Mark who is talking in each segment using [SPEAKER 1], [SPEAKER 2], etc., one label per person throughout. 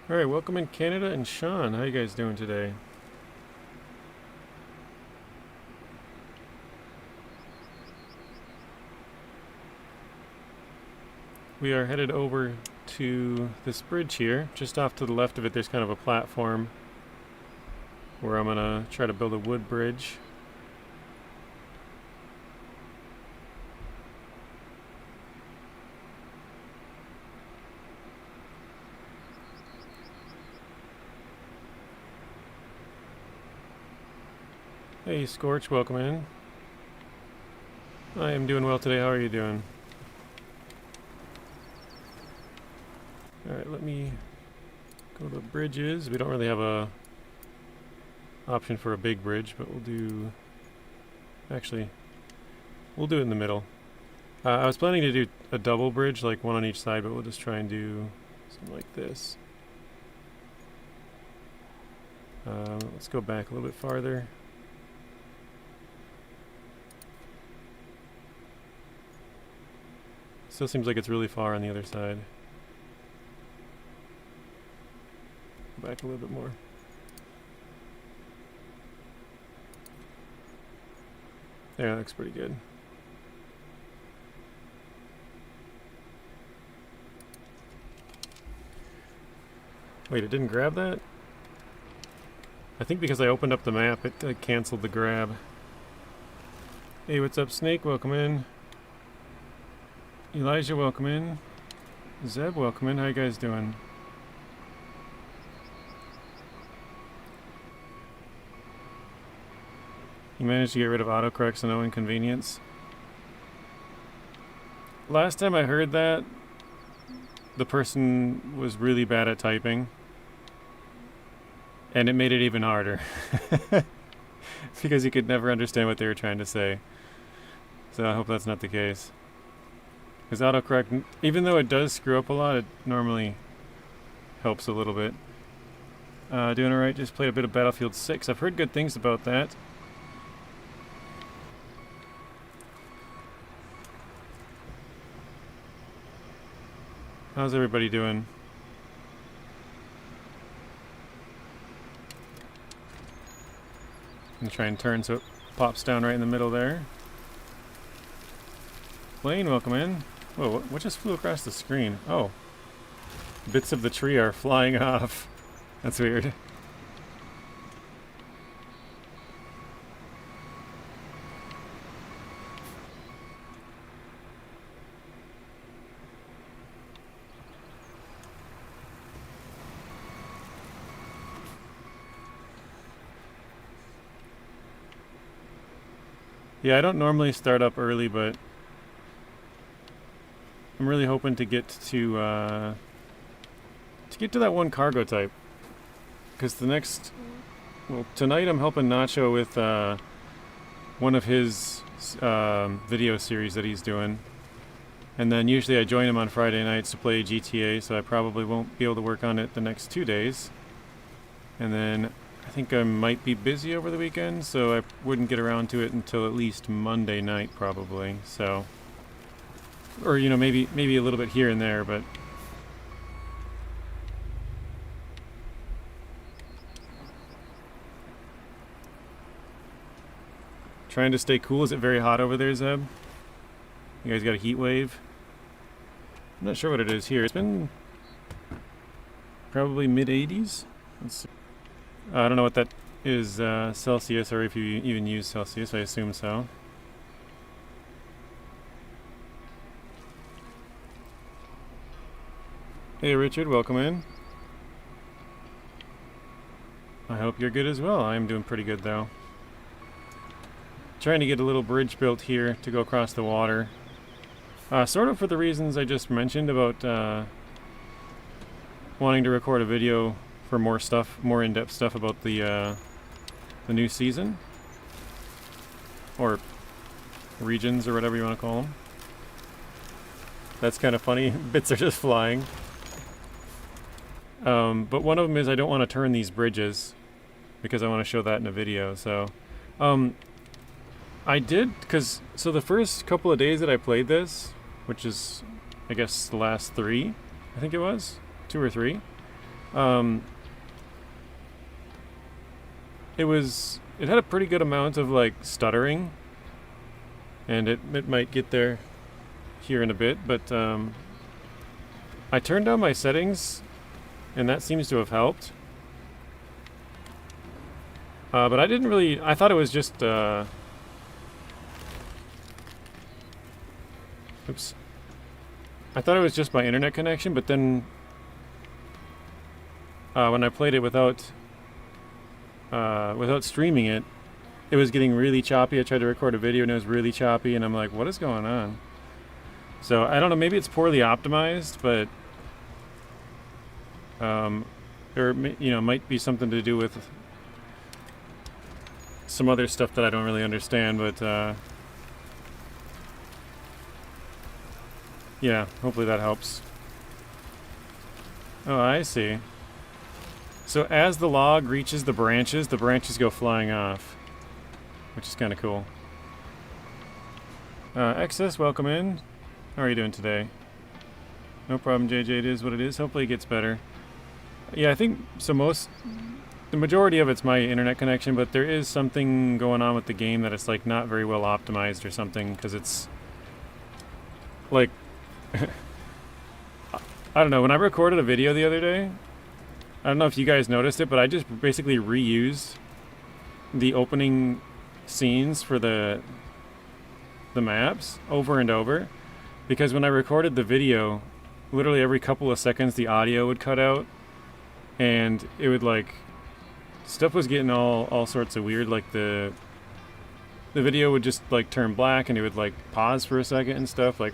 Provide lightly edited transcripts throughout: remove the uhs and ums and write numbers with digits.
[SPEAKER 1] Alright, welcome in Canada and Sean. How you guys doing today? We are headed over to this bridge here. Just off to the left of it there's kind of a platform where I'm gonna try to build a wood bridge. Hey Scorch, welcome in. I am doing well today. How are you doing? Alright, let me go to bridges. We don't really have a option for a big bridge, but we'll do... Actually, we'll do it in the middle. I was planning to do a double bridge, like one on each side, but we'll just try and do something like this. Let's go back a little bit farther. Still seems like it's really far on the other side. Back a little bit more. There, that looks pretty good. Wait, it didn't grab that? I think because I opened up the map, it canceled the grab. Hey, what's up, Snake? Welcome in. Elijah, welcome in. Zeb, welcome in. How you guys doing? You managed to get rid of autocorrects and no inconvenience. Last time I heard that, the person was really bad at typing. And it made it even harder. Because you could never understand what they were trying to say. So I hope that's not the case. Because autocorrect, even though it does screw up a lot, it normally helps a little bit. Doing alright, just played a bit of Battlefield 6. I've heard good things about that. How's everybody doing? I'm gonna try and turn so it pops down right in the middle there. Blaine, welcome in. Whoa, what just flew across the screen? Oh. Bits of the tree are flying off. That's weird. Yeah, I don't normally start up early, but I'm really hoping to get to that one cargo type. Because the next, well, tonight I'm helping Nacho with one of his video series that he's doing, and then usually I join him on Friday nights to play GTA. So I probably won't be able to work on it the next 2 days, and then I think I might be busy over the weekend, so I wouldn't get around to it until at least Monday night probably. So, or you know, maybe a little bit here and there, but trying to stay cool. Is it very hot over there, Zeb? You guys got a heat wave? I'm not sure what it is here. It's been probably mid-80s. Let's see. I don't know what that is, Celsius, or if you even use Celsius. I assume so. Hey Richard, welcome in. I hope you're good as well. I'm doing pretty good though. Trying to get a little bridge built here to go across the water. Sort of for the reasons I just mentioned about wanting to record a video for more stuff, more in-depth stuff about the new season. Or regions, or whatever you want to call them. That's kind of funny. Bits are just flying. But one of them is I don't want to turn these bridges because I want to show that in a video. So I did, so the first couple of days that I played this, which is I guess the last 3, I think it was 2 or 3, Um, it had a pretty good amount of like stuttering, and it might get there here in a bit, but I turned down my settings, and that seems to have helped. But I didn't really, I thought it was just, oops. I thought it was just my internet connection, but then when I played it without streaming it, it was getting really choppy. I tried to record a video and it was really choppy, and I'm like, what is going on? So I don't know, maybe it's poorly optimized, but or might be something to do with some other stuff that I don't really understand, but yeah, hopefully that helps. Oh, I see. So as the log reaches the branches go flying off, which is kind of cool. Excess, welcome in. How are you doing today? No problem, JJ. It is what it is. Hopefully it gets better. Yeah, I think so. The majority of it's my internet connection, but there is something going on with the game that it's like not very well optimized or something, because it's like I don't know. When I recorded a video the other day, I don't know if you guys noticed it, but I just basically reused the opening scenes for the maps over and over, because when I recorded the video, literally every couple of seconds the audio would cut out, and it would like stuff was getting all sorts of weird. Like the video would just like turn black, and it would like pause for a second and stuff. Like,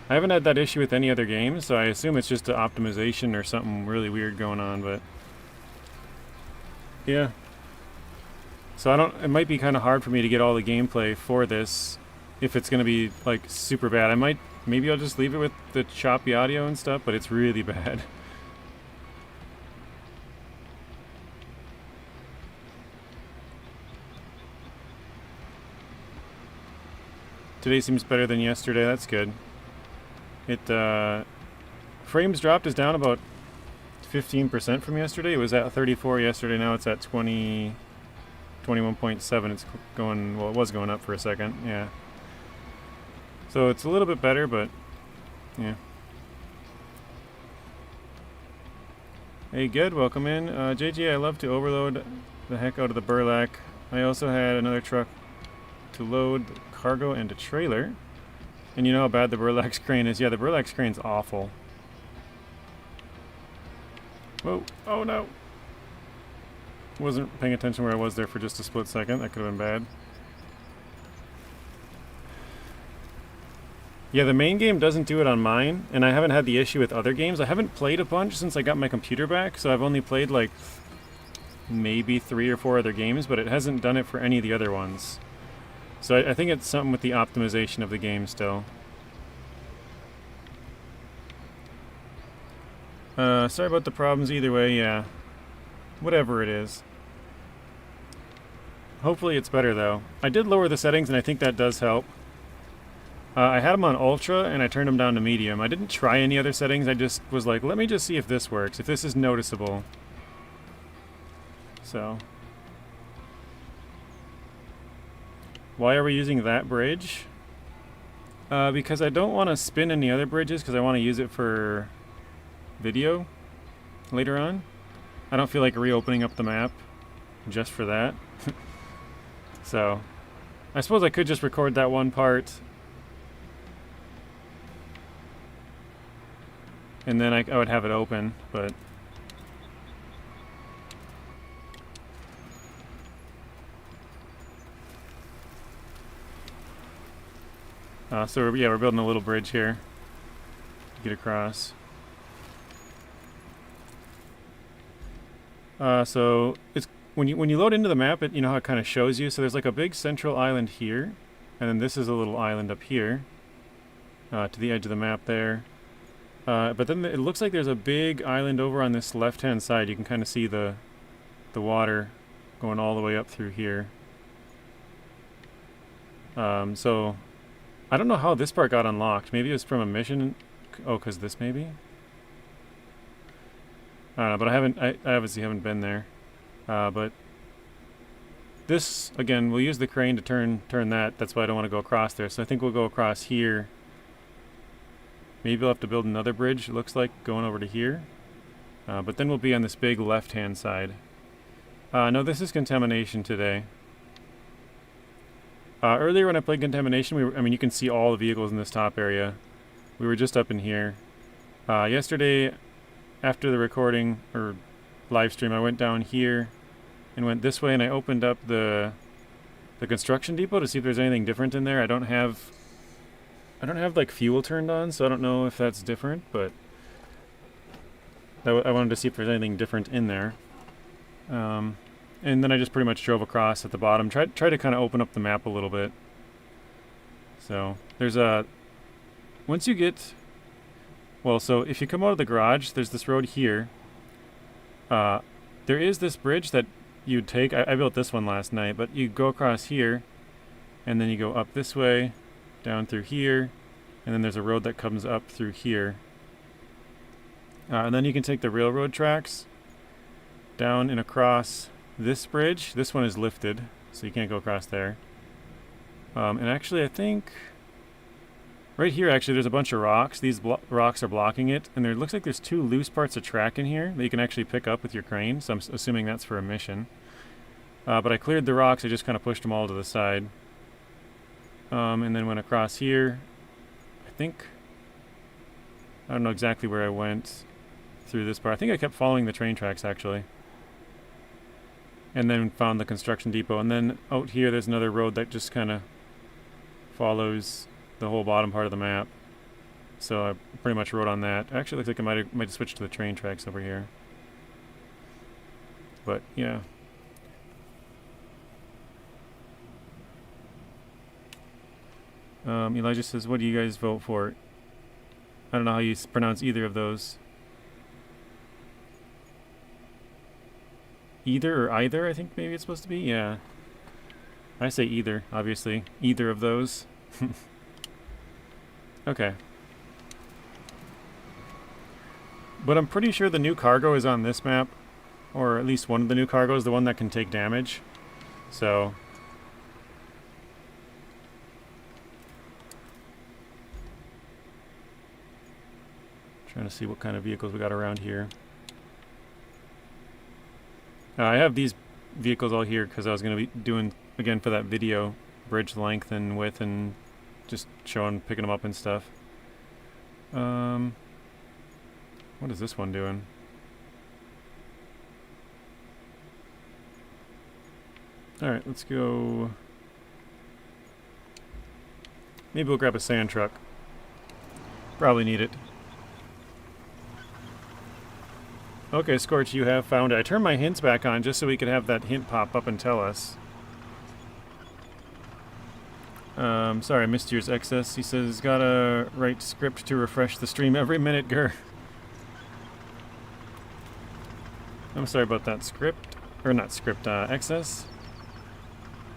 [SPEAKER 1] I haven't had that issue with any other games, so I assume it's just an optimization or something really weird going on, but yeah. So it might be kind of hard for me to get all the gameplay for this if it's going to be like super bad. Maybe I'll just leave it with the choppy audio and stuff, but it's really bad. Today seems better than yesterday. That's good. Frames dropped is down about 15% from yesterday. It was at 34 yesterday. Now it's at 21.7. It's going, well, it was going up for a second. Yeah. So it's a little bit better, but yeah. Hey, good. Welcome in. JJ, I love to overload the heck out of the burlap. I also had another truck to load cargo and a trailer. And you know how bad the burlap crane is? Yeah, the burlap crane's awful. Whoa. Oh no. Wasn't paying attention where I was there for just a split second. That could have been bad. Yeah, the main game doesn't do it on mine, and I haven't had the issue with other games. I haven't played a bunch since I got my computer back, so I've only played like maybe 3 or 4 other games, but it hasn't done it for any of the other ones. So I think it's something with the optimization of the game still. Sorry about the problems either way, yeah. Whatever it is. Hopefully it's better though. I did lower the settings and I think that does help. I had them on ultra and I turned them down to medium. I didn't try any other settings, I just was like, let me just see if this works, if this is noticeable. So. Why are we using that bridge? Because I don't want to spin any other bridges, because I want to use it for video later on. I don't feel like reopening up the map just for that. So, I suppose I could just record that one part, and then I would have it open, but so yeah, we're building a little bridge here to get across. So it's when you load into the map, you know how it kind of shows you. So there's like a big central island here, and then this is a little island up here to the edge of the map there. But then it looks like there's a big island over on this left-hand side. You can kind of see the water going all the way up through here. So I don't know how this part got unlocked. Maybe it was from a mission. Oh, because this maybe? I don't know, but I obviously haven't been there. But this, again, we'll use the crane to turn that. That's why I don't want to go across there. So I think we'll go across here. Maybe we'll have to build another bridge, it looks like, going over to here. But then we'll be on this big left-hand side. No, this is Contamination today. Earlier when I played Contamination, I mean, you can see all the vehicles in this top area. We were just up in here. Yesterday, after the recording, or live stream, I went down here and went this way, and I opened up the construction depot to see if there's anything different in there. I don't have like fuel turned on, so I don't know if that's different, but I wanted to see if there's anything different in there. And then I just pretty much drove across at the bottom, tried to kind of open up the map a little bit. So there's once you get, well, so if you come out of the garage, there's this road here. There is this bridge that you'd take. I built this one last night, but you go across here, and then you go up this way, down through here, and then there's a road that comes up through here. And then you can take the railroad tracks down and across this bridge. This one is lifted, so you can't go across there. And actually, I think right here, actually, there's a bunch of rocks. These rocks are blocking it, and there looks like there's 2 loose parts of track in here that you can actually pick up with your crane, so I'm assuming that's for a mission. But I cleared the rocks. I just kind of pushed them all to the side. And then went across here. I don't know exactly where I went through this part. I think I kept following the train tracks, actually. And then found the construction depot. And then out here, there's another road that just kind of follows the whole bottom part of the map. So I pretty much rode on that. Actually, looks like I might switch to the train tracks over here. But, yeah. Elijah says, what do you guys vote for? I don't know how you pronounce either of those. Either or either, I think maybe it's supposed to be? Yeah. I say either, obviously. Either of those. Okay. But I'm pretty sure the new cargo is on this map. Or at least one of the new cargos, the one that can take damage. So trying to see what kind of vehicles we got around here. I have these vehicles all here because I was going to be doing, again, for that video, bridge length and width and just picking them up and stuff. What is this one doing? Alright, let's go. Maybe we'll grab a sand truck. Probably need it. Okay, Scorch, you have found it. I turned my hints back on just so we could have that hint pop up and tell us. Sorry, I missed yours, Excess. He says, gotta write script to refresh the stream every minute, Gur. I'm sorry about that, script. Or not script, Excess.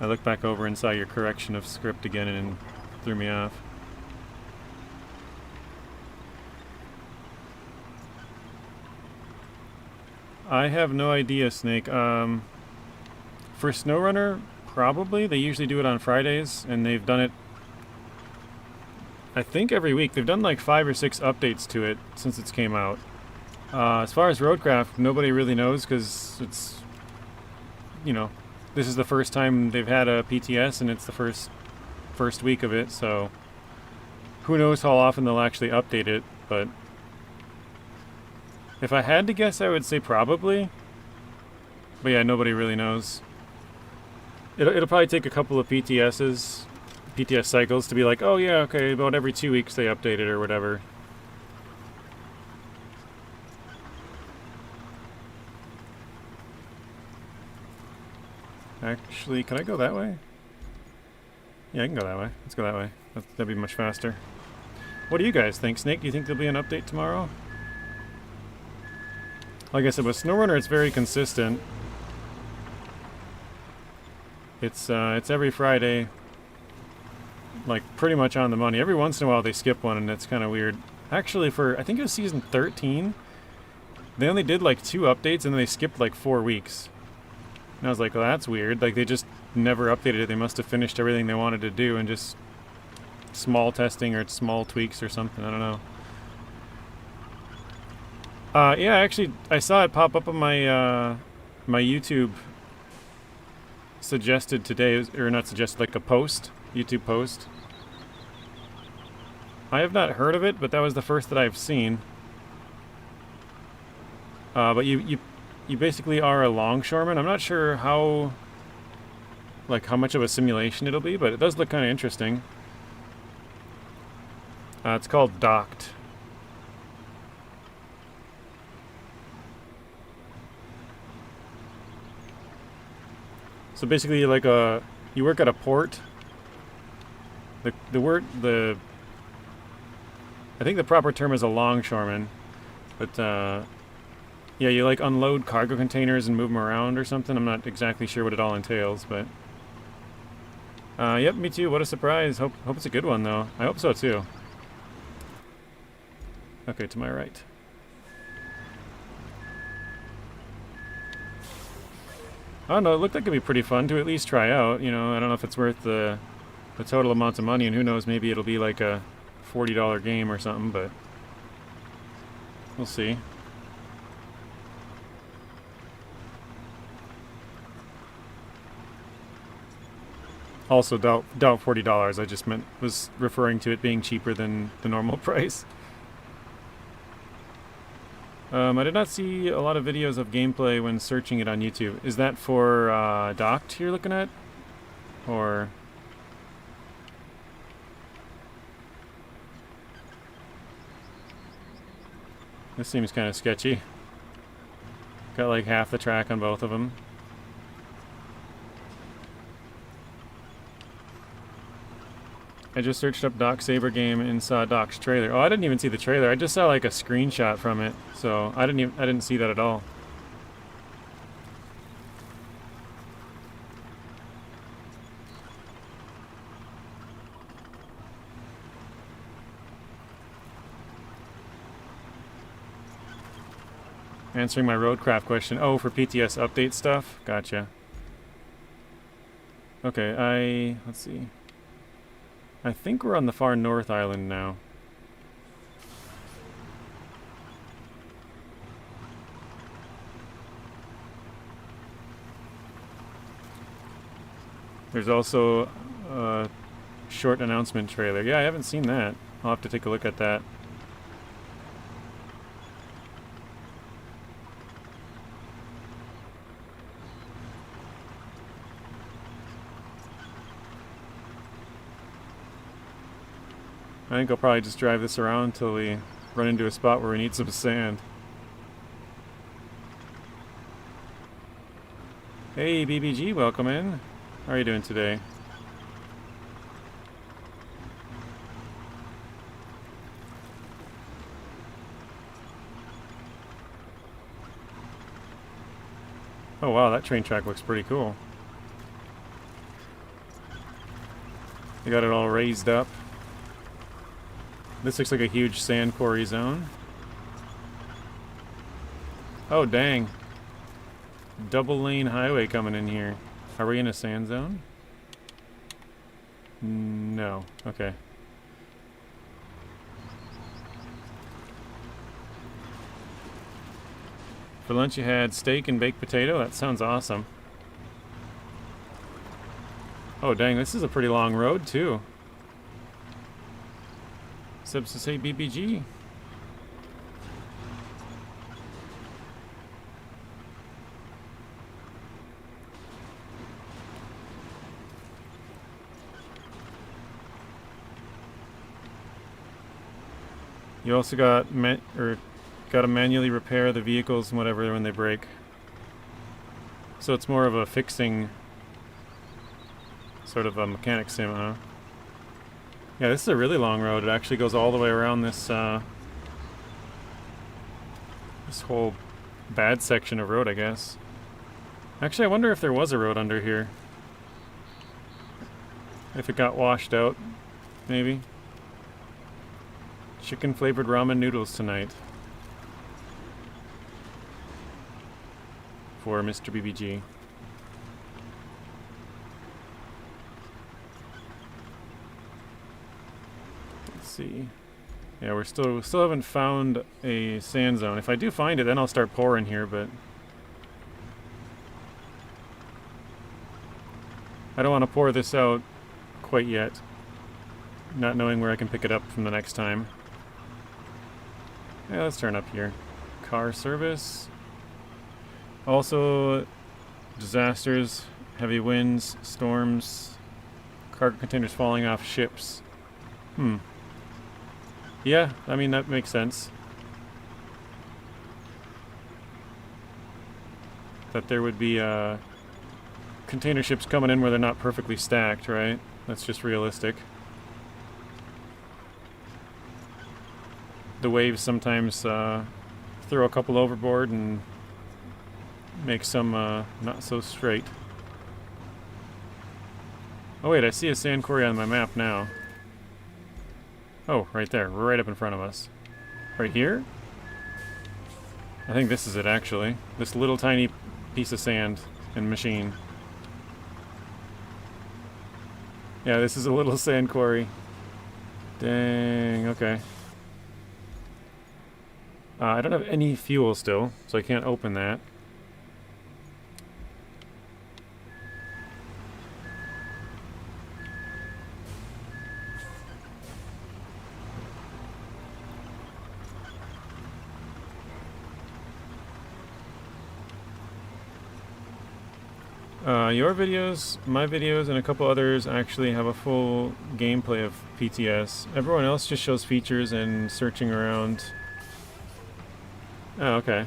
[SPEAKER 1] I looked back over and saw your correction of script again and it threw me off. I have no idea, Snake. For SnowRunner, probably. They usually do it on Fridays, and they've done it, I think, every week. They've done like 5 or 6 updates to it since it's came out. As far as RoadCraft, nobody really knows because it's, you know, this is the first time they've had a PTS, and it's the first week of it, so who knows how often they'll actually update it, but if I had to guess, I would say probably. But yeah, nobody really knows. It'll probably take a couple of PTS cycles to be like, oh yeah, okay, about every 2 weeks they update it or whatever. Actually, can I go that way? Yeah, I can go that way. Let's go that way. That'd be much faster. What do you guys think? Snake, do you think there'll be an update tomorrow? Like I said, with SnowRunner, it's very consistent. It's every Friday, like pretty much on the money. Every once in a while they skip one, and it's kind of weird. Actually, for I think it was season 13, They only did like 2 updates and then they skipped like 4 weeks. And I was like, well, that's weird. Like, they just never updated it. They must have finished everything they wanted to do and just small testing or small tweaks or something. I don't know. Yeah, actually, I saw it pop up on my my YouTube suggested today, or not suggested, like a post, YouTube post. I have not heard of it, but that was the first that I've seen. But you basically are a longshoreman. I'm not sure how much of a simulation it'll be, but it does look kind of interesting. It's called Docked. So basically, like you work at a port. I think the proper term is a longshoreman, but yeah, you like unload cargo containers and move them around or something. I'm not exactly sure what it all entails, but yep, me too. What a surprise. Hope it's a good one though. I hope so too. Okay, to my right. I don't know, it looked like it'd be pretty fun to at least try out, you know. I don't know if it's worth the total amount of money, and who knows, maybe it'll be like a $40 game or something, but we'll see. Also, doubt $40. I just was referring to it being cheaper than the normal price. I did not see a lot of videos of gameplay when searching it on YouTube. Is that for Docked you're looking at? Or... This seems kind of sketchy. Got like half the track on both of them. I just searched up Doc Saber game and saw Doc's trailer. Oh, I didn't even see the trailer. I just saw like a screenshot from it, so I didn't see that at all. Answering my RoadCraft question. Oh, for PTS update stuff? Gotcha. Okay, let's see. I think we're on the far north island now. There's also a short announcement trailer. Yeah, I haven't seen that. I'll have to take a look at that. I think I'll probably just drive this around until we run into a spot where we need some sand. Hey BBG, welcome in. How are you doing today? Oh wow, that train track looks pretty cool. They got it all raised up. This looks like a huge sand quarry zone. Oh, dang. Double lane highway coming in here. Are we in a sand zone? No. Okay. For lunch you had steak and baked potato? That sounds awesome. Oh, dang, this is a pretty long road, too. Subs to say BBG. You also got to manually repair the vehicles and whatever when they break. So it's more of a fixing sort of a mechanic sim, huh? Yeah, this is a really long road. It actually goes all the way around this this whole bad section of road, I guess. Actually, I wonder if there was a road under here. If it got washed out, maybe. Chicken flavored ramen noodles tonight. for, Mr. BBG? Let's see. Yeah, we still haven't found a sand zone. If I do find it, then I'll start pouring here, but I don't want to pour this out quite yet, not knowing where I can pick it up from the next time. Yeah, let's turn up here. Car service. Also, disasters, heavy winds, storms, cargo containers falling off ships. Yeah, I mean, that makes sense. That there would be container ships coming in where they're not perfectly stacked, right? That's just realistic. The waves sometimes throw a couple overboard and make some not so straight. Oh wait, I see a sand quarry on my map now. Oh, right there, right up in front of us. Right here? I think this is it, actually. This little tiny piece of sand and machine. Yeah, this is a little sand quarry. Dang, okay. I don't have any fuel still, so I can't open that. Your videos, my videos, and a couple others actually have a full gameplay of PTS. Everyone else just shows features and searching around. Oh, okay.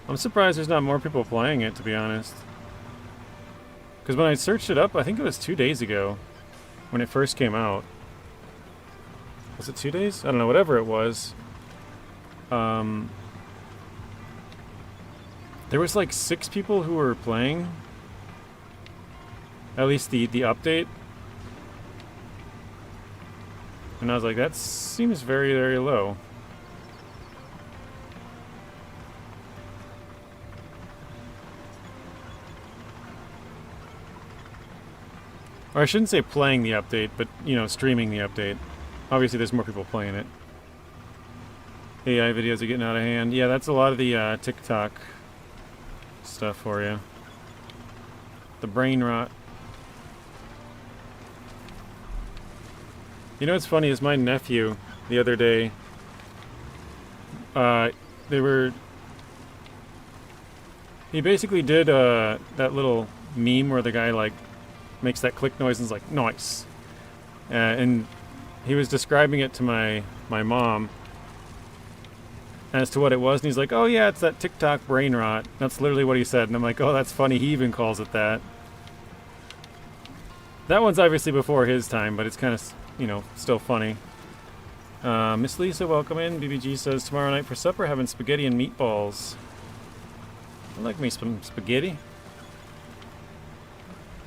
[SPEAKER 1] I'm surprised there's not more people playing it, to be honest. Because when I searched it up, I think it was 2 days ago, when it first came out. Was it 2 days? I don't know, whatever it was. There was like 6 people who were playing. At least the update. And I was like, that seems very, very low. Or I shouldn't say playing the update, but, you know, streaming the update. Obviously there's more people playing it. AI videos are getting out of hand. Yeah, that's a lot of the TikTok stuff for you. The brain rot. You know what's funny is my nephew the other day, he basically did that little meme where the guy like makes that click noise and is like, nice. And he was describing it to my mom as to what it was, and he's like, oh yeah, it's that TikTok brain rot. That's literally what he said, and I'm like, oh, that's funny, he even calls it that. That one's obviously before his time, but it's kind of, you know, still funny. Miss Lisa, welcome in. BBG says, tomorrow night for supper, having spaghetti and meatballs. I like me some spaghetti.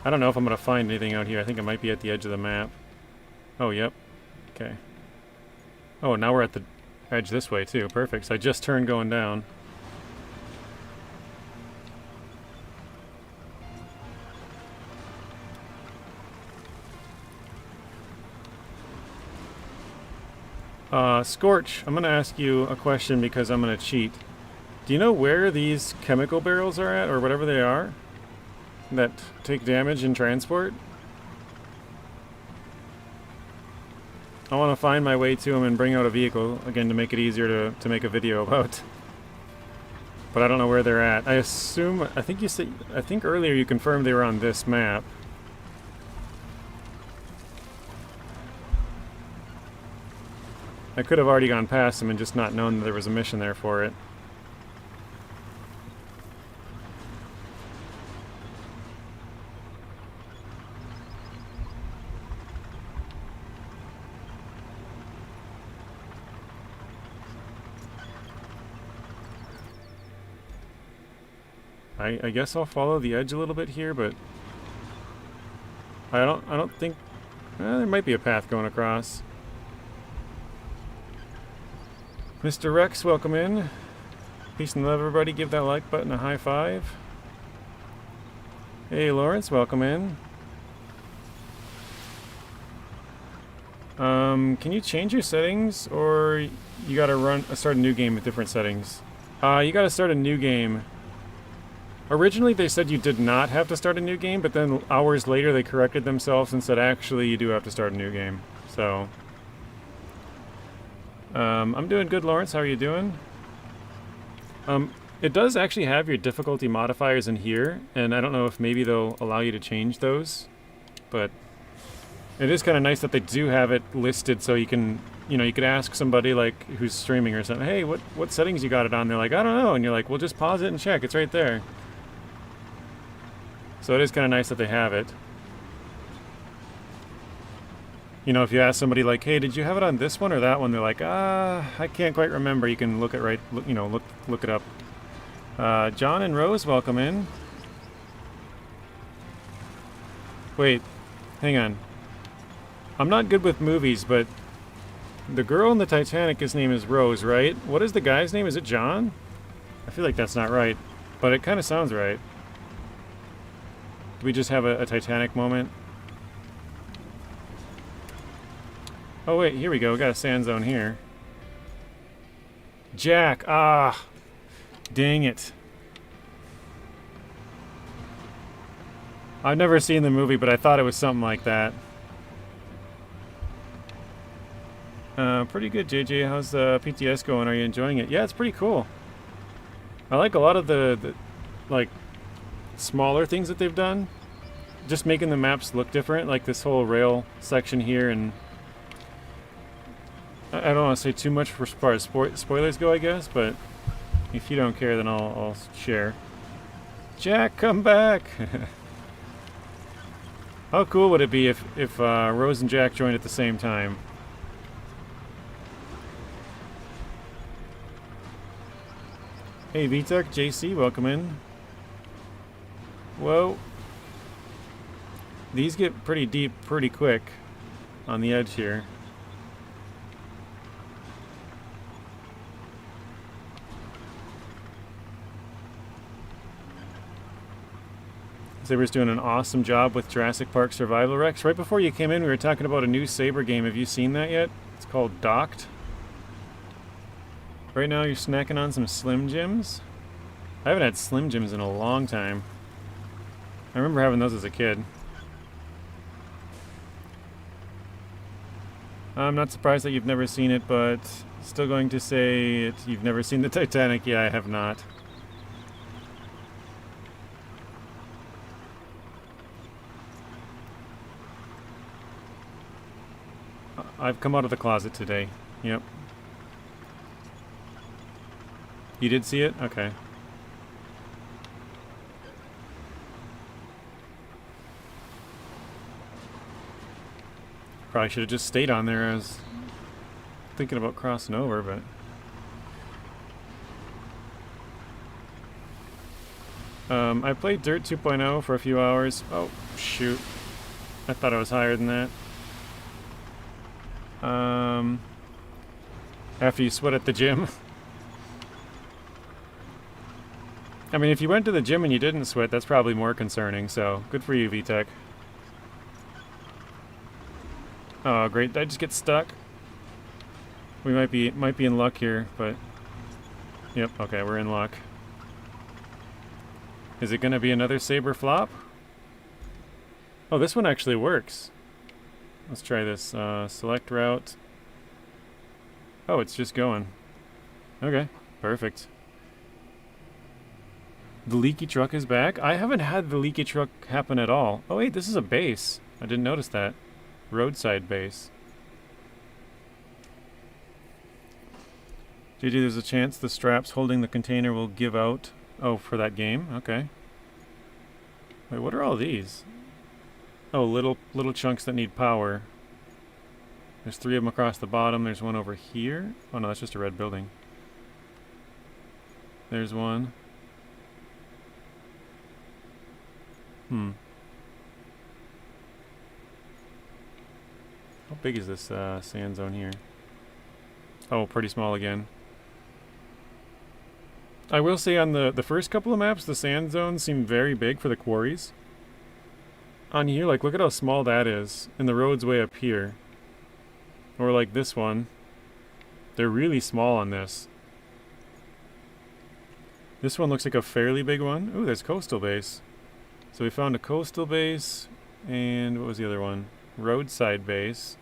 [SPEAKER 1] I don't know if I'm going to find anything out here. I think it might be at the edge of the map. Oh, yep. Okay. Oh, now we're at the edge this way, too. Perfect. So I just turned going down. Scorch, I'm going to ask you a question because I'm going to cheat. Do you know where these chemical barrels are at, or whatever they are, that take damage in transport? I want to find my way to them and bring out a vehicle, again, to make it easier to make a video about. But I don't know where they're at. I think earlier you confirmed they were on this map. I could have already gone past them and just not known that there was a mission there for it. I guess I'll follow the edge a little bit here, but I don't think there might be a path going across. Mr. Rex, welcome in. Peace and love, everybody. Give that like button a high five. Hey, Lawrence, welcome in. Can you change your settings, or you gotta start a new game with different settings? You gotta start a new game. Originally, they said you did not have to start a new game, but then hours later they corrected themselves and said, actually, you do have to start a new game. So, I'm doing good, Lawrence. How are you doing? It does actually have your difficulty modifiers in here, and I don't know if maybe they'll allow you to change those, but it is kind of nice that they do have it listed so you can, you could ask somebody like who's streaming or something, hey, what settings you got it on? They're like, I don't know, and you're like, well, just pause it and check. It's right there. So it is kind of nice that they have it. If you ask somebody like, hey, did you have it on this one or that one? They're like, I can't quite remember. You can look it look it up. John and Rose, welcome in. Wait, hang on. I'm not good with movies, but the girl in the Titanic, his name is Rose, right? What is the guy's name? Is it John? I feel like that's not right, but it kind of sounds right. Do we just have a Titanic moment? Oh wait, here we go. We got a sand zone here. Jack. Dang it. I've never seen the movie, but I thought it was something like that. Pretty good, JJ. How's PTS going? Are you enjoying it? Yeah, it's pretty cool. I like a lot of the like smaller things that they've done. Just making the maps look different, like this whole rail section here, and I don't want to say too much as far as spoilers go, I guess, but if you don't care, then I'll share. Jack, come back! How cool would it be if Rose and Jack joined at the same time? Hey, VTech, JC, welcome in. Whoa. These get pretty deep pretty quick on the edge here. Saber's doing an awesome job with Jurassic Park Survival Rex. Right before you came in, we were talking about a new Saber game. Have you seen that yet? It's called Docked. Right now you're snacking on some Slim Jims. I haven't had Slim Jims in a long time. I remember having those as a kid. I'm not surprised that you've never seen it, but still going to say it. You've never seen the Titanic. Yeah, I have not. I've come out of the closet today. Yep. You did see it? Okay. Probably should have just stayed on there. I was thinking about crossing over, but... I played Dirt 2.0 for a few hours. Oh, shoot. I thought I was higher than that. After you sweat at the gym. I mean, if you went to the gym and you didn't sweat, that's probably more concerning, so good for you, VTech. Oh, great. Did I just get stuck? We might be in luck here, but... Yep, okay, we're in luck. Is it going to be another Saber flop? Oh, this one actually works. Let's try this. Select route. Oh, it's just going. Okay, perfect. The leaky truck is back. I haven't had the leaky truck happen at all. Oh wait, this is a base. I didn't notice that. Roadside base. JJ, there's a chance the straps holding the container will give out. Oh, for that game? Okay. Wait, what are all these? Oh, little chunks that need power. There's 3 of them across the bottom. There's one over here. Oh no, that's just a red building. There's one. How big is this sand zone here? Oh, pretty small again. I will say on the first couple of maps, the sand zones seem very big for the quarries. On here, like, look at how small that is. And the road's way up here. Or like this one. They're really small on this. This one looks like a fairly big one. Ooh, there's coastal base. So we found a coastal base. And what was the other one? Roadside base.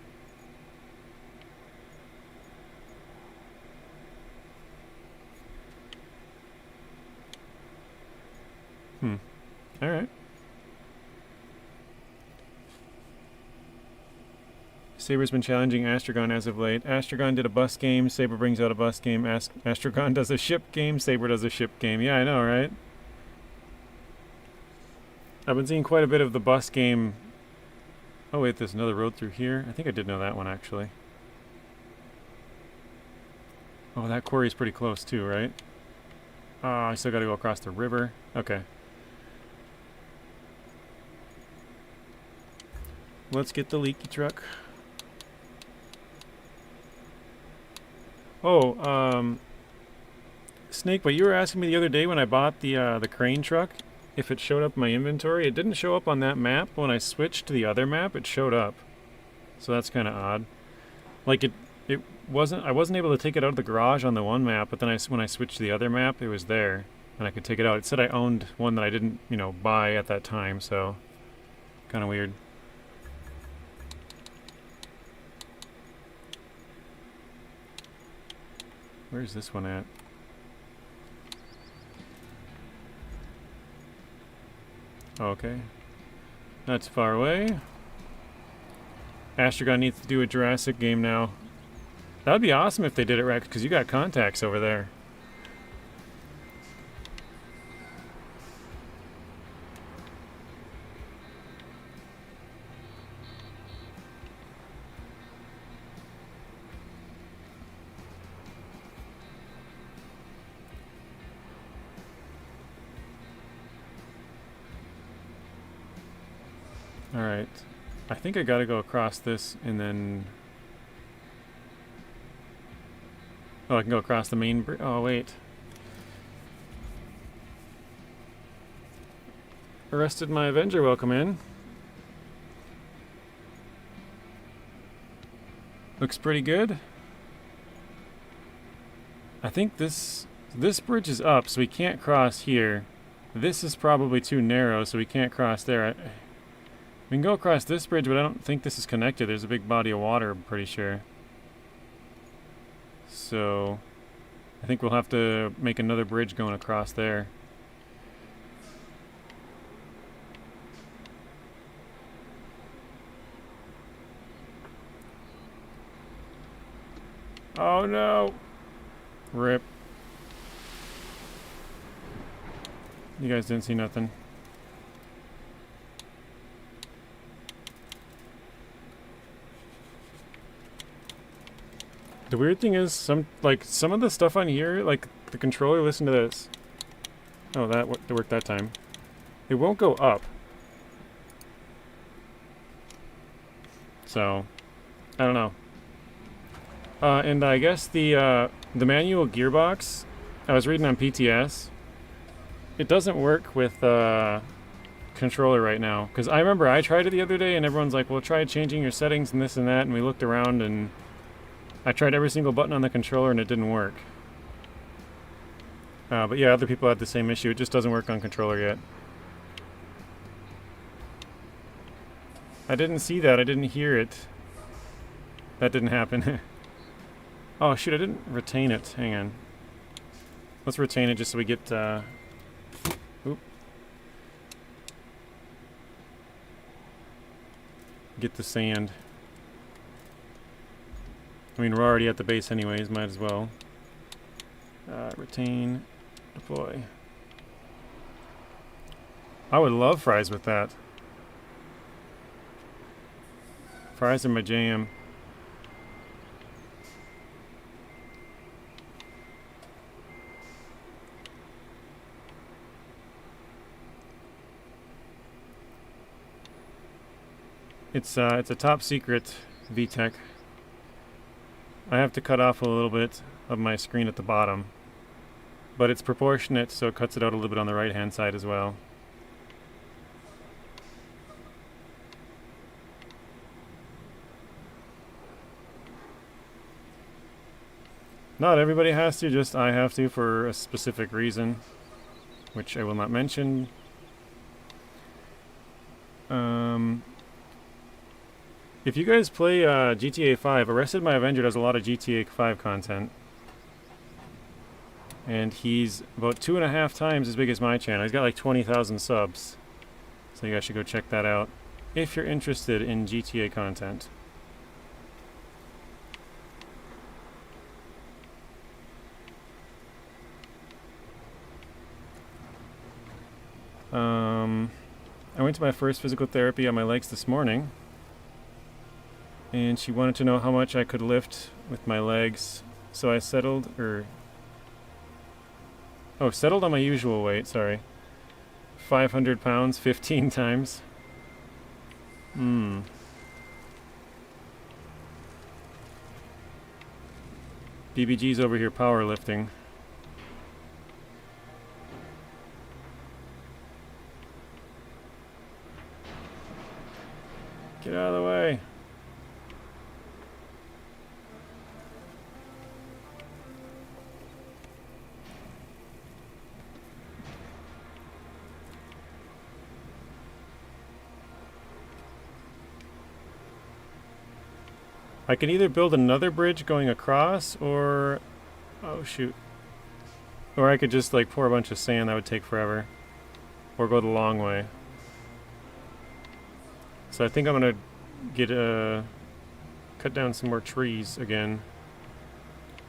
[SPEAKER 1] Alright. Saber's been challenging Astragon as of late. Astragon did a bus game, Saber brings out a bus game. Astragon does a ship game, Saber does a ship game. Yeah, I know, right? I've been seeing quite a bit of the bus game. Oh wait, there's another road through here. I think I did know that one, actually. Oh, that quarry's pretty close too, right? I still gotta go across the river. Okay. Let's get the leaky truck. Oh, Snake, but you were asking me the other day when I bought the crane truck if it showed up in my inventory. It didn't show up on that map. When I switched to the other map, it showed up. So that's kind of odd. Like it wasn't. I wasn't able to take it out of the garage on the one map, but then when I switched to the other map, it was there, and I could take it out. It said I owned one that I didn't, buy at that time. So kind of weird. Where's this one at? Okay. That's far away. Astragon needs to do a Jurassic game now. That would be awesome if they did it right, because you got contacts over there. Alright. I think I gotta go across this and then... Oh, I can go across the main bridge. Oh, wait. Arrested my Avenger, welcome in. Looks pretty good. I think this bridge is up, so we can't cross here. This is probably too narrow, so we can't cross there. We can go across this bridge, but I don't think this is connected. There's a big body of water, I'm pretty sure. So, I think we'll have to make another bridge going across there. Oh no! Rip. You guys didn't see nothing. The weird thing is, some of the stuff on here, like the controller, listen to this. Oh, that worked that time. It won't go up. So, I don't know. And I guess the manual gearbox, I was reading on PTS, it doesn't work with controller right now. Because I remember I tried it the other day and everyone's like, well, try changing your settings and this and that, and we looked around and I tried every single button on the controller and it didn't work. But yeah, other people had the same issue. It just doesn't work on controller yet. I didn't see that. I didn't hear it. That didn't happen. Oh shoot, I didn't retain it. Hang on. Let's retain it just so we get... Oop. Get the sand. I mean, we're already at the base anyways, might as well. Retain, deploy. I would love fries with that. Fries are my jam. It's a top secret VTech. I have to cut off a little bit of my screen at the bottom. but it's proportionate, so it cuts it out a little bit on the right-hand side as well. Not everybody has to, just I have to for a specific reason, which I will not mention. If you guys play GTA 5, Arrested My Avenger does a lot of GTA 5 content. And he's about 2.5 times as big as my channel. He's got like 20,000 subs. So you guys should go check that out if you're interested in GTA content. I went to my first physical therapy on my legs this morning, and she wanted to know how much I could lift with my legs, so I settled on my usual weight, sorry. 500 pounds, 15 times. BBG's over here powerlifting. Get out of the way. I can either build another bridge going across, or... oh, shoot. Or I could just, like, pour a bunch of sand. That would take forever. Or go the long way. So I think I'm gonna get cut down some more trees again.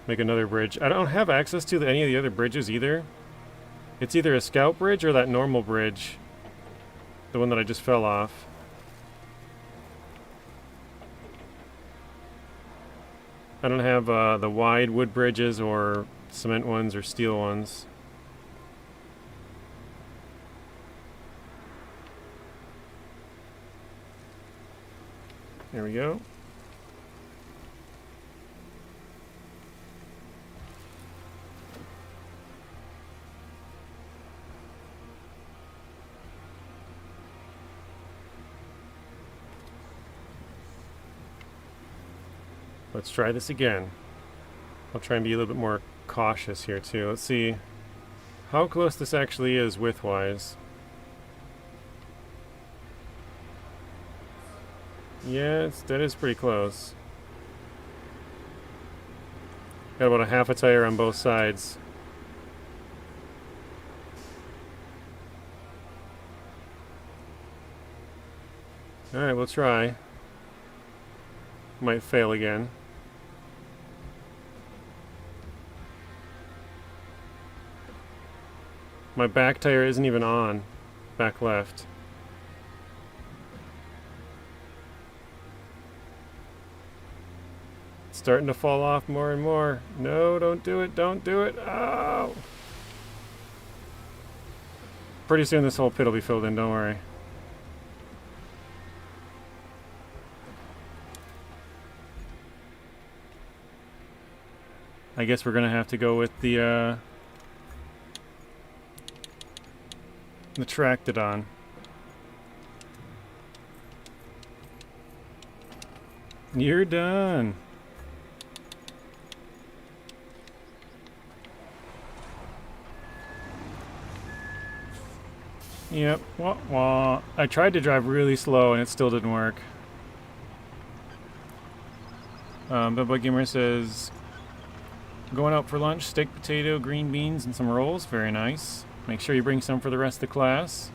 [SPEAKER 1] Make another bridge. I don't have access to any of the other bridges either. It's either a scout bridge or that normal bridge. The one that I just fell off. I don't have the wide wood bridges or cement ones or steel ones. There we go. Let's try this again. I'll try and be a little bit more cautious here too. Let's see how close this actually is width-wise. Yeah, that is pretty close. Got about a half a tire on both sides. Alright, we'll try. Might fail again. My back tire isn't even on. Back left. It's starting to fall off more and more. No, don't do it, don't do it. Oh! Pretty soon this whole pit will be filled in, don't worry. I guess we're gonna have to go with the Tractodon. You're done. Yep. Wah, wah. I tried to drive really slow and it still didn't work. Bubba Gamer says, going out for lunch, steak, potato, green beans, and some rolls. Very nice. Make sure you bring some for the rest of the class.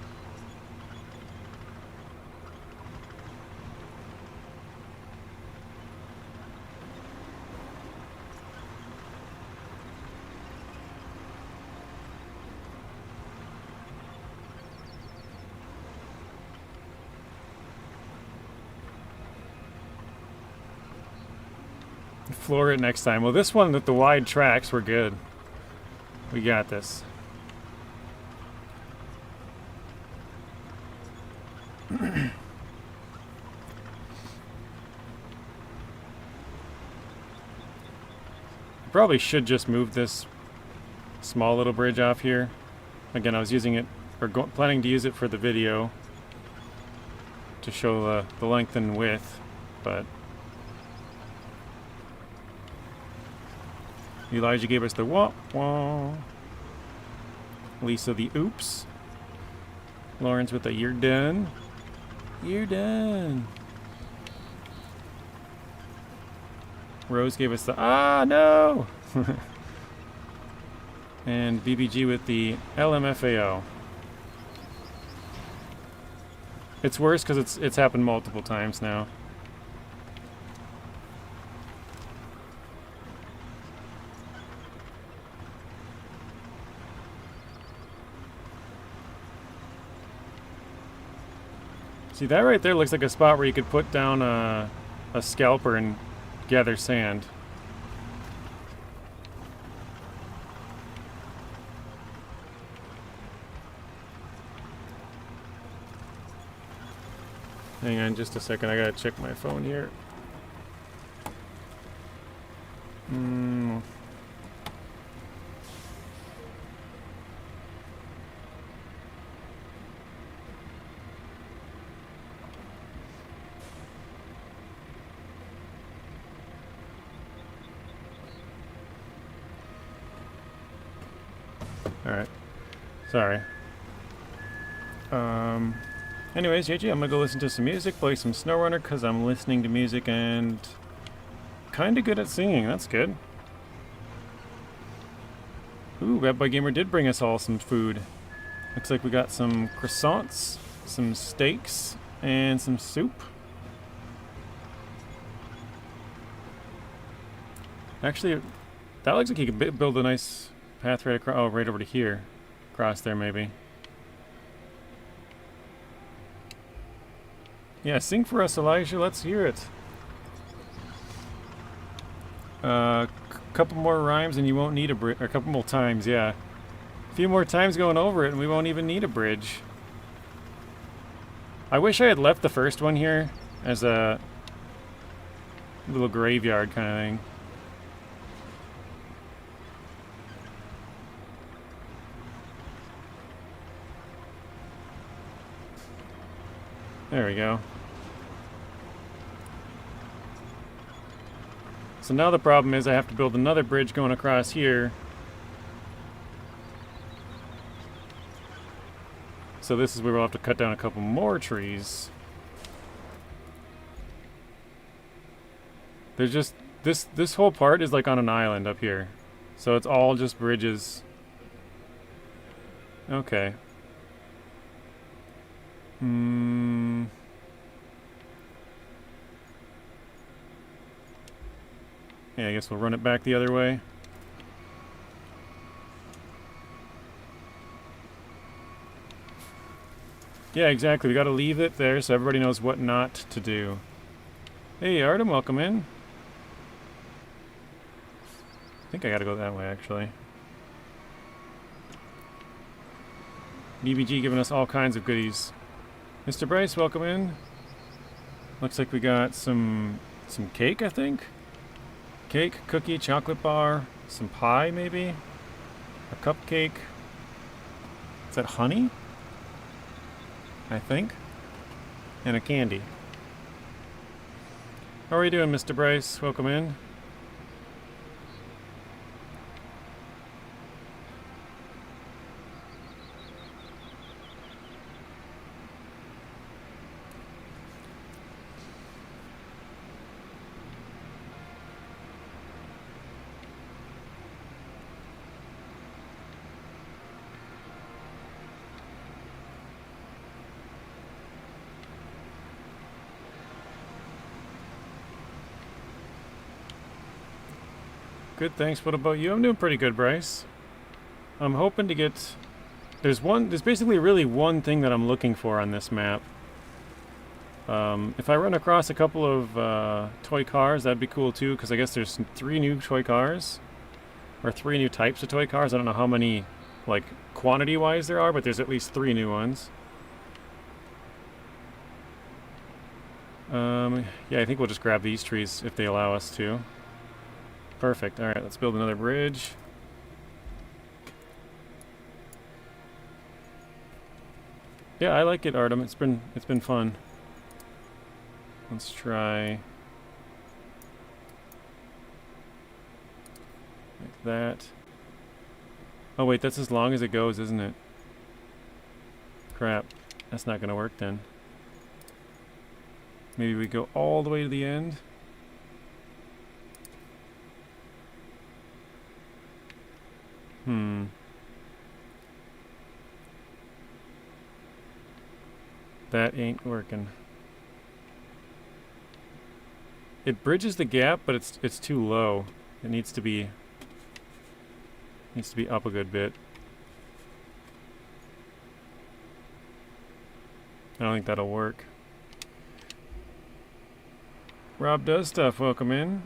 [SPEAKER 1] Floor it next time. Well, this one with the wide tracks, we're good. We got this. Probably should just move this small little bridge off here. Again, I was using it, or planning to use it for the video to show the length and width, but Elijah gave us the wah-wah. Lisa the oops. Lawrence with the you're done. You're done. Rose gave us the ah no. And BBG with the LMFAO. It's worse because it's happened multiple times now. See, that right there looks like a spot where you could put down a scalper and gather sand. Hang on just a second, I gotta check my phone here. Alright. Sorry. Anyways, JJ, I'm gonna go listen to some music, play some SnowRunner, because I'm listening to music and kinda good at singing. That's good. Ooh, Bad Boy Gamer did bring us all some food. Looks like we got some croissants, some steaks, and some soup. Actually, that looks like you could build a nice path right across. Oh, right over to here. Across there, maybe. Yeah, sing for us, Elijah. Let's hear it. Couple more rhymes and you won't need a bridge. Or a couple more times, yeah. A few more times going over it and we won't even need a bridge. I wish I had left the first one here as a little graveyard kind of thing. There we go. So now the problem is I have to build another bridge going across here. So this is where we'll have to cut down a couple more trees. There's just this whole part is like on an island up here. So it's all just bridges. Okay. Yeah, I guess we'll run it back the other way. Yeah, exactly. We gotta leave it there so everybody knows what not to do. Hey, Artem, welcome in. I think I gotta go that way, actually. DBG giving us all kinds of goodies. Mr. Bryce, welcome in. Looks like we got some cake, I think. Cake, cookie, chocolate bar, some pie maybe, a cupcake. Is that honey? I think. And a candy. How are you doing, Mr. Bryce? Welcome in. Good, thanks. What about you? I'm doing pretty good, Bryce. I'm hoping to get... There's basically really one thing that I'm looking for on this map. If I run across a couple of toy cars, that'd be cool too, because I guess there's 3 new toy cars. Or 3 new types of toy cars. I don't know how many, like, quantity-wise there are, but there's at least 3 new ones. Yeah, I think we'll just grab these trees if they allow us to. Perfect. Alright, let's build another bridge. Yeah, I like it, Artem. It's been fun. Let's try like that. Oh wait, that's as long as it goes, isn't it? Crap. That's not gonna work then. Maybe we go all the way to the end. That ain't working. It bridges the gap, but it's too low. It needs to be up a good bit. I don't think that'll work. Rob Does Stuff, welcome in.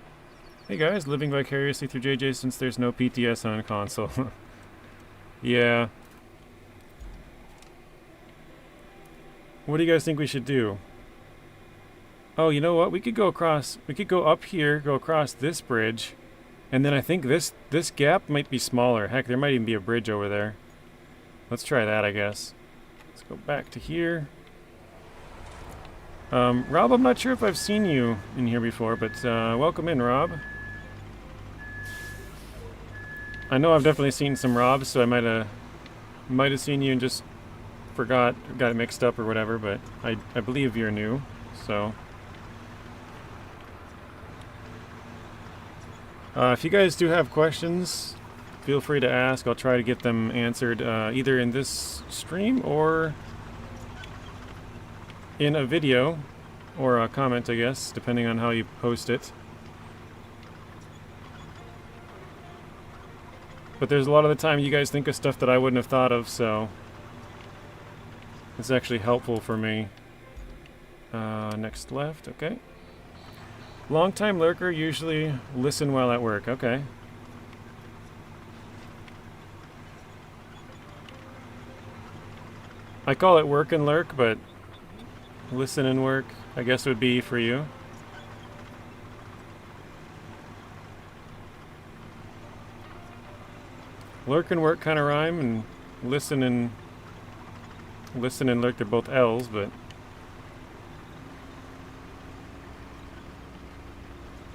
[SPEAKER 1] Hey guys, living vicariously through JJ since there's no PTS on console. Yeah. What do you guys think we should do? Oh, you know what? We could go across. We could go up here, go across this bridge, and then I think this gap might be smaller. Heck, there might even be a bridge over there. Let's try that, I guess. Let's go back to here. Rob, I'm not sure if I've seen you in here before, but welcome in, Rob. I know I've definitely seen some Robs, so I might have seen you and just forgot, got it mixed up or whatever, but I believe you're new, so. If you guys do have questions, feel free to ask. I'll try to get them answered either in this stream or in a video or a comment, I guess, depending on how you post it. But there's a lot of the time you guys think of stuff that I wouldn't have thought of, so it's actually helpful for me. Next left, okay. Long-time lurker, usually listen while at work, okay. I call it work and lurk, but listen and work, I guess would be for you. Lurk and work kind of rhyme, and listen and lurk, they're both L's, but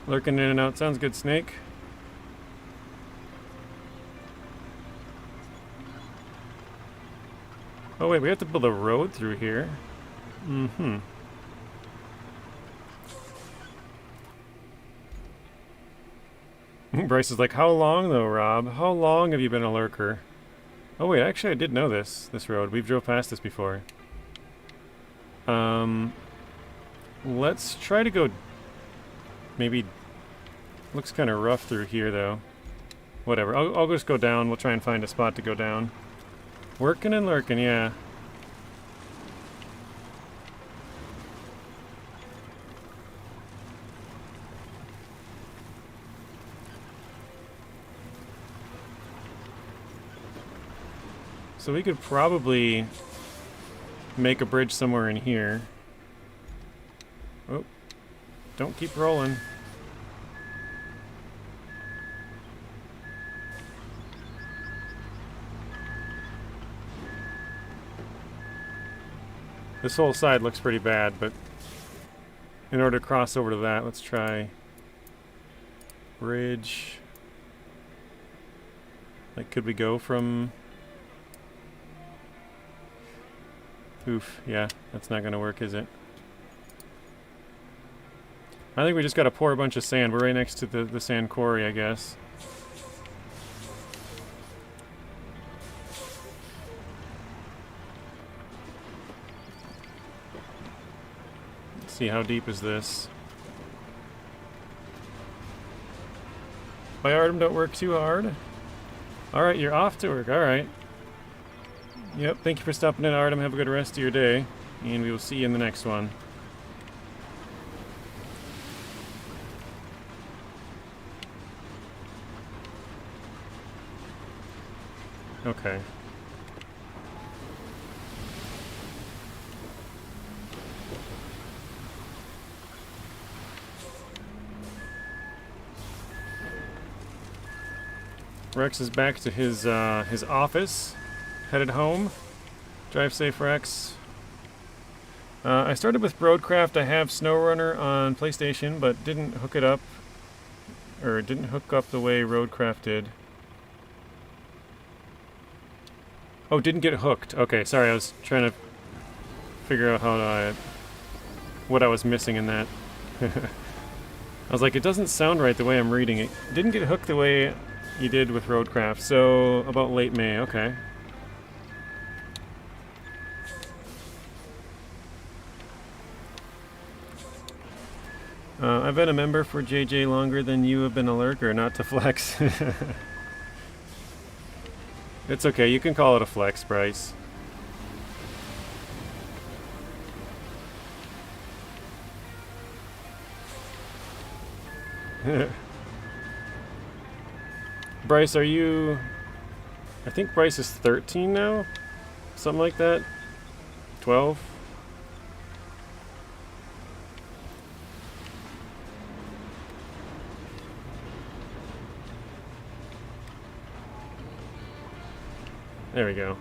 [SPEAKER 1] lurking in and out sounds good, Snake. Oh wait, we have to build a road through here. Mm-hmm. Bryce is like, how long though, Rob? How long have you been a lurker? Oh wait, actually I did know this road. We've drove past this before. Let's try to go, maybe, looks kind of rough through here though. Whatever, I'll just go down. We'll try and find a spot to go down. Working and lurking, yeah. So we could probably make a bridge somewhere in here. Oh, don't keep rolling. This whole side looks pretty bad, but in order to cross over to that, let's try bridge. Like, could we go from... Oof, yeah, that's not gonna work, is it? I think we just gotta pour a bunch of sand. We're right next to the sand quarry, I guess. Let's see, how deep is this? By Artem, don't work too hard. Alright, you're off to work, alright. Yep, thank you for stopping in, Artem. Have a good rest of your day, and we will see you in the next one. Okay. Rex is back to his office. Headed home. Drive safe, Rex. I started with RoadCraft. I have SnowRunner on PlayStation, but didn't hook it up, or didn't hook up the way RoadCraft did. Oh, didn't get hooked. Okay, sorry, I was trying to figure out what I was missing in that. I was like, it doesn't sound right the way I'm reading it. Didn't get hooked the way you did with RoadCraft, so about late May, okay. I've been a member for JJ longer than you have been a lurker, not to flex. It's okay, you can call it a flex, Bryce. Bryce, are you... I think Bryce is 13 now? Something like that? 12? There we go.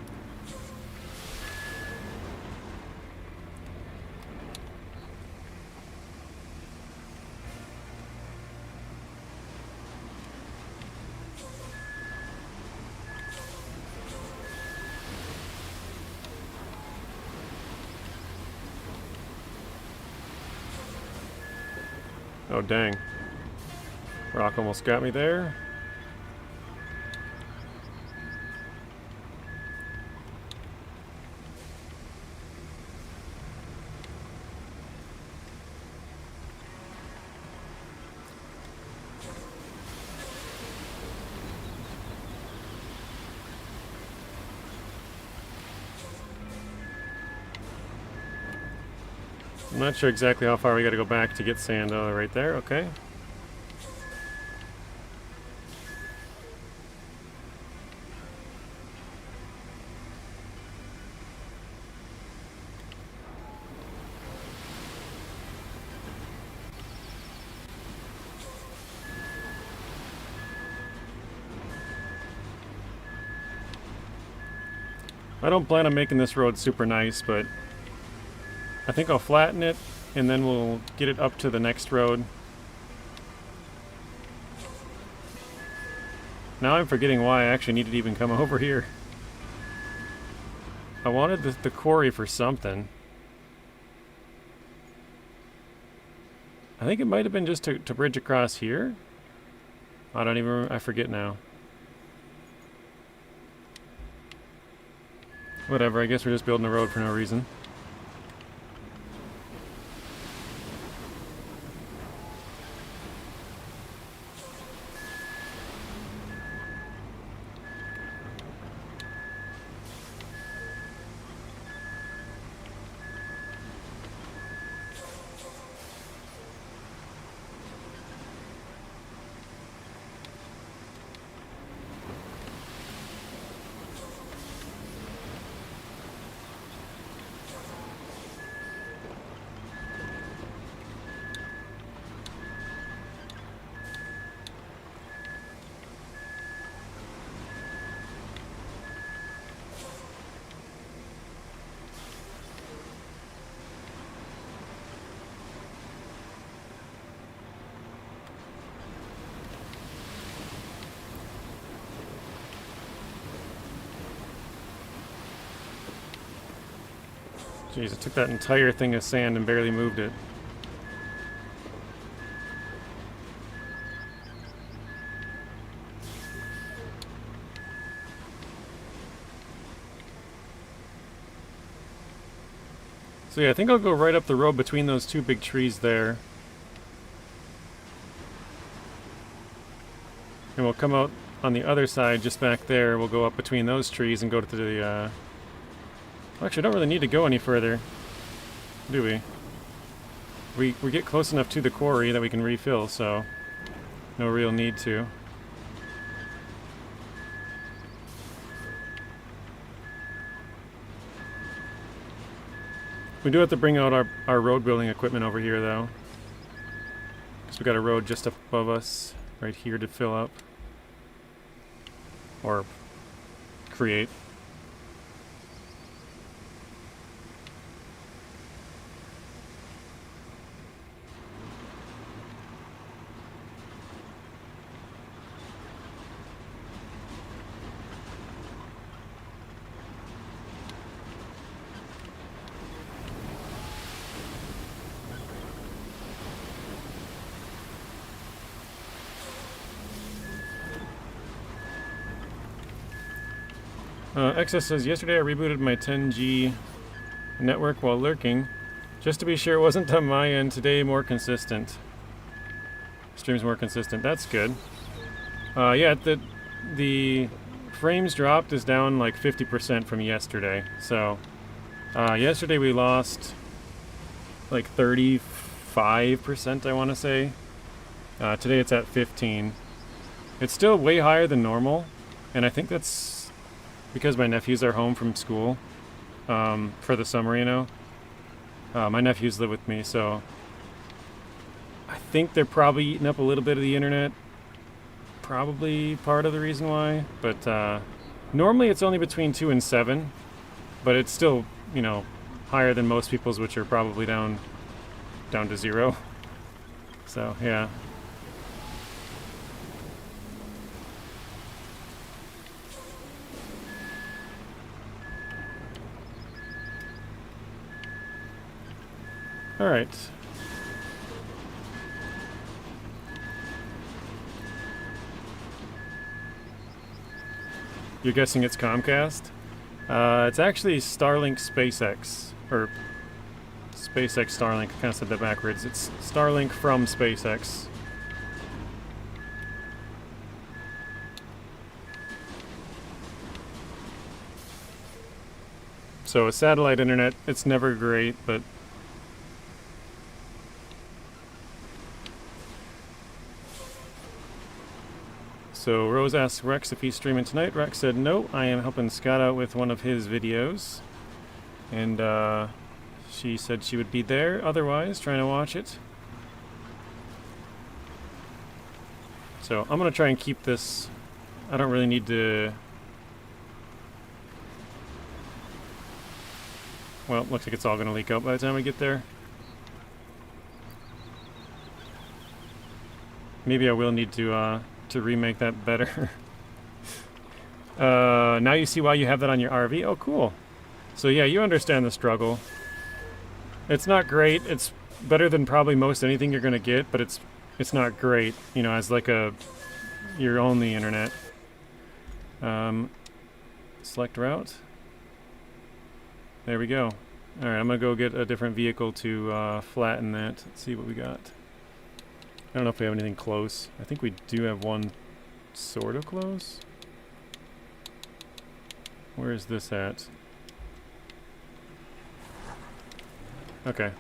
[SPEAKER 1] Oh, dang. Rock almost got me there. I'm not sure exactly how far we gotta go back to get sand. Oh, right there, okay. I don't plan on making this road super nice, but I think I'll flatten it, and then we'll get it up to the next road. Now I'm forgetting why I actually needed to even come over here. I wanted the quarry for something. I think it might have been just to bridge across here. I don't even remember, I forget now. Whatever, I guess we're just building a road for no reason. Jeez, I took that entire thing of sand and barely moved it. So yeah, I think I'll go right up the road between those two big trees there. And we'll come out on the other side, just back there. We'll go up between those trees and go to the, actually, I don't really need to go any further, do we? We get close enough to the quarry that we can refill, so no real need to. We do have to bring out our road building equipment over here, though. Because we got a road just up above us, right here to fill up. Or create. Excess says, yesterday I rebooted my 10G network while lurking, just to be sure it wasn't on my end. Today more consistent. Stream's more consistent. That's good. Yeah, the frames dropped is down like 50% from yesterday. So yesterday we lost like 35%, I want to say. Today it's at 15. It's still way higher than normal, and I think that's because my nephews are home from school for the summer, you know. My nephews live with me, so I think they're probably eating up a little bit of the internet. Probably part of the reason why, but normally it's only between 2 and 7, but it's still, you know, higher than most people's, which are probably down to 0. So yeah. All right. You're guessing it's Comcast? It's actually Starlink SpaceX, or SpaceX Starlink. I kind of said that backwards. It's Starlink from SpaceX. So a satellite internet, it's never great, but so Rose asked Rex if he's streaming tonight. Rex said no, I am helping Scott out with one of his videos. And she said she would be there otherwise, trying to watch it. So I'm gonna try and keep this. I don't really need to. Well, looks like it's all gonna leak out by the time we get there. Maybe I will need to remake that better. Now you see why you have that on your RV? Oh, cool. So yeah, you understand the struggle. It's not great. It's better than probably most anything you're gonna get, but it's not great, you know, as like your only internet. Select route. There we go. Alright, I'm gonna go get a different vehicle to flatten that. Let's see what we got. I don't know if we have anything close. I think we do have one sort of close. Where is this at? Okay.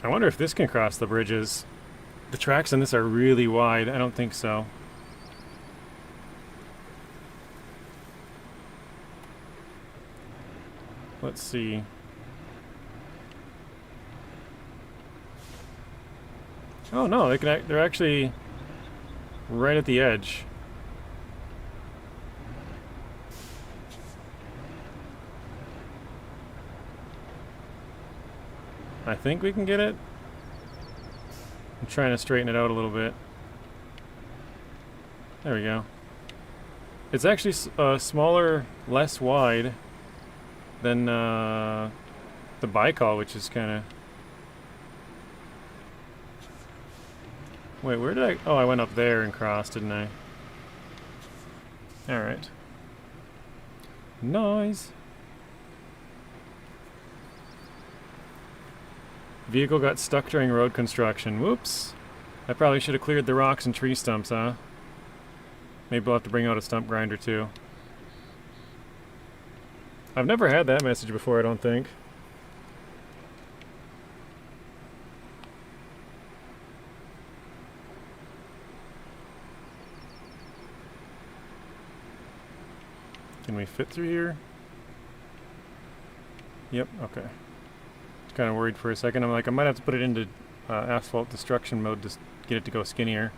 [SPEAKER 1] I wonder if this can cross the bridges. The tracks in this are really wide. I don't think so. Let's see. Oh no, they're actually right at the edge. I think we can get it. I'm trying to straighten it out a little bit. There we go. It's actually smaller, less wide than the Baikal, which is kind of... Wait, where did I... Oh, I went up there and crossed, didn't I? Alright. Nice. Vehicle got stuck during road construction. Whoops. I probably should have cleared the rocks and tree stumps, huh? Maybe we'll have to bring out a stump grinder too. I've never had that message before, I don't think. Can we fit through here? Yep, okay. Kind of worried for a second. I'm like, I might have to put it into asphalt destruction mode to get it to go skinnier.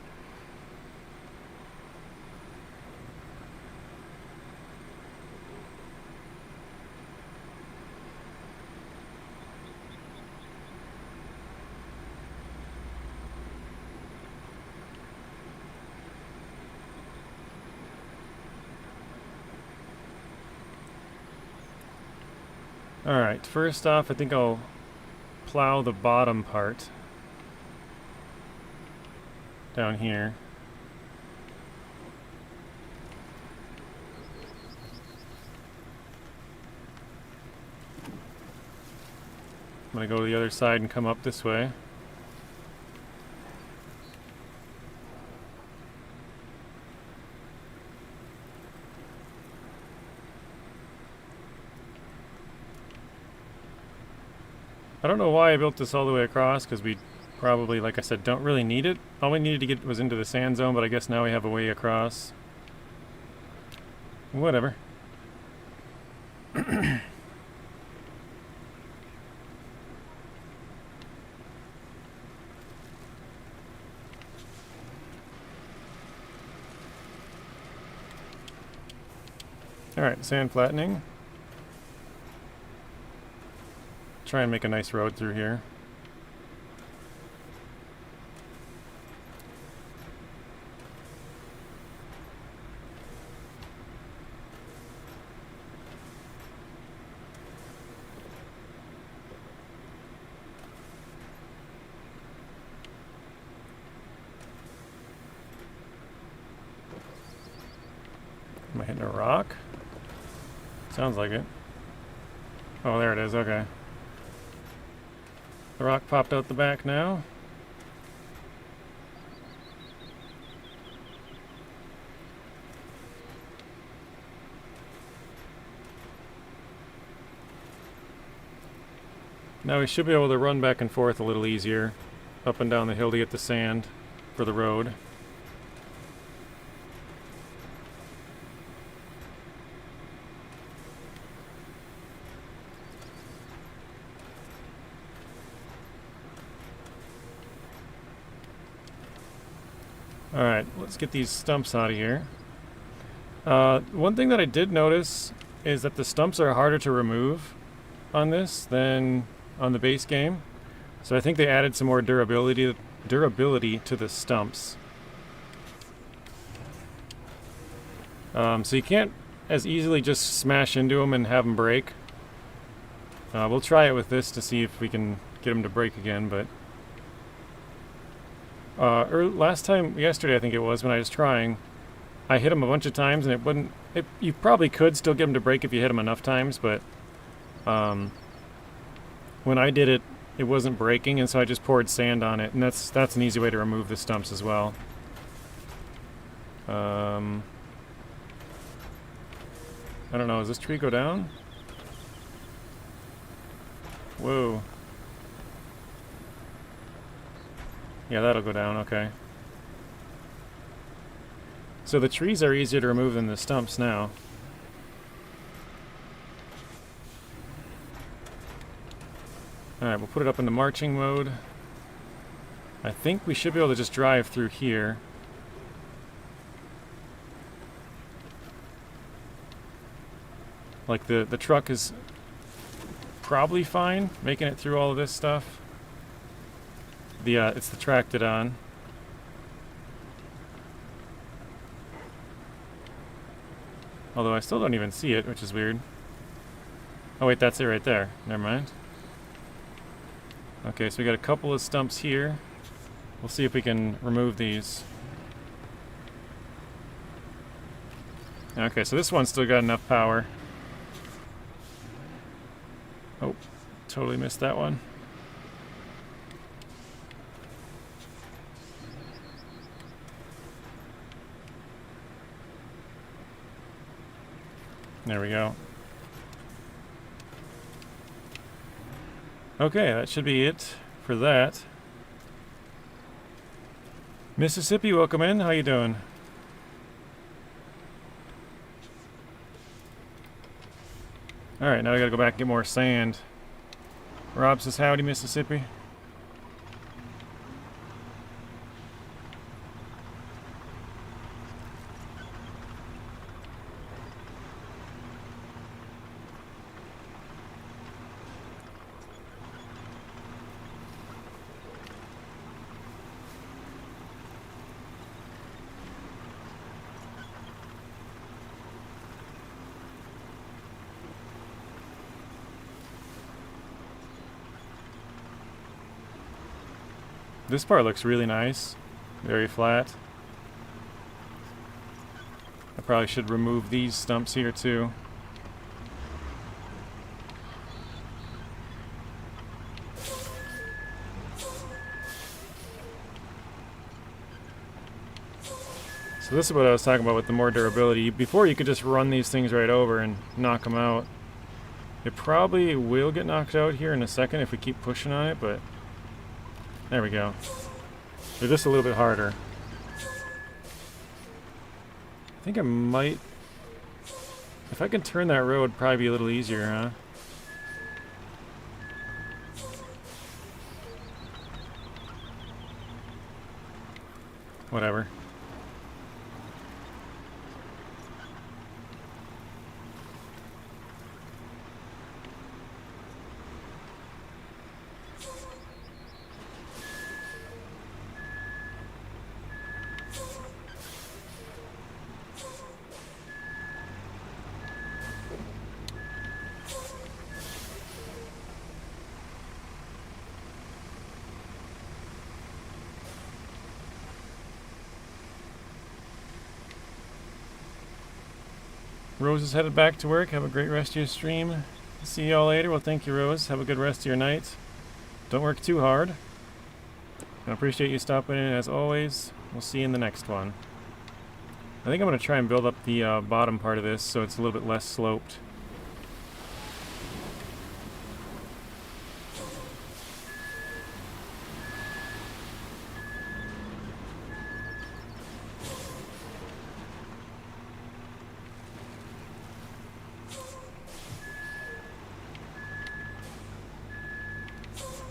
[SPEAKER 1] Alright, first off, I think I'll plow the bottom part down here. I'm going to go to the other side and come up this way. I don't know why I built this all the way across, because we probably, like I said, don't really need it. All we needed to get was into the sand zone, but I guess now we have a way across. Whatever. Alright, sand flattening. Try and make a nice road through here. Am I hitting a rock? Sounds like it. Oh, there it is, okay. The rock popped out the back now. Now we should be able to run back and forth a little easier, up and down the hill to get the sand for the road. Alright, let's get these stumps out of here. One thing that I did notice is that the stumps are harder to remove on this than on the base game. So I think they added some more durability to the stumps. So you can't as easily just smash into them and have them break. We'll try it with this to see if we can get them to break again, but yesterday I think it was, when I was trying, I hit them a bunch of times and it wouldn't. You probably could still get them to break if you hit them enough times, but when I did it, it wasn't breaking, and so I just poured sand on it, and that's an easy way to remove the stumps as well. I don't know. Does this tree go down? Whoa. Yeah, that'll go down, okay. So the trees are easier to remove than the stumps now. Alright, we'll put it up into marching mode. I think we should be able to just drive through here. Like the truck is probably fine making it through all of this stuff. It's the Tractodon. Although I still don't even see it, which is weird. Oh wait, that's it right there. Never mind. Okay, so we got a couple of stumps here. We'll see if we can remove these. Okay, so this one's still got enough power. Oh, totally missed that one. There we go. Okay, that should be it for that. Mississippi, welcome in. How you doing? Alright, now I gotta go back and get more sand. Rob says, howdy, Mississippi. This part looks really nice. Very flat. I probably should remove these stumps here too. So this is what I was talking about with the more durability. Before you could just run these things right over and knock them out. It probably will get knocked out here in a second if we keep pushing on it, but there we go. They're just a little bit harder. I think I might... If I can turn that road, probably be a little easier, huh? Whatever. Rose is headed back to work. Have a great rest of your stream. See y'all later. Well, thank you, Rose. Have a good rest of your night. Don't work too hard. I appreciate you stopping in as always. We'll see you in the next one. I think I'm going to try and build up the bottom part of this so it's a little bit less sloped.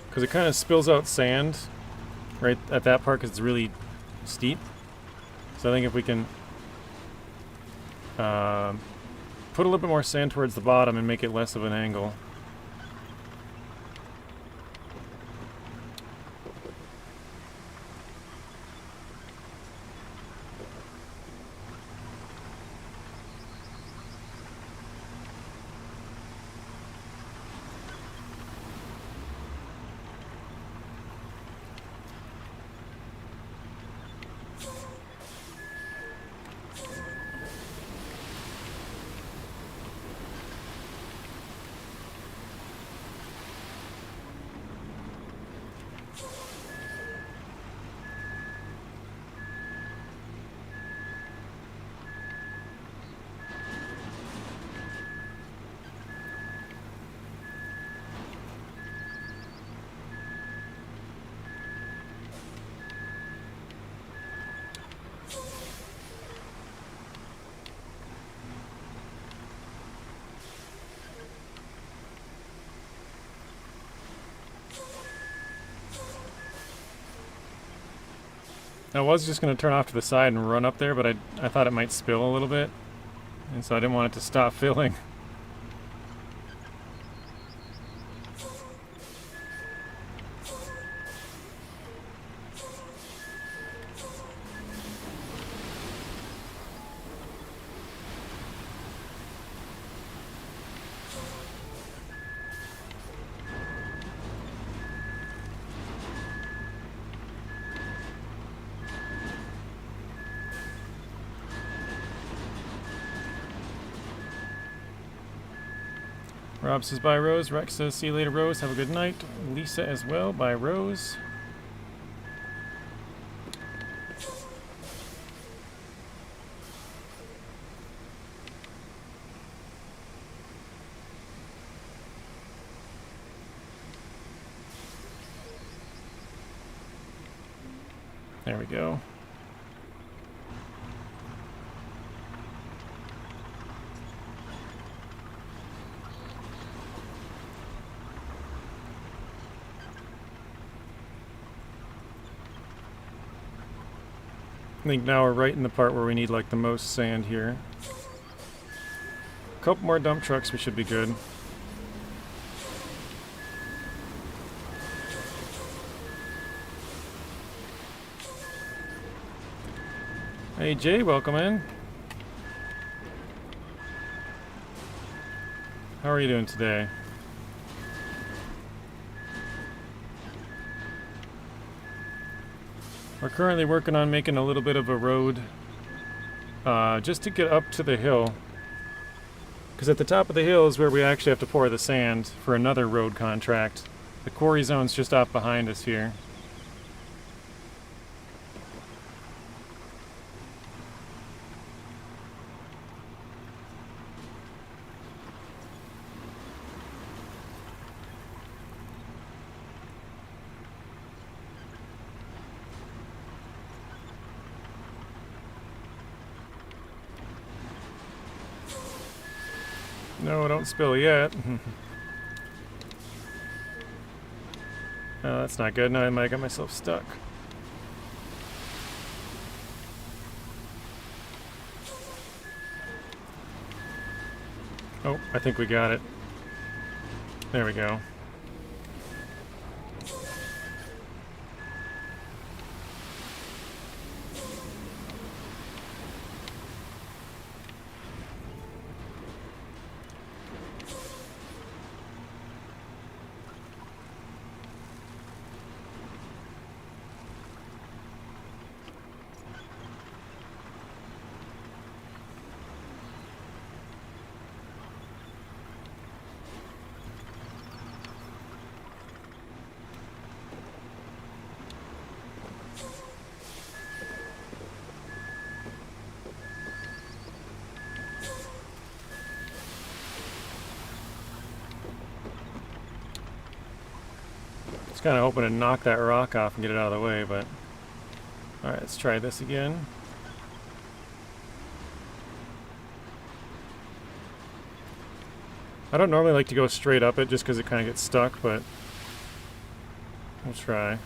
[SPEAKER 1] Because it kind of spills out sand right at that part because it's really steep. So I think if we can put a little bit more sand towards the bottom and make it less of an angle. I was just going to turn off to the side and run up there, but I thought it might spill a little bit, and so I didn't want it to stop filling. Rob says bye, Rose. Rex says see you later, Rose. Have a good night. Lisa as well. Bye, Rose. There we go. I think now we're right in the part where we need like the most sand here. A couple more dump trucks, we should be good. Hey Jay, welcome in. How are you doing today? We're currently working on making a little bit of a road just to get up to the hill. Because at the top of the hill is where we actually have to pour the sand for another road contract. The quarry zone's just off behind us here. No, don't spill yet. Oh, that's not good. Now I might get myself stuck. Oh, I think we got it. There we go. Kind of hoping to knock that rock off and get it out of the way, but alright, let's try this again. I don't normally like to go straight up it just because it kind of gets stuck, but we'll try.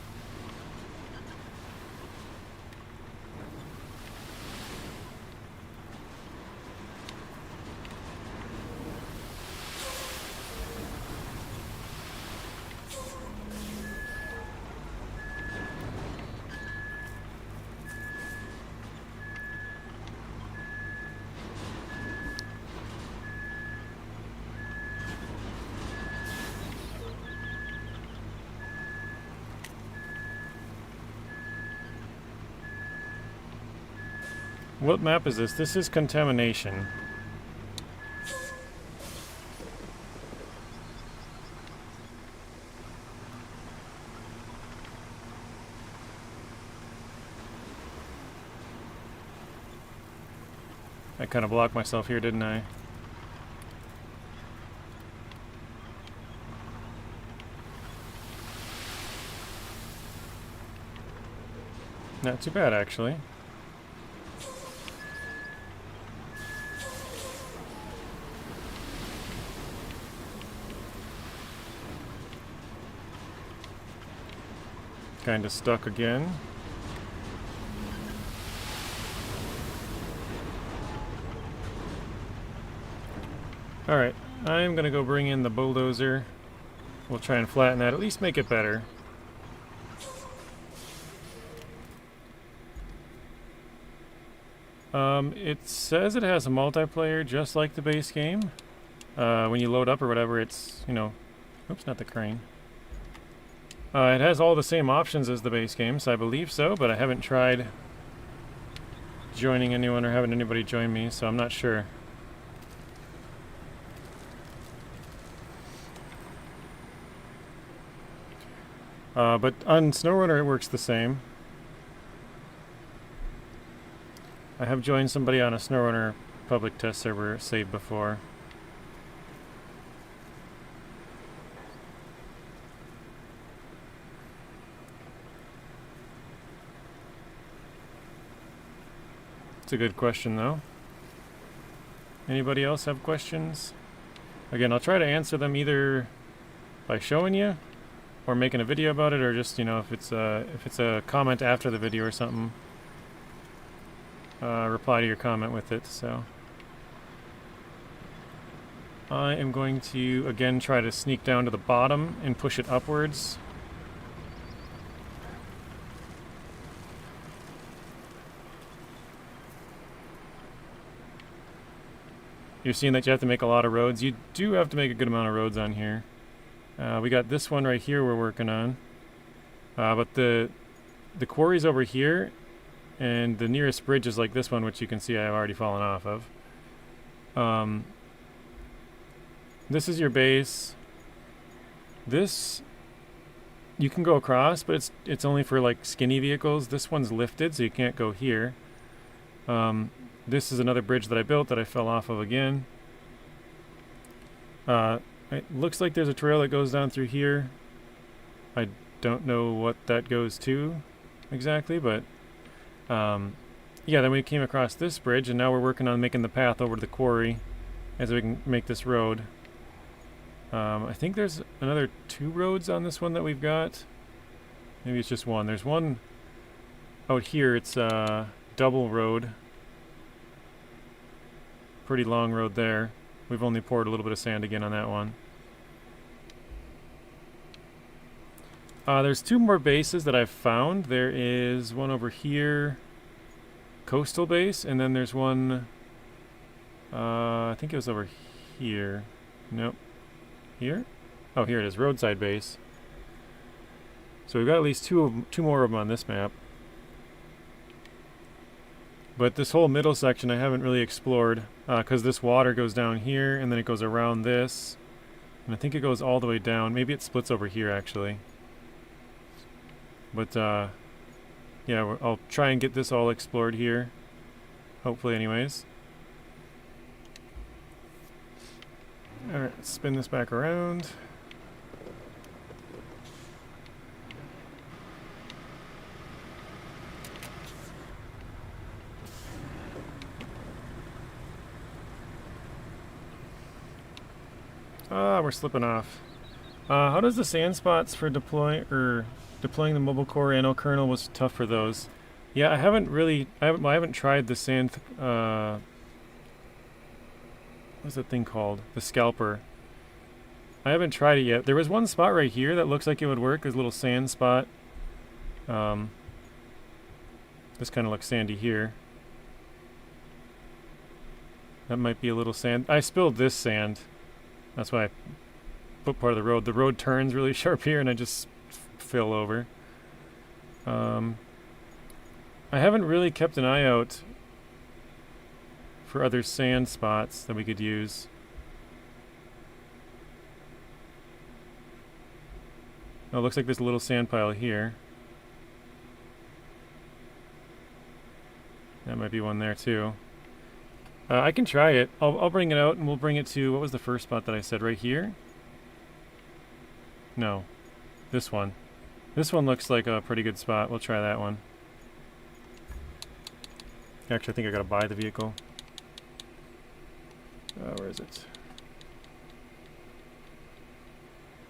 [SPEAKER 1] What map is this? This is Contamination. I kind of blocked myself here, didn't I? Not too bad, actually. Kind of stuck again. Alright, I'm gonna go bring in the bulldozer. We'll try and flatten that, at least make it better. It says it has a multiplayer just like the base game. When you load up or whatever, it's, you know... Oops, not the crane. It has all the same options as the base game, so I believe so, but I haven't tried joining anyone or having anybody join me, so I'm not sure. But on SnowRunner it works the same. I have joined somebody on a SnowRunner public test server save before. It's a good question, though. Anybody else have questions? Again, I'll try to answer them either by showing you, or making a video about it, or just, you know, if it's a comment after the video or something, reply to your comment with it. So I am going to again try to sneak down to the bottom and push it upwards. You're seeing that you have to make a lot of roads. You do have to make a good amount of roads on here. We got this one right here we're working on. But the the quarry's over here, and the nearest bridge is like this one, which you can see I've already fallen off of. This is your base. This, you can go across, but it's only for like skinny vehicles. This one's lifted, so you can't go here. This is another bridge that I built that I fell off of again. It looks like there's a trail that goes down through here. I don't know what that goes to exactly, but yeah, then we came across this bridge, and now we're working on making the path over to the quarry as we can make this road. I think there's another 2 roads on this one that we've got. Maybe it's just one. There's one out here. It's a double road. Pretty long road there. We've only poured a little bit of sand again on that one. There's 2 more bases that I've found. There is one over here, coastal base, and then there's one, I think it was over here. Nope. Here? Oh, here it is, roadside base. So we've got at least two more of them on this map. But this whole middle section I haven't really explored, because this water goes down here, and then it goes around this. And I think it goes all the way down. Maybe it splits over here, actually. But, yeah, I'll try and get this all explored here. Hopefully, anyways. Alright, let's spin this back around. Ah, we're slipping off. How does the sand spots for deploying the mobile core? I know kernel was tough for those. Yeah, I haven't tried the sand. What's that thing called? The scalper. I haven't tried it yet. There was one spot right here that looks like it would work. There's a little sand spot. This kind of looks sandy here. That might be a little sand. I spilled this sand. That's why I put part of the road. The road turns really sharp here, and I just fill over. I haven't really kept an eye out for other sand spots that we could use. Oh, it looks like there's a little sand pile here. That might be one there too. I can try it. I'll bring it out, and we'll bring it to, what was the first spot that I said? Right here? No. This one. This one looks like a pretty good spot. We'll try that one. Actually, I think I gotta buy the vehicle. Where is it?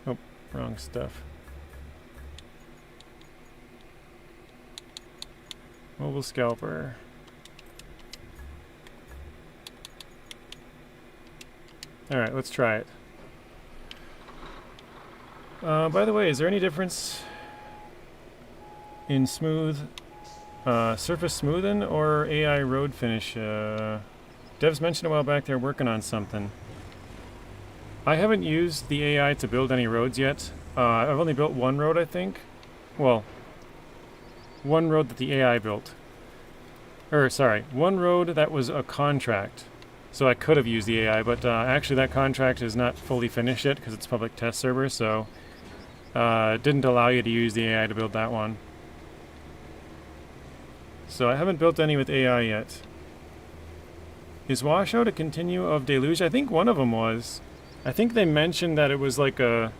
[SPEAKER 1] Oh, wrong stuff. Mobile scalper. Alright, let's try it. By the way, is there any difference in smooth, surface smoothing or AI road finish? Devs mentioned a while back they're working on something. I haven't used the AI to build any roads yet. I've only built one road, I think. Well, one road that the AI built. One road that was a contract. So I could have used the AI, but actually that contract is not fully finished yet because it's a public test server, so it didn't allow you to use the AI to build that one. So I haven't built any with AI yet. Is Washout a continue of Deluge? I think one of them was. I think they mentioned that it was like it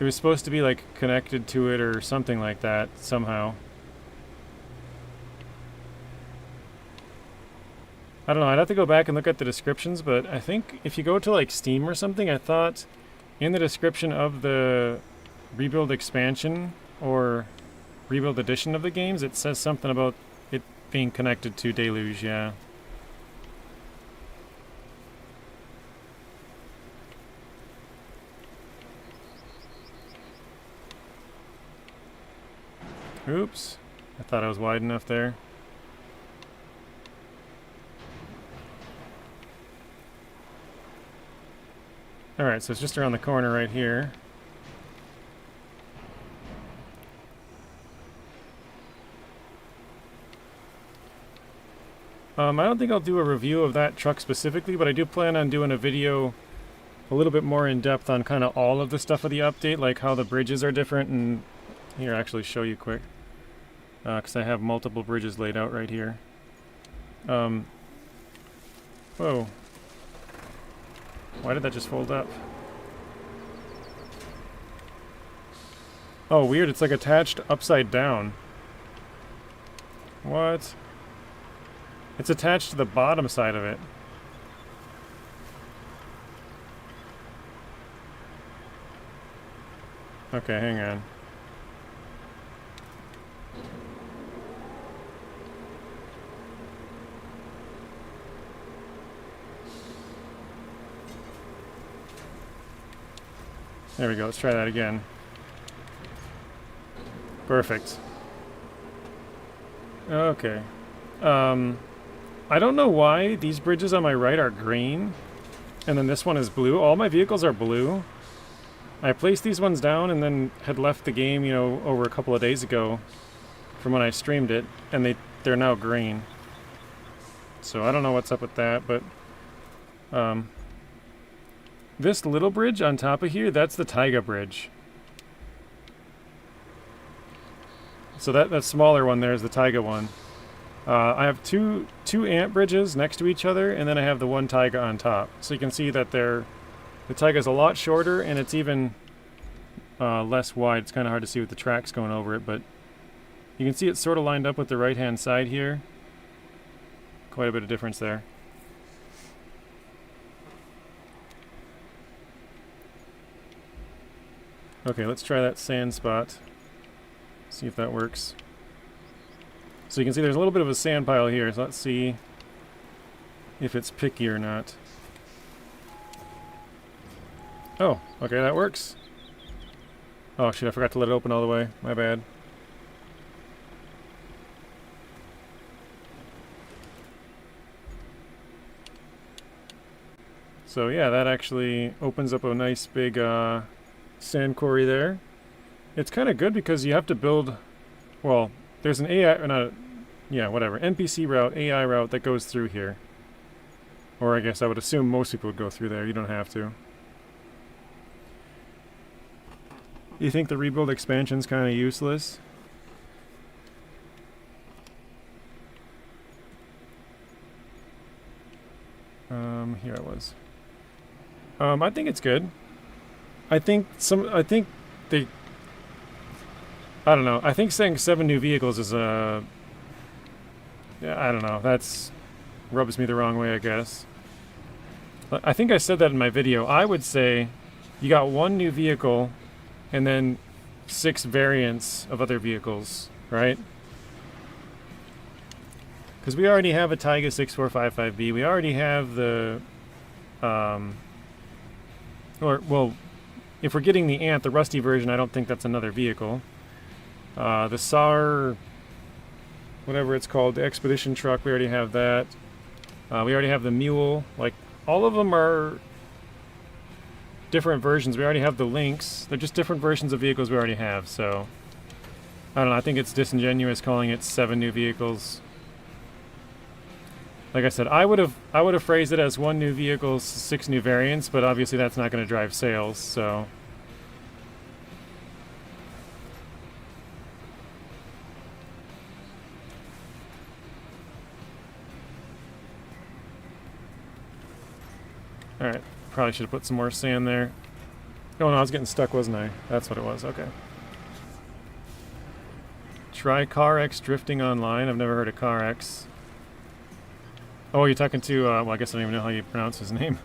[SPEAKER 1] was supposed to be like connected to it or something like that somehow. I don't know, I'd have to go back and look at the descriptions, but I think if you go to like Steam or something, I thought in the description of the Rebuild expansion or Rebuild edition of the games, it says something about it being connected to Deluge, yeah. Oops, I thought I was wide enough there. Alright, so it's just around the corner right here. I don't think I'll do a review of that truck specifically, but I do plan on doing a video a little bit more in depth on kind of all of the stuff of the update, like how the bridges are different. And here, I'll actually show you quick, because I have multiple bridges laid out right here. Whoa. Why did that just fold up? Oh, weird. It's like attached upside down. What? It's attached to the bottom side of it. Okay, hang on. There we go. Let's try that again. Perfect. Okay. I don't know why these bridges on my right are green, and then this one is blue. All my vehicles are blue. I placed these ones down and then had left the game, you know, over a couple of days ago from when I streamed it, and they're now green. So I don't know what's up with that, but this little bridge on top of here, that's the Taiga bridge. So that smaller one there is the Taiga one. I have two ant bridges next to each other, and then I have the one Taiga on top. So you can see that the Taiga's a lot shorter, and it's even less wide. It's kind of hard to see with the tracks going over it, but you can see it's sort of lined up with the right-hand side here. Quite a bit of difference there. Okay, let's try that sand spot. See if that works. So you can see there's a little bit of a sand pile here, so let's see if it's picky or not. Oh, okay, that works. Oh shit, I forgot to let it open all the way. My bad. So yeah, that actually opens up a nice big sand quarry there. It's kind of good because you have to build, well, there's an AI, or not, yeah, whatever, NPC route, AI route that goes through here. Or I guess I would assume most people would go through there. You don't have to. You think the rebuild expansion's kind of useless? Here I was. I think it's good. I think they, I don't know. I think saying 7 new vehicles is yeah, I don't know. That's rubs me the wrong way, I guess. I think I said that in my video. I would say you got 1 new vehicle and then 6 variants of other vehicles, right? Because we already have a Taiga 6455B. We already have the, well, if we're getting the Ant, the rusty version, I don't think that's another vehicle. The SAR, whatever it's called, the expedition truck, we already have that. We already have the Mule. Like, all of them are different versions. We already have the Lynx. They're just different versions of vehicles we already have, so I don't know. I think it's disingenuous calling it 7 new vehicles. Like I said, I would have phrased it as 1 new vehicle, 6 new variants, but obviously that's not going to drive sales, so. Alright, probably should have put some more sand there. Oh no, I was getting stuck, wasn't I? That's what it was, okay. Try CarX drifting online. I've never heard of CarX. Oh, you're talking to, well, I guess I don't even know how you pronounce his name.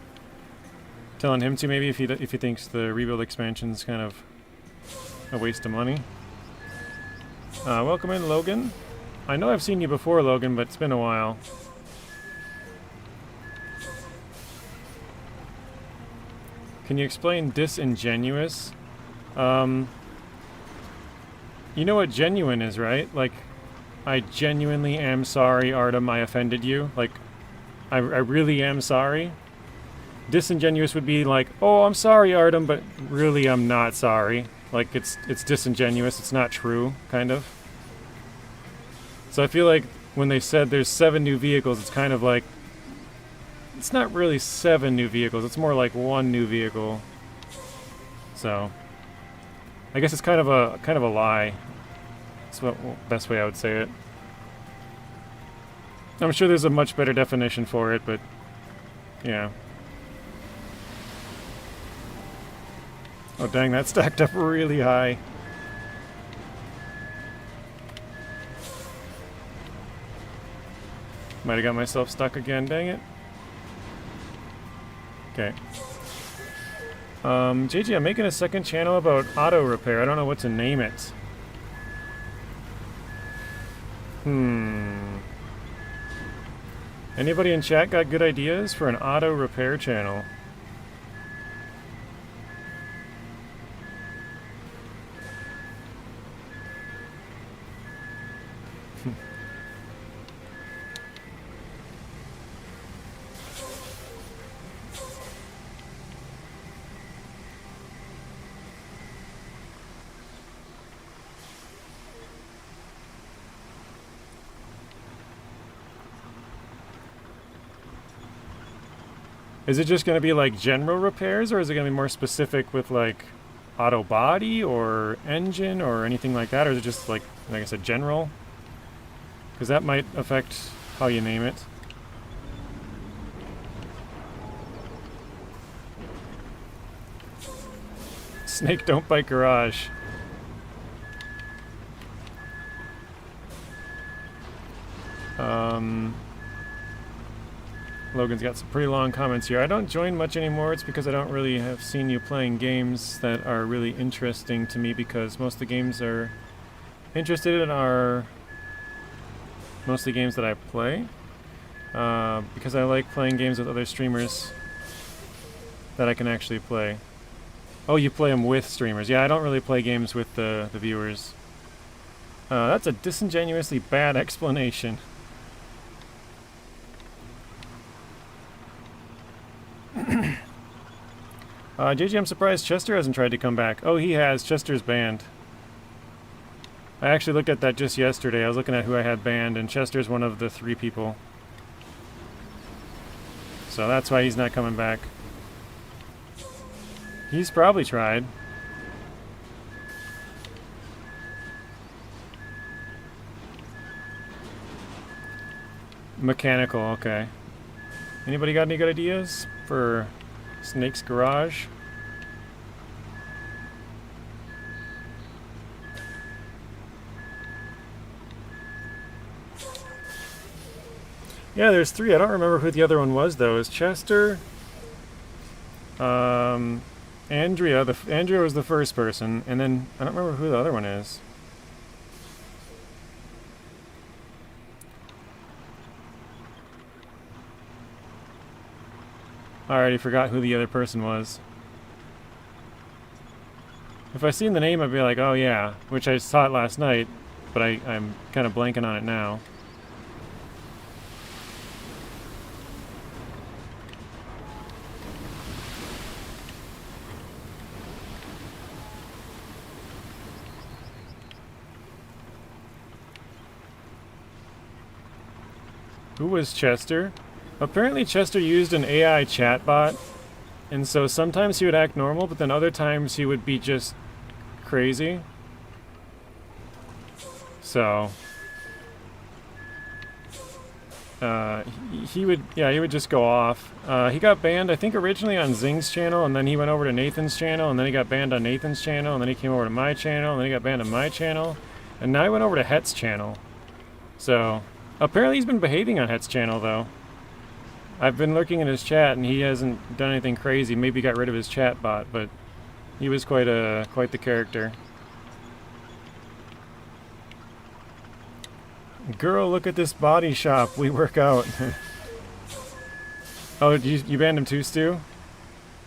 [SPEAKER 1] Telling him to, maybe, if he thinks the rebuild expansion's kind of a waste of money. Welcome in, Logan. I know I've seen you before, Logan, but it's been a while. Can you explain disingenuous? You know what genuine is, right? Like, I genuinely am sorry, Artem, I offended you. Like, I really am sorry. Disingenuous would be like, oh, I'm sorry, Artem, but really I'm not sorry. Like, it's disingenuous, it's not true, kind of. So I feel like when they said there's 7 new vehicles, it's kind of like, it's not really 7 new vehicles, it's more like 1 new vehicle. So I guess it's kind of a lie. That's the best way I would say it. I'm sure there's a much better definition for it, but yeah. Oh dang, that stacked up really high. Might have got myself stuck again, dang it. Okay. JJ, I'm making a second channel about auto repair. I don't know what to name it. Anybody in chat got good ideas for an auto repair channel? Is it just going to be like general repairs, or is it going to be more specific with like auto body or engine or anything like that, or is it just like I said, general? Because that might affect how you name it. Snake don't bite garage. Logan's got some pretty long comments here. I don't join much anymore. It's because I don't really have seen you playing games that are really interesting to me, because most of the games are interested in are mostly games that I play. Because I like playing games with other streamers that I can actually play. Oh, you play them with streamers. Yeah, I don't really play games with the viewers. That's a disingenuously bad explanation. JJ, I'm surprised Chester hasn't tried to come back. Oh, he has. Chester's banned. I actually looked at that just yesterday. I was looking at who I had banned, and Chester's one of the 3 people. So that's why he's not coming back. He's probably tried. Mechanical, okay. Anybody got any good ideas for Snake's Garage? Yeah, there's 3. I don't remember who the other one was, though. Is Chester? Andrea. Andrea was the first person, and then I don't remember who the other one is. I already forgot who the other person was. If I seen the name, I'd be like, oh yeah, which I saw it last night, but I'm kind of blanking on it now. Who was Chester? Apparently Chester used an AI chatbot, and so sometimes he would act normal, but then other times he would be just crazy. So he would just go off. He got banned, I think, originally on Zing's channel, and then he went over to Nathan's channel, and then he got banned on Nathan's channel, and then he came over to my channel, and then he got banned on my channel, and now he went over to Het's channel. So apparently he's been behaving on Het's channel, though. I've been looking in his chat, and he hasn't done anything crazy. Maybe got rid of his chat bot, but he was quite the character. Girl, look at this body shop. We work out. Oh, you banned him too, Stu?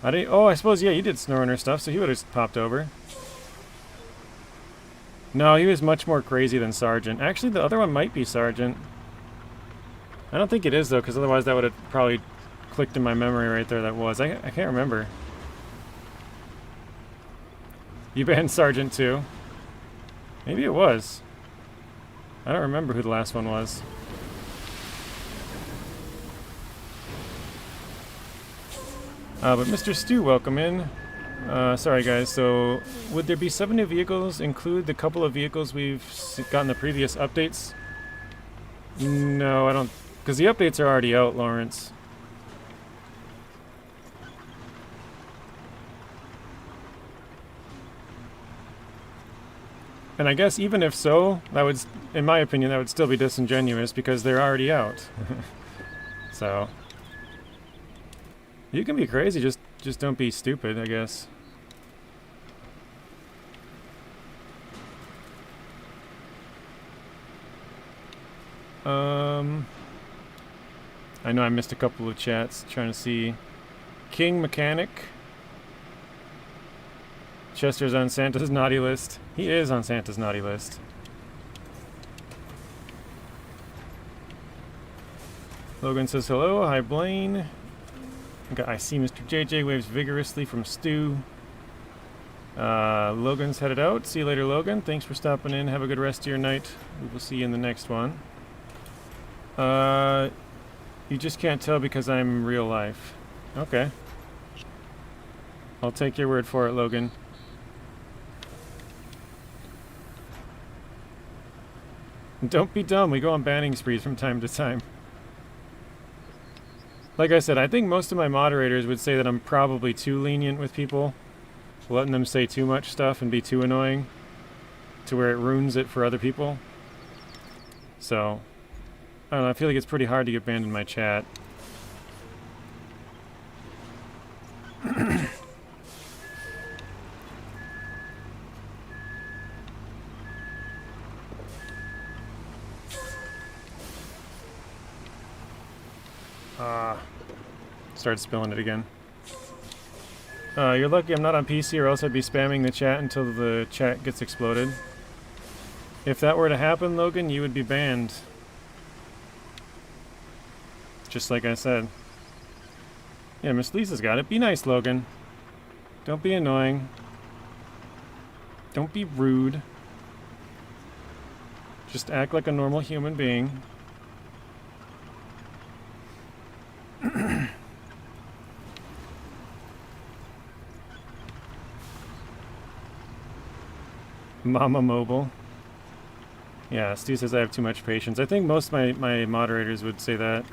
[SPEAKER 1] I suppose, yeah, you did Snorner stuff, so he would have popped over. No, he was much more crazy than Sergeant. Actually, the other one might be Sergeant. I don't think it is, though, because otherwise that would have probably clicked in my memory right there. That was. I can't remember. You banned Sergeant, too. Maybe it was. I don't remember who the last one was. But Mr. Stu, welcome in. Sorry guys, so would there be 7 new vehicles include the couple of vehicles we've gotten the previous updates? No, I don't, because the updates are already out, Lawrence. And I guess even if so, that would, in my opinion, that would still be disingenuous because they're already out. So you can be crazy, just don't be stupid, I guess. I know I missed a couple of chats trying to see. King Mechanic. Chester's on Santa's naughty list. He is on Santa's naughty list. Logan says hello. Hi, Blaine. I see Mr. JJ waves vigorously from Stu. Logan's headed out. See you later, Logan. Thanks for stopping in. Have a good rest of your night. We will see you in the next one. You just can't tell because I'm real life. Okay. I'll take your word for it, Logan. Don't be dumb. We go on banning sprees from time to time. Like I said, I think most of my moderators would say that I'm probably too lenient with people, letting them say too much stuff and be too annoying to where it ruins it for other people. So, I don't know, I feel like it's pretty hard to get banned in my chat. Started spilling it again. You're lucky I'm not on PC or else I'd be spamming the chat until the chat gets exploded. If that were to happen, Logan, you would be banned. Just like I said. Yeah, Miss Lisa's got it. Be nice, Logan. Don't be annoying. Don't be rude. Just act like a normal human being. Mama Mobile. Yeah, Stu says I have too much patience. I think most of my moderators would say that.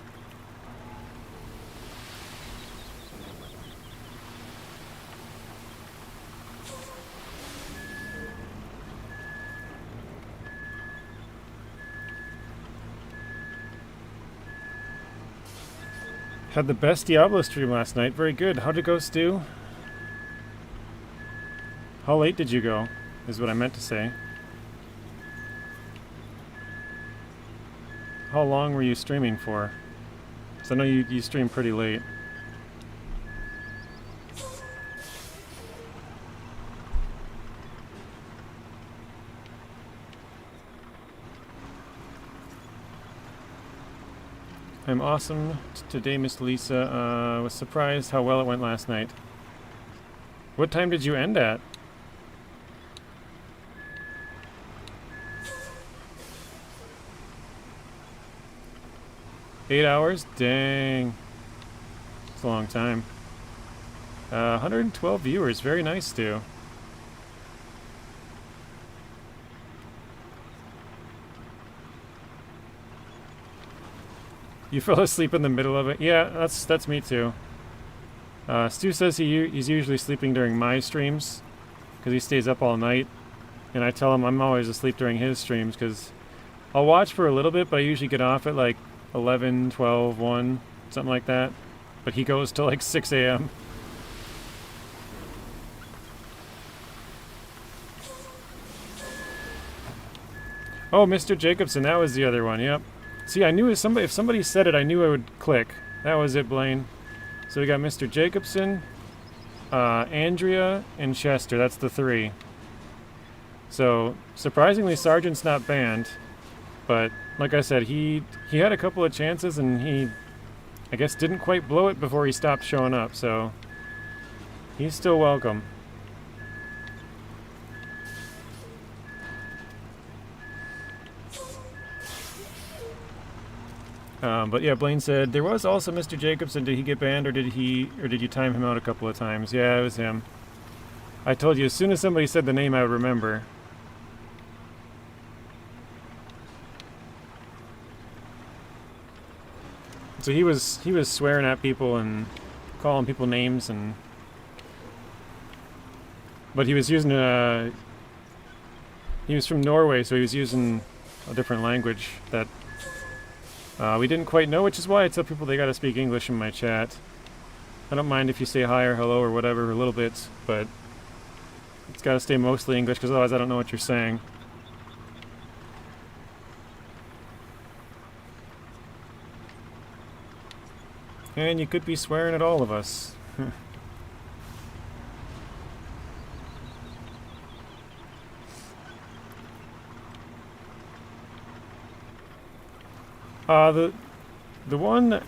[SPEAKER 1] Had the best Diablo stream last night. Very good. How'd it go, Stu? How late did you go? Is what I meant to say. How long were you streaming for? Because I know you stream pretty late. I'm awesome today, Miss Lisa. Was surprised how well it went last night. What time did you end at? $8 hours? Dang. It's a long time. 112 viewers. Very nice, Stu. You fell asleep in the middle of it? Yeah, that's me too. Stu says he's usually sleeping during my streams because he stays up all night. And I tell him I'm always asleep during his streams because I'll watch for a little bit, but I usually get off at like 11, 12, 1, something like that. But he goes till like 6 a.m. Oh, Mr. Jacobson, that was the other one, yep. See, I knew if somebody said it, I knew I would click. That was it, Blaine. So we got Mr. Jacobson, Andrea, and Chester. That's the 3. So, surprisingly, Sergeant's not banned. But, like I said, he had a couple of chances, and he, I guess, didn't quite blow it before he stopped showing up. So, he's still welcome. But yeah, Blaine said there was also Mr. Jacobson. Did he get banned, or did you time him out a couple of times? Yeah, it was him. I told you as soon as somebody said the name, I would remember. So he was swearing at people and calling people names, and but he was using he was from Norway, so he was using a different language that we didn't quite know, which is why I tell people they gotta speak English in my chat. I don't mind if you say hi or hello or whatever a little bit, but it's gotta stay mostly English, because otherwise I don't know what you're saying. And you could be swearing at all of us. The one,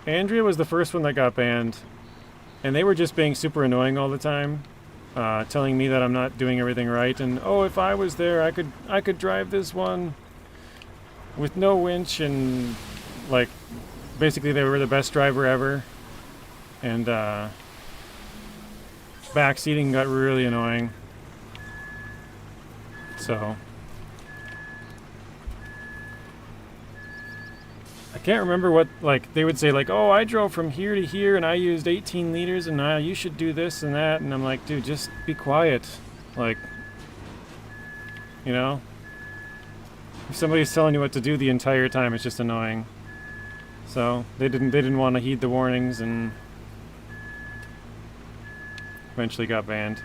[SPEAKER 1] Andrea was the first one that got banned, and they were just being super annoying all the time, telling me that I'm not doing everything right, and oh, if I was there, I could drive this one with no winch, and like basically they were the best driver ever, and backseating got really annoying. So I can't remember what, like, they would say, like, oh, I drove from here to here and I used 18 liters and now you should do this and that, and I'm like, dude, just be quiet. Like, you know, if somebody's telling you what to do the entire time, it's just annoying. So they didn't want to heed the warnings and eventually got banned.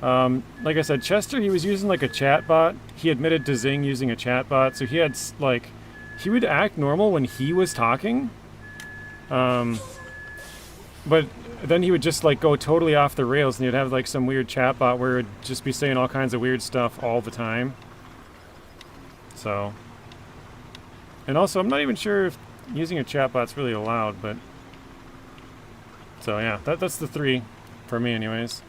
[SPEAKER 1] Like I said, Chester, he was using like a chat bot. He admitted to Zing using a chat bot, so he had like, he would act normal when he was talking, but then he would just like go totally off the rails, and he'd have like some weird chat bot where it would just be saying all kinds of weird stuff all the time. So, and also I'm not even sure if using a chatbot's really allowed, but so yeah, that's the three for me anyways.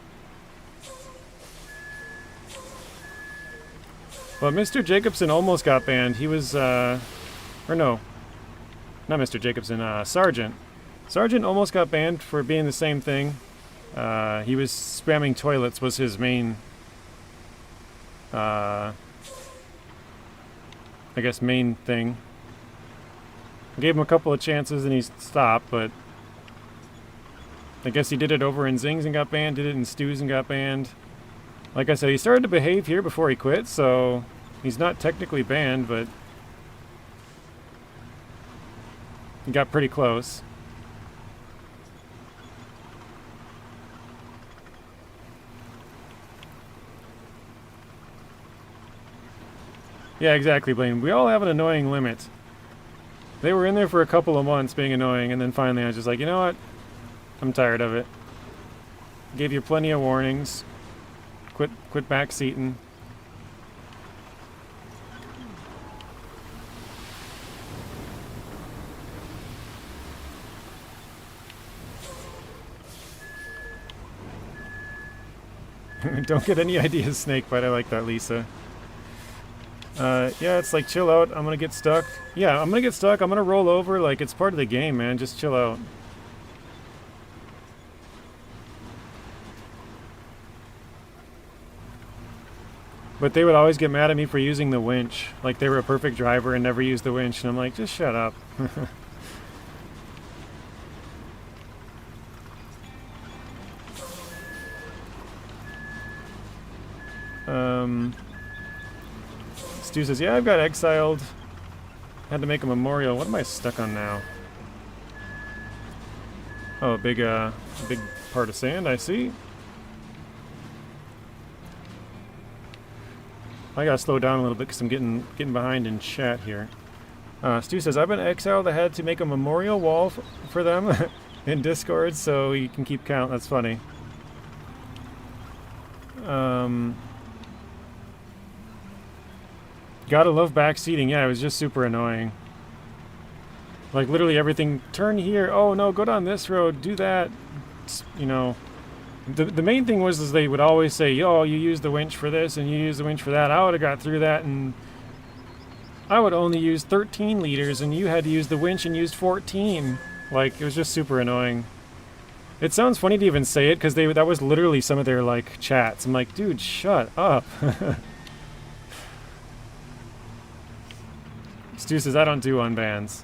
[SPEAKER 1] But Mr. Jacobson almost got banned. He was or no, not Mr. Jacobson, Sergeant. Sergeant almost got banned for being the same thing. He was spamming toilets was his main I guess main thing. I gave him a couple of chances and he stopped, but I guess he did it over in Zings and got banned, did it in Stews and got banned. Like I said, he started to behave here before he quit, so he's not technically banned, but he got pretty close. Yeah, exactly, Blaine. We all have an annoying limit. They were in there for a couple of months being annoying, and then finally I was just like, you know what? I'm tired of it. Gave you plenty of warnings. Quit backseating. Don't get any ideas, Snakebite. I like that, Lisa. Yeah, it's like, chill out. I'm gonna get stuck. Yeah, I'm gonna get stuck. I'm gonna roll over. Like, it's part of the game, man. Just chill out. But they would always get mad at me for using the winch. Like, they were a perfect driver and never used the winch. And I'm like, just shut up. Stu says, yeah, I've got exiled. Had to make a memorial. What am I stuck on now? Oh, a big part of sand, I see. I gotta slow down a little bit because I'm getting behind in chat here. Stu says, I've been exiled. I had to make a memorial wall for them in Discord so you can keep count. That's funny. Gotta love backseating. Yeah, it was just super annoying. Like, literally everything. Turn here. Oh, no, go down this road. Do that. You know. The main thing was they would always say, oh, you use the winch for this and you use the winch for that. I would have got through that in I would only use 13 liters and you had to use the winch and used 14. Like, it was just super annoying. It sounds funny to even say it because that was literally some of their like chats. I'm like, dude, shut up. Stu says, I don't do unbans.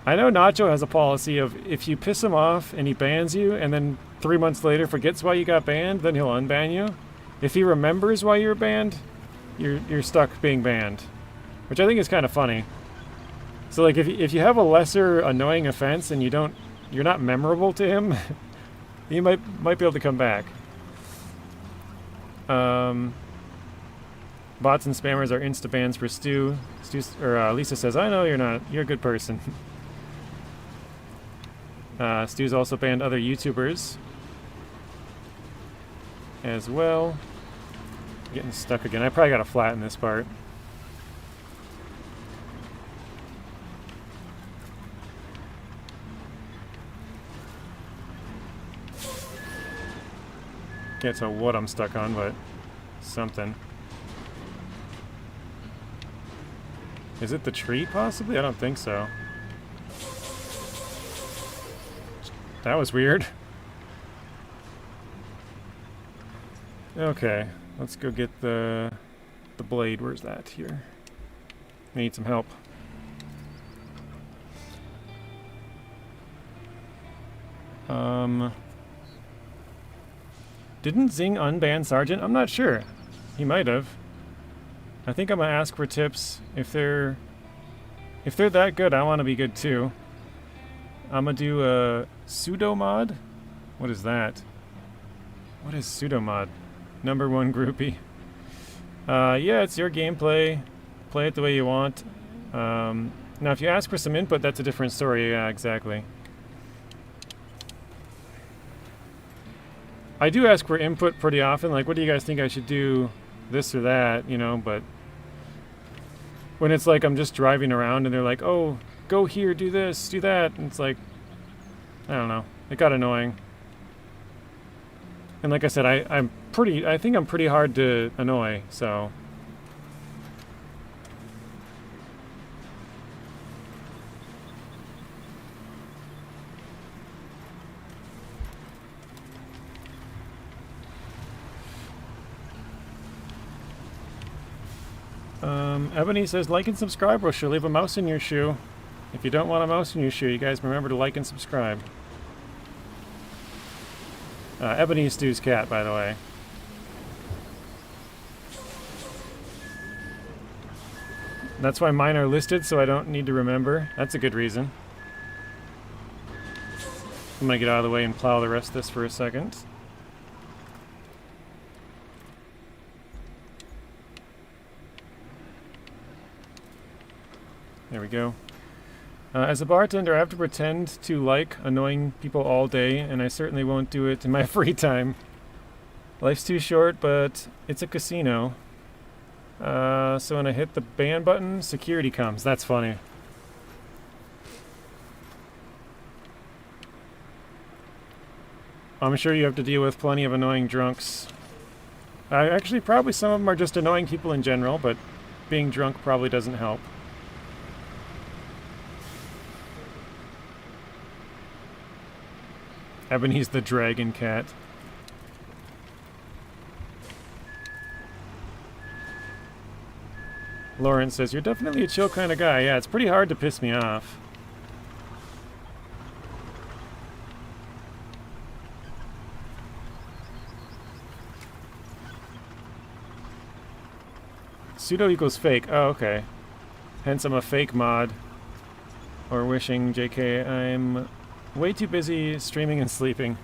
[SPEAKER 1] I know Nacho has a policy of if you piss him off and he bans you and then 3 months later forgets why you got banned, then he'll unban you. If he remembers why you're banned, you're stuck being banned. Which I think is kind of funny. So like if you have a lesser annoying offense and you're not memorable to him, you might be able to come back. Bots and spammers are insta bans for Stu. Lisa says, I know you're not. You're a good person. Stu's also banned other YouTubers as well. Getting stuck again. I probably got to flatten this part. Can't tell what I'm stuck on, but something. Is it the tree, possibly? I don't think so. That was weird. Okay, let's go get the blade. Where's that? Here. I need some help. Didn't Zing unban Sergeant? I'm not sure. He might have. I think I'm gonna ask for tips. If they're that good, I want to be good too. I'm gonna do a pseudo mod. What is that? What is pseudo mod? Number one groupie. Yeah, it's your gameplay. Play it the way you want. Now, if you ask for some input, that's a different story. Yeah, exactly. I do ask for input pretty often, like, what do you guys think I should do, this or that, you know, but when it's like I'm just driving around and they're like, oh, go here, do this, do that, and it's like, I don't know, it got annoying. And like I said, I think I'm pretty hard to annoy, so. Ebony says, like and subscribe, or she'll leave a mouse in your shoe. If you don't want a mouse in your shoe, you guys remember to like and subscribe. Ebony is Stu's cat, by the way. That's why mine are listed, so I don't need to remember. That's a good reason. I'm gonna get out of the way and plow the rest of this for a second. There we go. As a bartender, I have to pretend to like annoying people all day, and I certainly won't do it in my free time. Life's too short, but it's a casino. So when I hit the ban button, security comes. That's funny. I'm sure you have to deal with plenty of annoying drunks. Actually, probably some of them are just annoying people in general, but being drunk probably doesn't help. Ebony's the dragon cat. Lawrence says, you're definitely a chill kind of guy. Yeah, it's pretty hard to piss me off. Pseudo equals fake. Oh, okay. Hence I'm a fake mod. Or wishing, JK, I'm way too busy streaming and sleeping.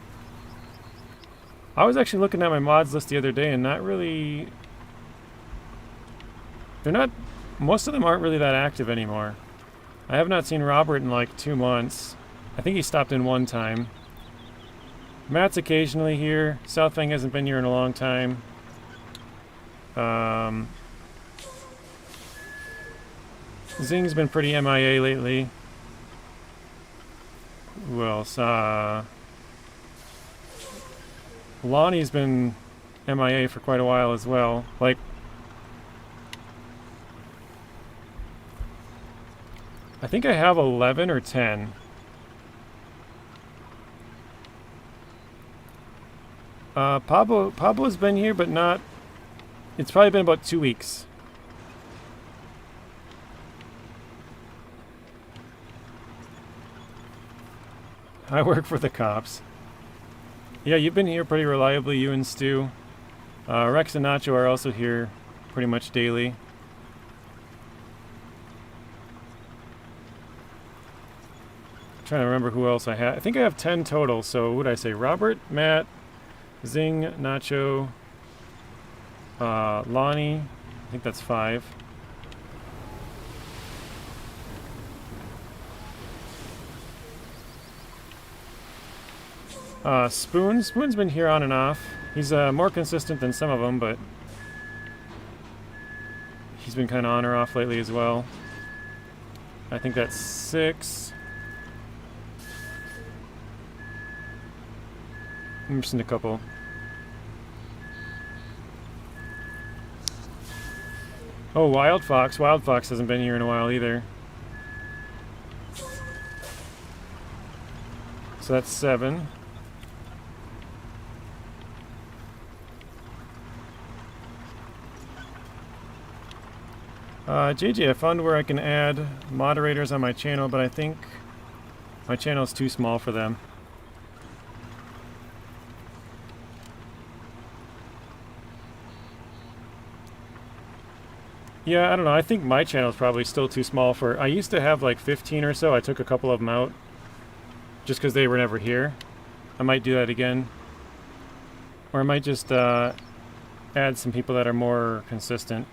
[SPEAKER 1] I was actually looking at my mods list the other day and not really... most of them aren't really that active anymore. I have not seen Robert in like 2 months. I think he stopped in one time. Matt's occasionally here. Southfang hasn't been here in a long time. Zing's been pretty MIA lately. Who else? Lonnie's been MIA for quite a while as well. Like, I think I have 11 or 10. Pablo's been here, but not... It's probably been about 2 weeks. I work for the cops. Yeah, you've been here pretty reliably, you and Stu. Rex and Nacho are also here pretty much daily. Trying to remember who else I have. I think I have 10 total, so what would I say? Robert, Matt, Zing, Nacho, Lonnie. I think that's 5. Spoon's been here on and off. He's more consistent than some of them, but he's been kind of on or off lately as well. I think that's 6. I'm missing a couple. Oh, Wild Fox. Wild Fox hasn't been here in a while either. So that's 7. JJ, I found where I can add moderators on my channel, but I think my channel is too small for them. Yeah, I don't know. I think my channel is probably still too small for... I used to have like 15 or so. I took a couple of them out just because they were never here. I might do that again. Or I might just add some people that are more consistent.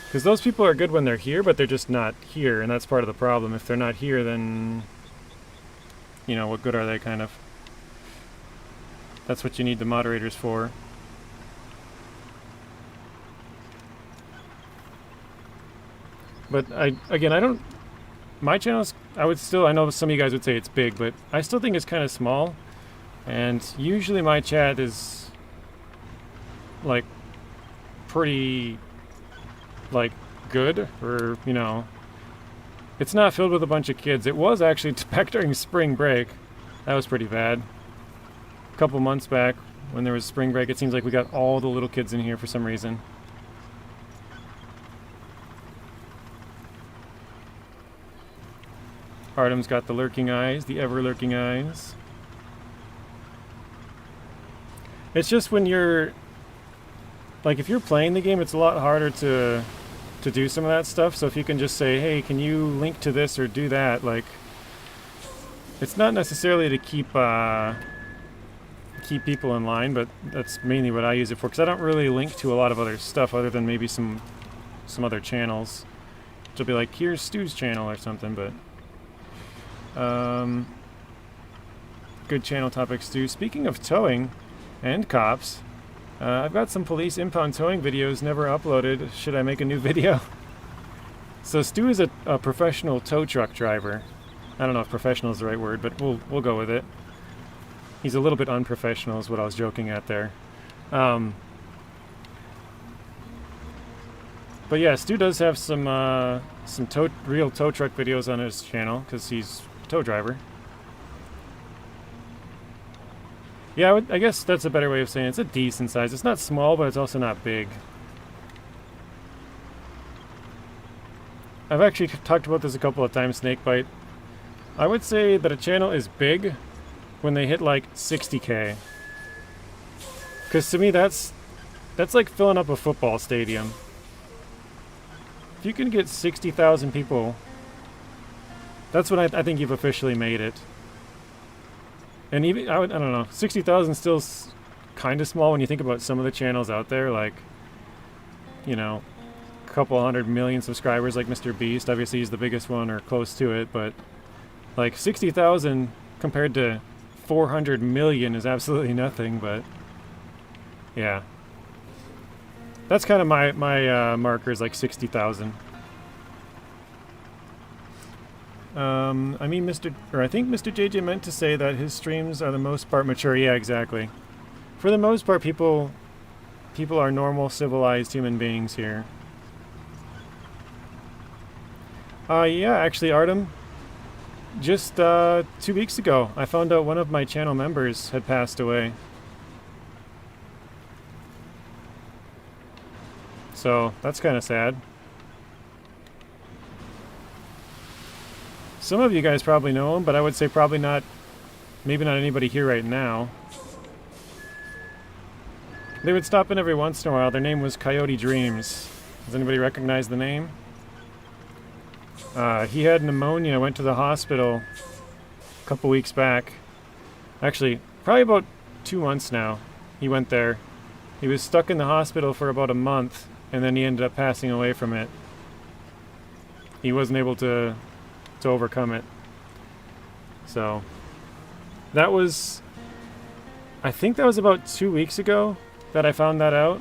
[SPEAKER 1] Because those people are good when they're here, but they're just not here, and that's part of the problem. If they're not here, then... You know, what good are they, kind of? That's what you need the moderators for. But again, I don't... My channel's... I know some of you guys would say it's big, but I still think it's kind of small. And usually my chat is... like... pretty... like, good, or, you know... It's not filled with a bunch of kids. It was actually back during spring break. That was pretty bad. A couple months back, when there was spring break, it seems like we got all the little kids in here for some reason. Artem's got the lurking eyes, the ever-lurking eyes. It's just when you're... like, if you're playing the game, it's a lot harder to do some of that stuff. So if you can just say, hey, can you link to this or do that, like... It's not necessarily to keep people in line, but that's mainly what I use it for, because I don't really link to a lot of other stuff other than maybe some other channels. It'll be like, here's Stu's channel or something, but... good channel topic, Stu. Speaking of towing and cops, I've got some police impound towing videos never uploaded. Should I make a new video? So Stu is a professional tow truck driver. I don't know if professional is the right word, but we'll go with it. He's a little bit unprofessional is what I was joking at there. But yeah, Stu does have some real tow truck videos on his channel, because he's a tow driver. Yeah, I guess that's a better way of saying it. It's a decent size. It's not small, but it's also not big. I've actually talked about this a couple of times, Snakebite. I would say that a channel is big when they hit like 60K. Because to me, that's like filling up a football stadium. If you can get 60,000 people, that's when I think you've officially made it. And even, I don't know, 60,000 still kind of small when you think about some of the channels out there, like, you know, a couple 100 million subscribers like Mr. Beast. Obviously he's the biggest one or close to it, but like 60,000 compared to 400 million is absolutely nothing, but yeah. That's kind of my marker, is like 60,000. I mean, I think Mr. JJ meant to say that his streams are the most part mature. Yeah, exactly. For the most part, people are normal, civilized human beings here. Yeah, actually, Artem, just 2 weeks ago, I found out one of my channel members had passed away. So that's kind of sad. Some of you guys probably know him, but I would say probably not, maybe not anybody here right now. They would stop in every once in a while. Their name was Coyote Dreams. Does anybody recognize the name? He had pneumonia, went to the hospital a couple weeks back. Actually, probably about 2 months now. He went there. He was stuck in the hospital for about a month, and then he ended up passing away from it. He wasn't able to overcome it. So, that was, I think that was about 2 weeks ago that I found that out.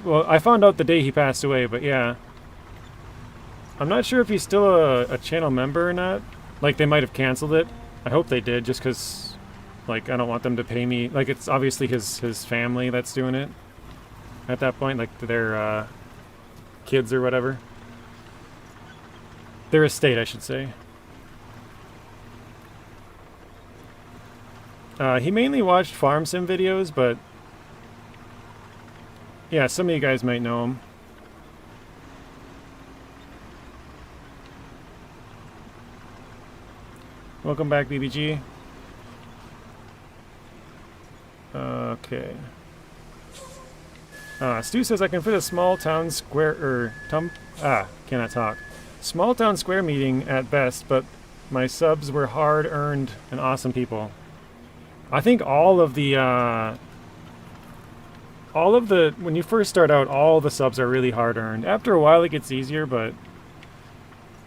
[SPEAKER 1] Well, I found out the day he passed away, but yeah. I'm not sure if he's still a channel member or not. Like, they might have canceled it. I hope they did, just because, like, I don't want them to pay me. Like, it's obviously his family that's doing it at that point, like their kids or whatever. Their estate, I should say. He mainly watched farm sim videos, but yeah, some of you guys might know him. Welcome back, BBG. Okay. Stu says I can fit a small town square cannot talk. Small town square meeting at best, but my subs were hard-earned and awesome people. I think all of the when you first start out, all the subs are really hard-earned. After a while, it gets easier, but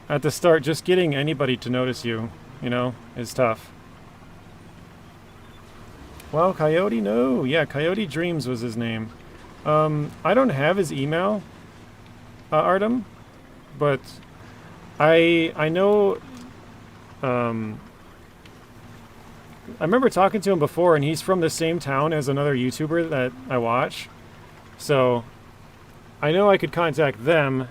[SPEAKER 1] at the start, just getting anybody to notice you, you know, is tough. Well, Coyote, no. Yeah, Coyote Dreams was his name. I don't have his email, Artem, but I know, I remember talking to him before, and he's from the same town as another YouTuber that I watch. So I know I could contact them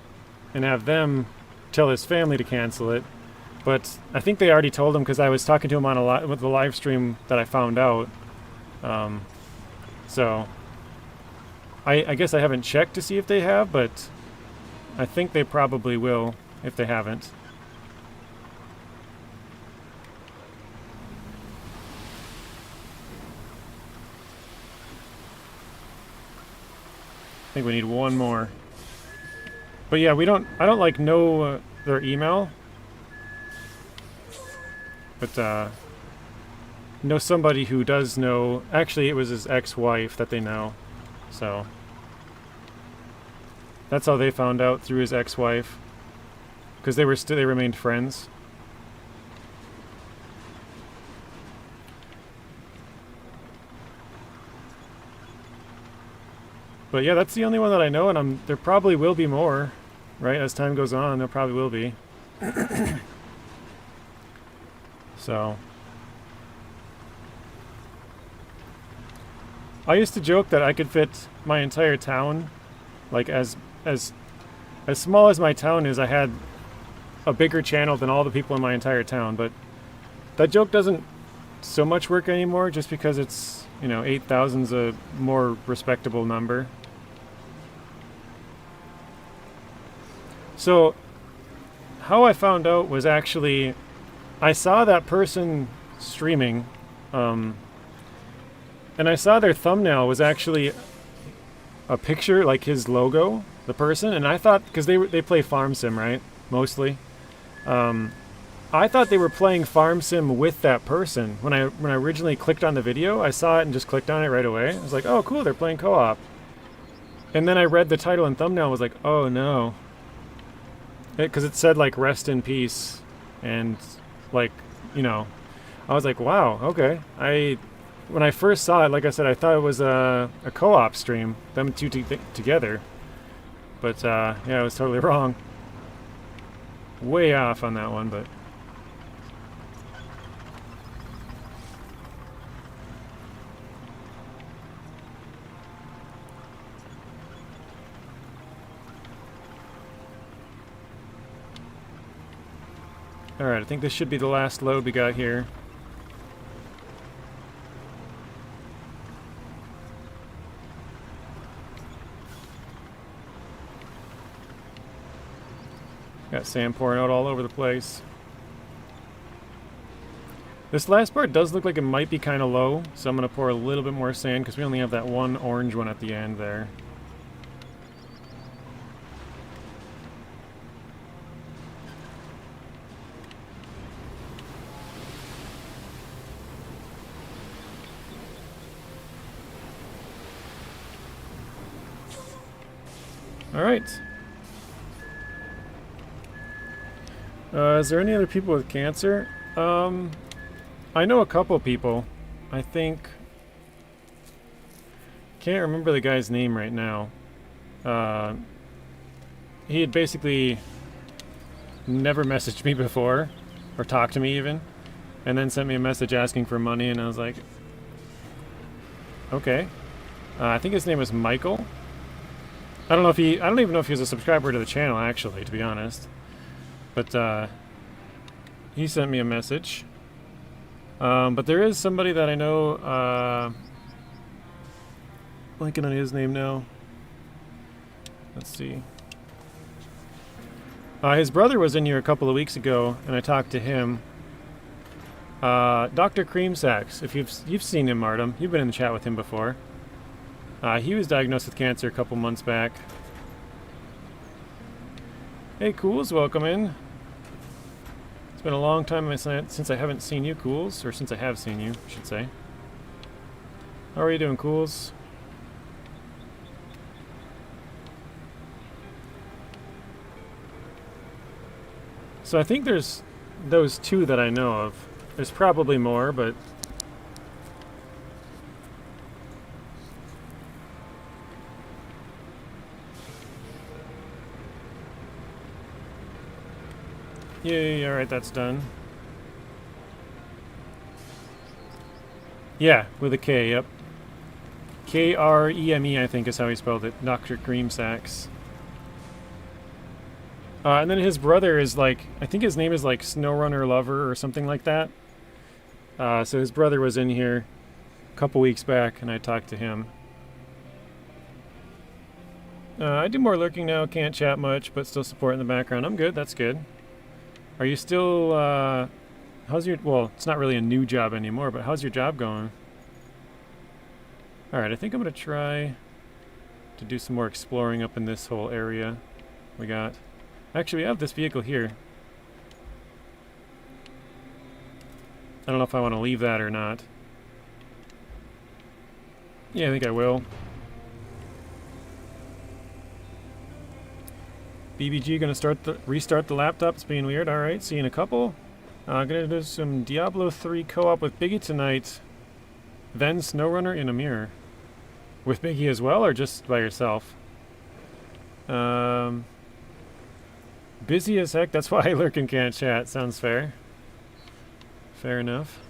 [SPEAKER 1] and have them tell his family to cancel it. But I think they already told him, because I was talking to him on with the live stream that I found out. So I guess I haven't checked to see if they have, but I think they probably will if they haven't. I think we need one more. But yeah, I don't like know their email. But know somebody who does know. Actually, it was his ex-wife that they know. So that's how they found out, through his ex-wife, because they remained friends. But yeah, that's the only one that I know, and there probably will be more, right? As time goes on, there probably will be. So I used to joke that I could fit my entire town, like as small as my town is, I had a bigger channel than all the people in my entire town. But that joke doesn't so much work anymore, just because it's, 8,000's a more respectable number. So how I found out was actually, I saw that person streaming, and I saw their thumbnail was actually a picture, like his logo, the person, and I thought, because they play farm sim, right, mostly, I thought they were playing farm sim with that person. When I originally clicked on the video, I saw it and just clicked on it right away. I was like, oh cool, they're playing co-op. And then I read the title and thumbnail and was like, oh no, because it said like rest in peace, and like, I was like, wow, okay. When I first saw it, like I said, I thought it was a co-op stream, them two together. But yeah, I was totally wrong. Way off on that one, but Alright, I think this should be the last load we got here. Got sand pouring out all over the place. This last part does look like it might be kind of low, so I'm going to pour a little bit more sand because we only have that one orange one at the end there. Alright. Is there any other people with cancer? I know a couple people. I think... Can't remember the guy's name right now. He had basically never messaged me before, or talked to me even, and then sent me a message asking for money, and I was like, okay. I think his name was Michael. I don't even know if he was a subscriber to the channel, actually, to be honest. But, he sent me a message. But there is somebody that I know, blanking on his name now. Let's see. His brother was in here a couple of weeks ago, and I talked to him. Dr. Creamsacks, if you've seen him, Artem. You've been in the chat with him before. He was diagnosed with cancer a couple months back. Hey, Cools, welcome in. It's been a long time since I haven't seen you, Cools. Or since I have seen you, I should say. How are you doing, Cools? So I think there's those two that I know of. There's probably more, but... Yay, alright, that's done. Yeah, with a K, yep. K-R-E-M-E, I think is how he spelled it. Dr. Creamsacks. And then his brother is like, I think his name is like Snowrunner Lover or something like that. So his brother was in here a couple weeks back, and I talked to him. I do more lurking now, can't chat much, but still support in the background. I'm good, that's good. Are you still, how's your, well, it's not really a new job anymore, but how's your job going? Alright, I think I'm going to try to do some more exploring up in this whole area we got. Actually, we have this vehicle here. I don't know if I want to leave that or not. Yeah, I think I will. BBG gonna restart the laptop. It's being weird. Alright, see you in a couple. Gonna do some Diablo 3 co-op with Biggie tonight. Then Snowrunner in a mirror. With Biggie as well, or just by yourself? Busy as heck, that's why I lurk and can't chat. Sounds fair. Fair enough.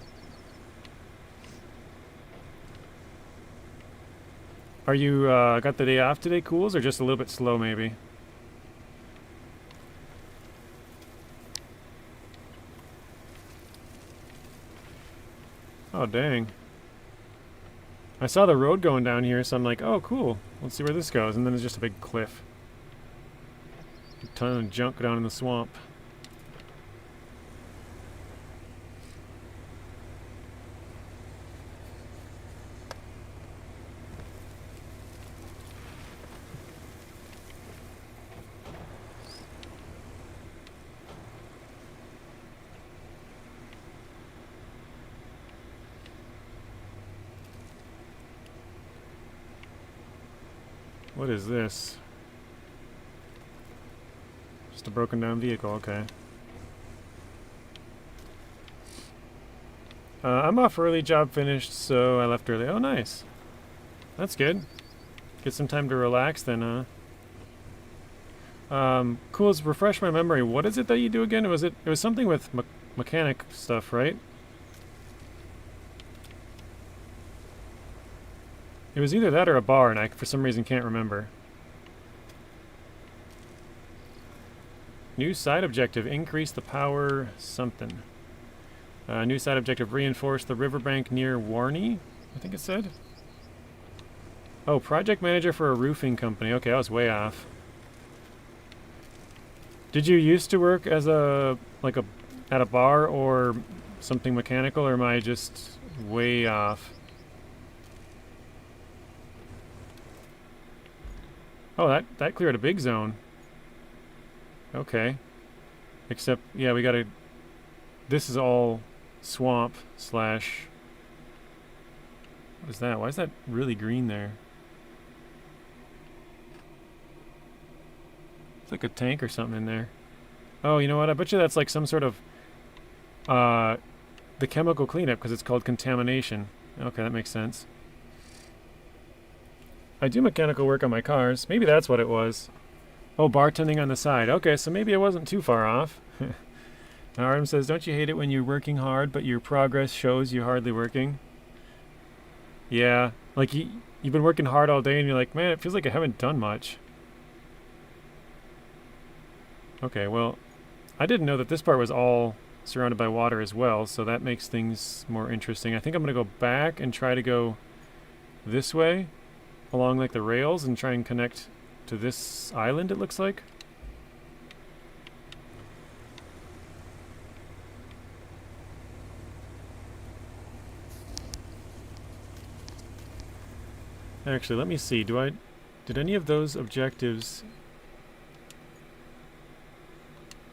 [SPEAKER 1] Are you, got the day off today, Cools, or just a little bit slow, maybe? Oh, dang. I saw the road going down here, so I'm like, oh, cool. Let's see where this goes. And then there's just a big cliff. A ton of junk down in the swamp. What is this? Just a broken down vehicle, okay. I'm off early, job finished, so I left early. Oh, nice. That's good. Get some time to relax then, Cool, refresh my memory. What is it that you do again? It was something with mechanic stuff, right? It was either that or a bar, and I, for some reason, can't remember. New side objective, increase the power something. New side objective, reinforce the riverbank near Warney, I think it said. Oh, project manager for a roofing company. Okay, I was way off. Did you used to work as at a bar or something mechanical, or am I just way off? Oh, that cleared a big zone. Okay. Except, yeah, we gotta... This is all swamp slash... What is that? Why is that really green there? It's like a tank or something in there. Oh, you know what? I bet you that's like some sort of... the chemical cleanup, because it's called Contamination. Okay, that makes sense. I do mechanical work on my cars. Maybe that's what it was. Oh, bartending on the side. Okay, so maybe I wasn't too far off. Arm says, don't you hate it when you're working hard, but your progress shows you're hardly working? Yeah, like you've been working hard all day and you're like, man, it feels like I haven't done much. Okay, well, I didn't know that this part was all surrounded by water as well, so that makes things more interesting. I think I'm going to go back and try to go this way along like the rails and try and connect to this island, it looks like. Actually, let me see. Did any of those objectives...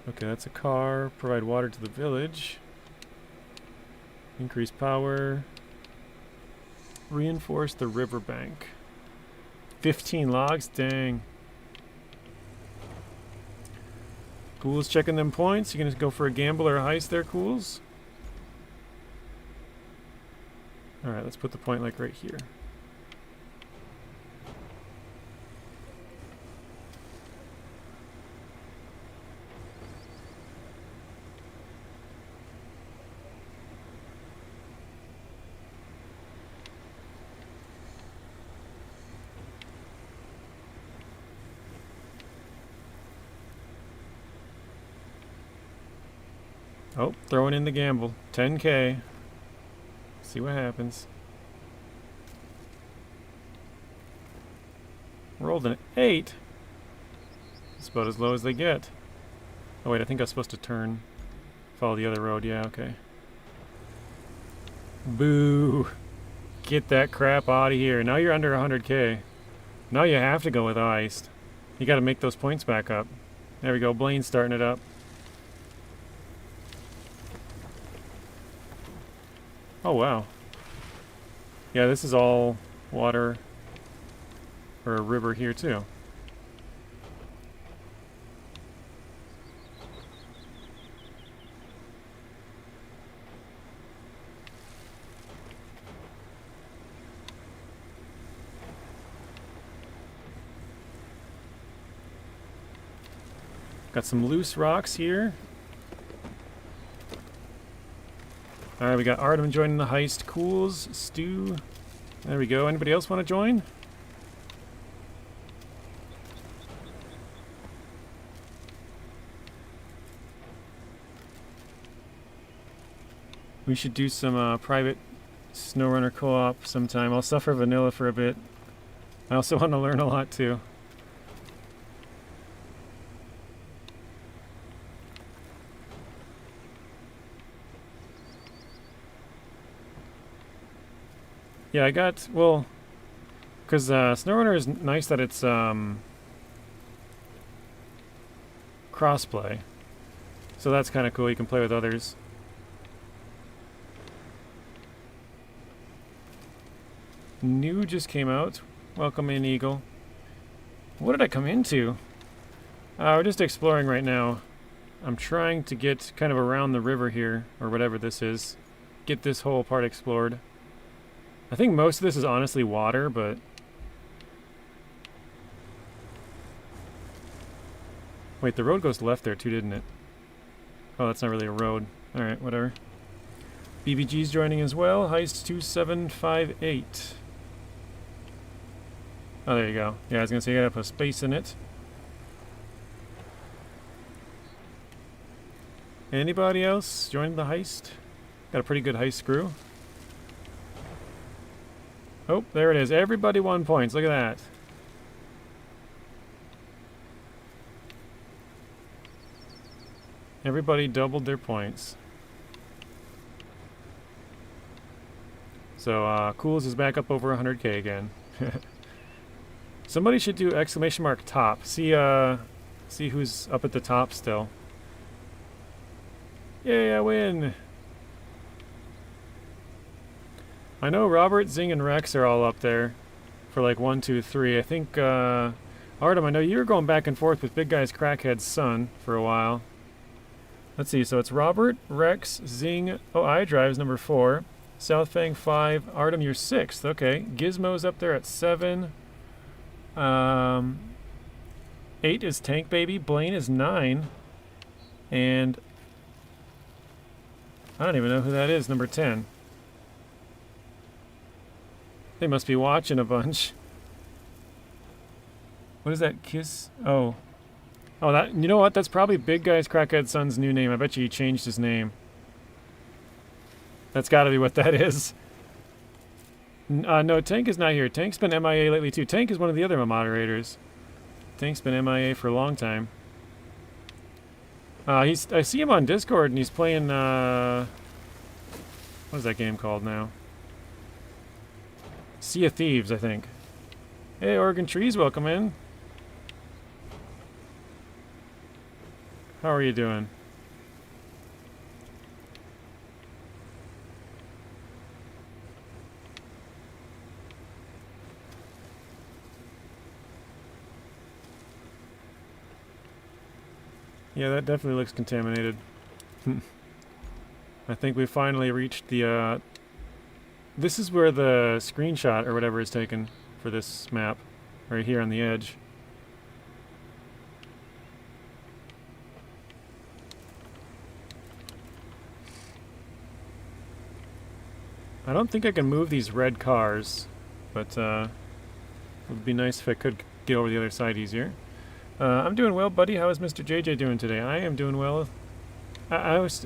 [SPEAKER 1] Okay, that's a car. Provide water to the village. Increase power. Reinforce the riverbank. 15 logs? Dang. Ghouls checking them points. You gonna go for a gamble or a heist there, Ghouls? Alright, let's put the point like right here. Oh, throwing in the gamble. 10K. See what happens. Rolled an 8. It's about as low as they get. Oh wait, I think I was supposed to turn. Follow the other road. Yeah, okay. Boo. Get that crap out of here. Now you're under 100K. Now you have to go with iced. You gotta make those points back up. There we go. Blaine's starting it up. Oh, wow. Yeah, this is all water, or a river here, too. Got some loose rocks here. Alright, we got Artem joining the heist. Cools, Stu. There we go. Anybody else want to join? We should do some private SnowRunner co-op sometime. I'll suffer vanilla for a bit. I also want to learn a lot too. Yeah, I got, well, because SnowRunner is nice that it's crossplay. So that's kind of cool. You can play with others. New just came out. Welcome in, Eagle. What did I come into? We're just exploring right now. I'm trying to get kind of around the river here, or whatever this is. Get this whole part explored. I think most of this is honestly water, but... Wait, the road goes left there too, didn't it? Oh, that's not really a road. Alright, whatever. BBG's joining as well. Heist 2758. Oh, there you go. Yeah, I was gonna say you gotta put a space in it. Anybody else joined the heist? Got a pretty good heist crew. Oh, there it is. Everybody 1 points. Look at that. Everybody doubled their points. So, Cools is back up over 100k again. Somebody should do exclamation mark top. See who's up at the top still. Yay, I win! I know Robert, Zing, and Rex are all up there for like 1, 2, 3. I think, Artem, I know you were going back and forth with Big Guy's Crackhead's son for a while. Let's see, so it's Robert, Rex, Zing, oh, iDrive's number 4, Southfang 5, Artem, you're 6th, okay. Gizmo's up there at 7. 8 is Tank Baby, Blaine is 9, and I don't even know who that is, number 10. They must be watching a bunch. What is that? Kiss? Oh. Oh, that, you know what? That's probably Big Guy's Crackhead son's new name. I bet you he changed his name. That's gotta be what that is. No, Tank is not here. Tank's been MIA lately too. Tank is one of the other moderators. Tank's been MIA for a long time. I see him on Discord and he's playing, what is that game called now? Sea of Thieves, I think. Hey, Oregon Trees, welcome in. How are you doing? Yeah, that definitely looks contaminated. I think we finally reached the, this is where the screenshot or whatever is taken for this map. Right here on the edge. I don't think I can move these red cars, but it would be nice if I could get over the other side easier. I'm doing well, buddy. How is Mr. JJ doing today? I am doing well. I always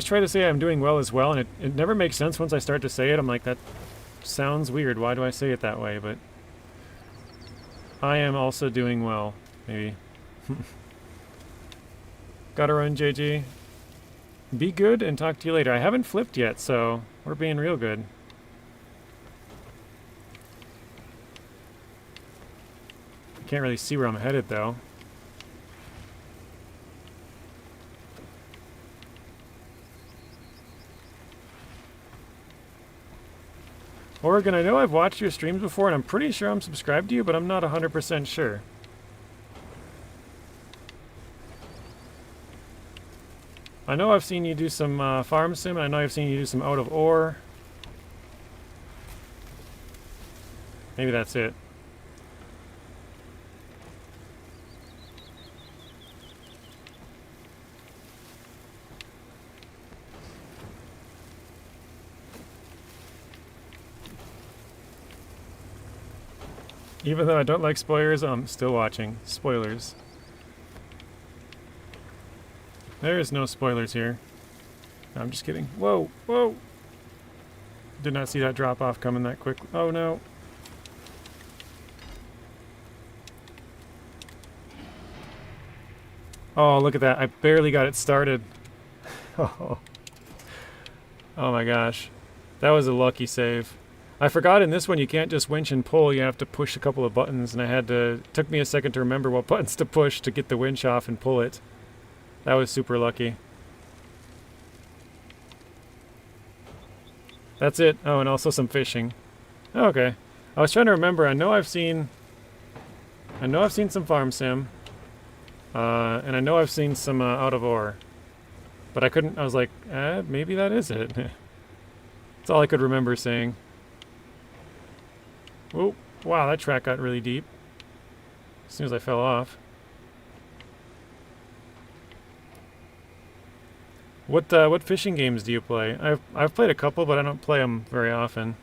[SPEAKER 1] try to say I'm doing well as well, and it never makes sense once I start to say it. I'm like, that sounds weird. Why do I say it that way? But I am also doing well, maybe. Gotta run, JJ. Be good and talk to you later. I haven't flipped yet, so we're being real good. Can't really see where I'm headed, though. Oregon, I know I've watched your streams before, and I'm pretty sure I'm subscribed to you, but I'm not 100% sure. I know I've seen you do some farm sim, and I know I've seen you do some out of ore. Maybe that's it. Even though I don't like spoilers, I'm still watching. Spoilers. There is no spoilers here. No, I'm just kidding. Whoa, whoa! Did not see that drop off coming that quick. Oh no. Oh, look at that. I barely got it started. Oh my gosh. That was a lucky save. I forgot in this one you can't just winch and pull, you have to push a couple of buttons, and it took me a second to remember what buttons to push to get the winch off and pull it. That was super lucky. That's it. Oh, and also some fishing. Oh, okay. I was trying to remember. I know I've seen some farm sim. And I know I've seen some out of ore. But I couldn't, I was like, maybe that is it. That's all I could remember saying. Oh, wow, that track got really deep. As soon as I fell off. What fishing games do you play? I've played a couple, but I don't play them very often.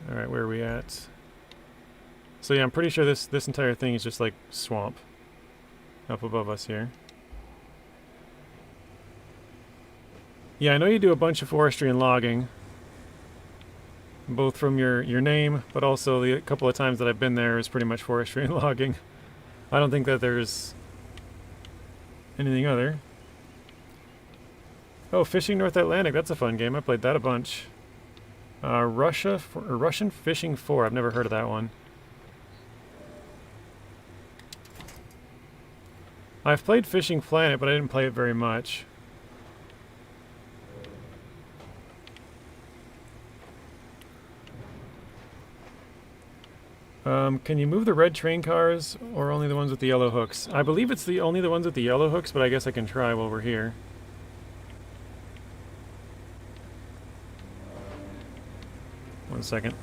[SPEAKER 1] Alright, where are we at? So yeah, I'm pretty sure this entire thing is just like swamp up above us here. Yeah, I know you do a bunch of forestry and logging, both from your name, but also the couple of times that I've been there is pretty much forestry and logging. I don't think that there's anything other. Oh, Fishing North Atlantic, that's a fun game. I played that a bunch. Russian Fishing 4, I've never heard of that one. I've played Fishing Planet, but I didn't play it very much. Can you move the red train cars, or only the ones with the yellow hooks? I believe it's only the ones with the yellow hooks, but I guess I can try while we're here. One second.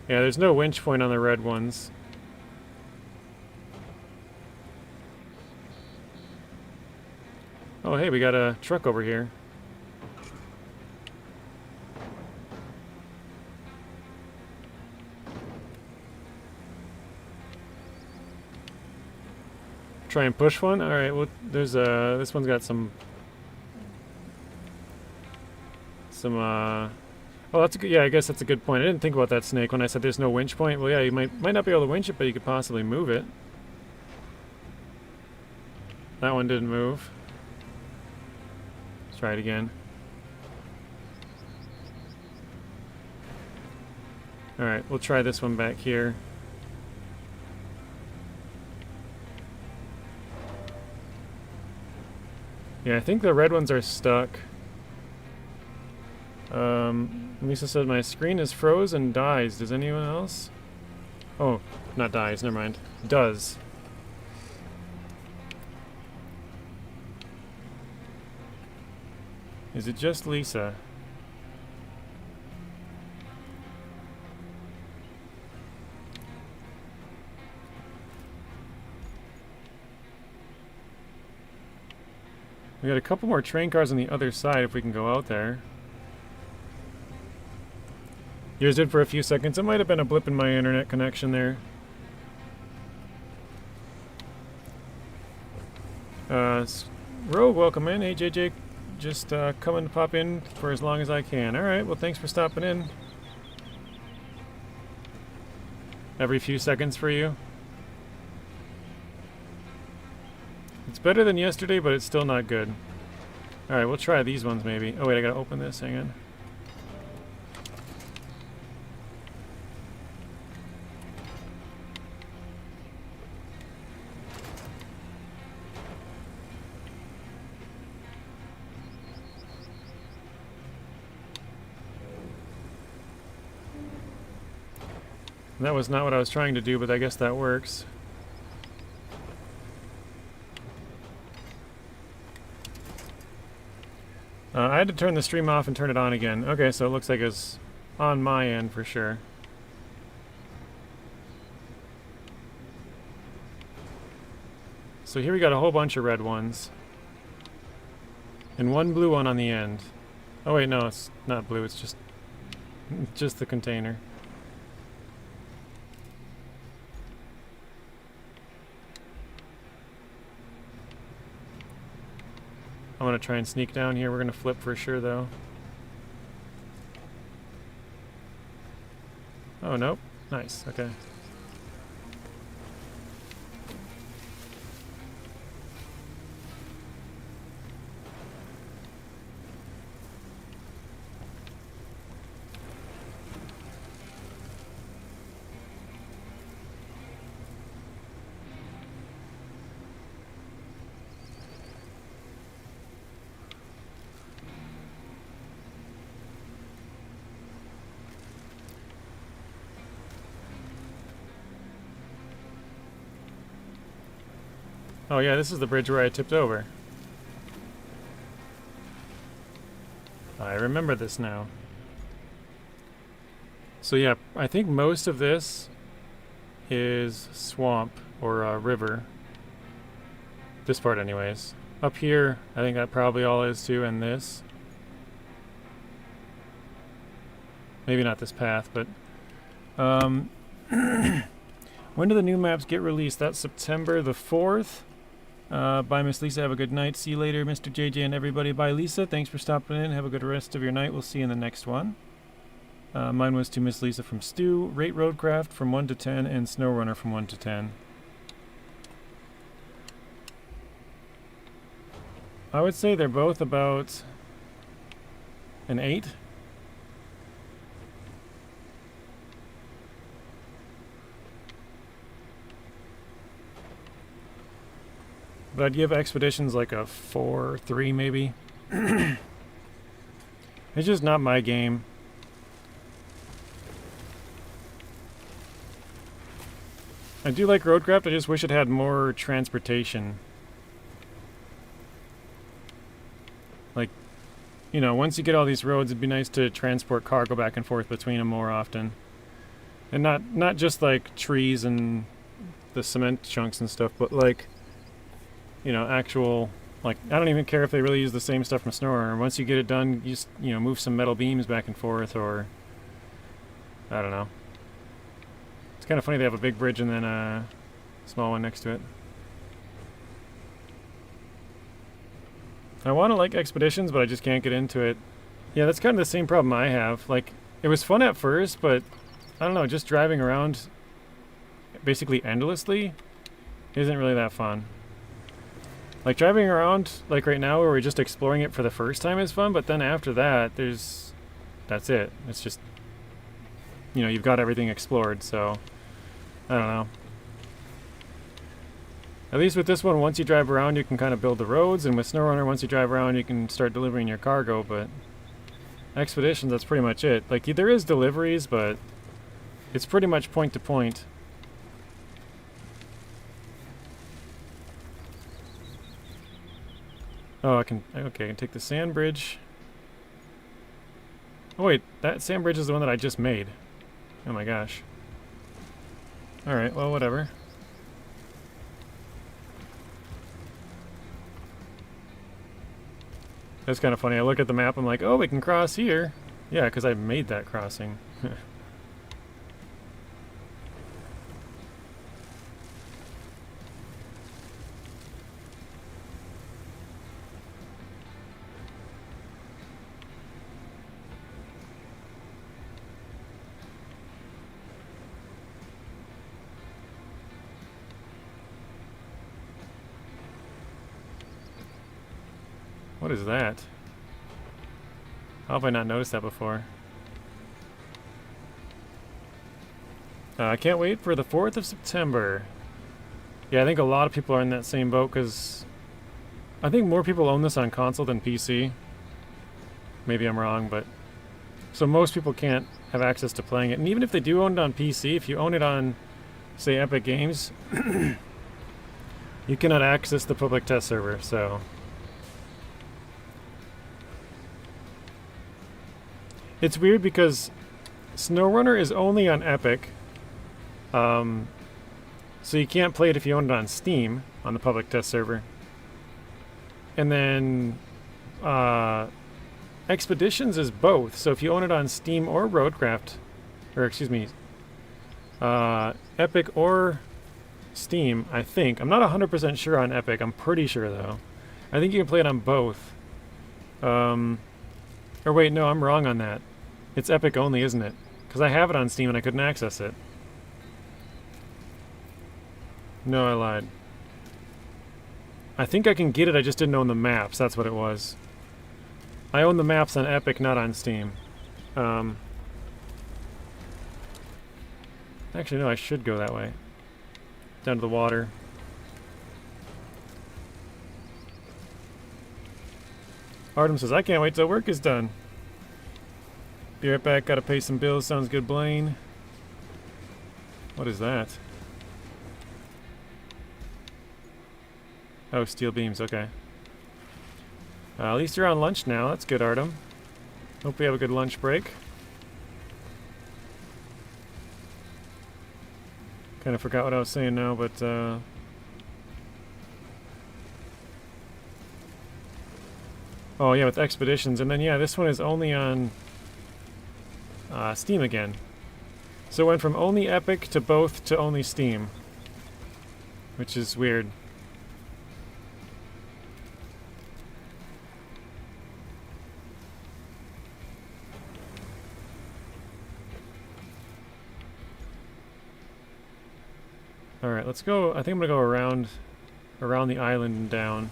[SPEAKER 1] Yeah, there's no winch point on the red ones. Oh, hey, we got a truck over here. Try and push one? Alright, well, there's this one's got some, oh, that's a good, yeah, I guess that's a good point. I didn't think about that snake when I said there's no winch point. Well, yeah, you might not be able to winch it, but you could possibly move it. That one didn't move. Let's try it again. Alright, we'll try this one back here. Yeah, I think the red ones are stuck. Lisa said my screen is froze and dies. Does anyone else? Oh, not dies, never mind. Does. Is it just Lisa? We got a couple more train cars on the other side if we can go out there. Yours did for a few seconds. It might have been a blip in my internet connection there. Rogue, welcome in. Hey, JJ, just coming to pop in for as long as I can. Alright, well, thanks for stopping in. Every few seconds for you. It's better than yesterday, but it's still not good. Alright, we'll try these ones maybe. Oh wait, I gotta open this, hang on. That was not what I was trying to do, but I guess that works. I had to turn the stream off and turn it on again. Okay, so it looks like it's on my end for sure. So here we got a whole bunch of red ones. And one blue one on the end. Oh wait, no, it's not blue, it's just the container. I'm gonna try and sneak down here. We're gonna flip for sure, though. Oh, nope. Nice. Okay. Oh yeah, this is the bridge where I tipped over. I remember this now. So yeah, I think most of this is swamp or river. This part anyways. Up here, I think that probably all is too, and this. Maybe not this path, but... when do the new maps get released? That's September the 4th. Bye, Miss Lisa. Have a good night. See you later, Mr. JJ and everybody. Bye, Lisa. Thanks for stopping in. Have a good rest of your night. We'll see you in the next one. Mine was to Miss Lisa from Stu. Rate RoadCraft from 1 to 10 and SnowRunner from 1 to 10. I would say they're both about an 8. But I'd give Expeditions like a 4, 3 maybe. It's just not my game. I do like RoadCraft, I just wish it had more transportation. Like, you know, once you get all these roads, it'd be nice to transport cargo back and forth between them more often. And not just like trees and the cement chunks and stuff, but like, you know, actual, like, I don't even care if they really use the same stuff from SnowRunner. Once you get it done, you just, you know, move some metal beams back and forth, or, I don't know. It's kind of funny they have a big bridge and then a small one next to it. I want to like Expeditions, but I just can't get into it. Yeah, that's kind of the same problem I have. Like, it was fun at first, but, I don't know, just driving around basically endlessly isn't really that fun. Like, driving around, like right now, where we're just exploring it for the first time is fun, but then after that, that's it. It's just, you know, you've got everything explored, so, I don't know. At least with this one, once you drive around, you can kind of build the roads, and with SnowRunner, once you drive around, you can start delivering your cargo, but Expeditions, that's pretty much it. Like, there is deliveries, but it's pretty much point to point. Oh, okay, I can take the sand bridge. Oh wait, that sand bridge is the one that I just made. Oh my gosh. Alright, well, whatever. That's kind of funny. I look at the map, I'm like, oh, we can cross here. Yeah, because I made that crossing. What is that? How have I not noticed that before? I can't wait for the 4th of September. Yeah, I think a lot of people are in that same boat, because I think more people own this on console than PC. Maybe I'm wrong, but... So most people can't have access to playing it. And even if they do own it on PC, if you own it on, say, Epic Games, you cannot access the public test server, so... It's weird because SnowRunner is only on Epic, so you can't play it if you own it on Steam, on the public test server. And then Expeditions is both, so if you own it on Steam or RoadCraft, or excuse me, Epic or Steam, I think. I'm not 100% sure on Epic, I'm pretty sure though. I think you can play it on both. Or wait, no, I'm wrong on that. It's Epic only, isn't it? Because I have it on Steam and I couldn't access it. No, I lied. I think I can get it, I just didn't own the maps, that's what it was. I own the maps on Epic, not on Steam. Actually, no, I should go that way. Down to the water. Artem says, I can't wait till work is done. Be right back, gotta pay some bills, sounds good, Blaine. What is that? Oh, steel beams, okay. At least you're on lunch now, that's good, Artem. Hope you have a good lunch break. Kind of forgot what I was saying now, but Oh yeah, with expeditions, and then yeah, this one is only on Steam again. So it went from only Epic to both to only Steam, which is weird. Alright, let's go. I think I'm gonna go around the island and down.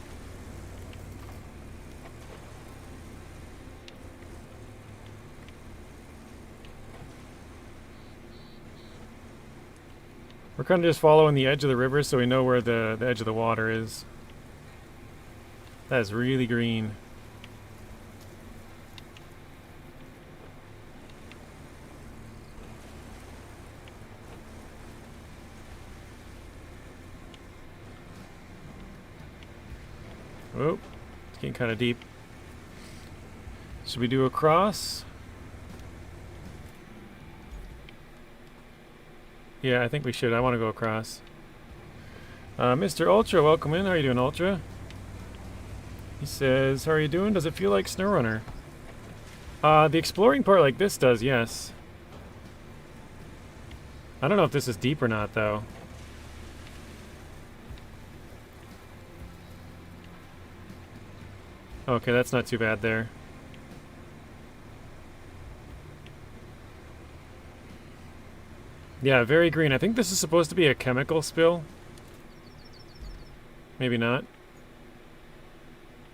[SPEAKER 1] We're kind of just following the edge of the river so we know where the edge of the water is. That is really green. Oh, it's getting kind of deep. Should we do a cross? Yeah, I think we should. I want to go across. Mr. Ultra, welcome in. How are you doing, Ultra? He says, how are you doing? Does it feel like SnowRunner? The exploring part like this does, yes. I don't know if this is deep or not, though. Okay, that's not too bad there. Yeah, very green. I think this is supposed to be a chemical spill. Maybe not.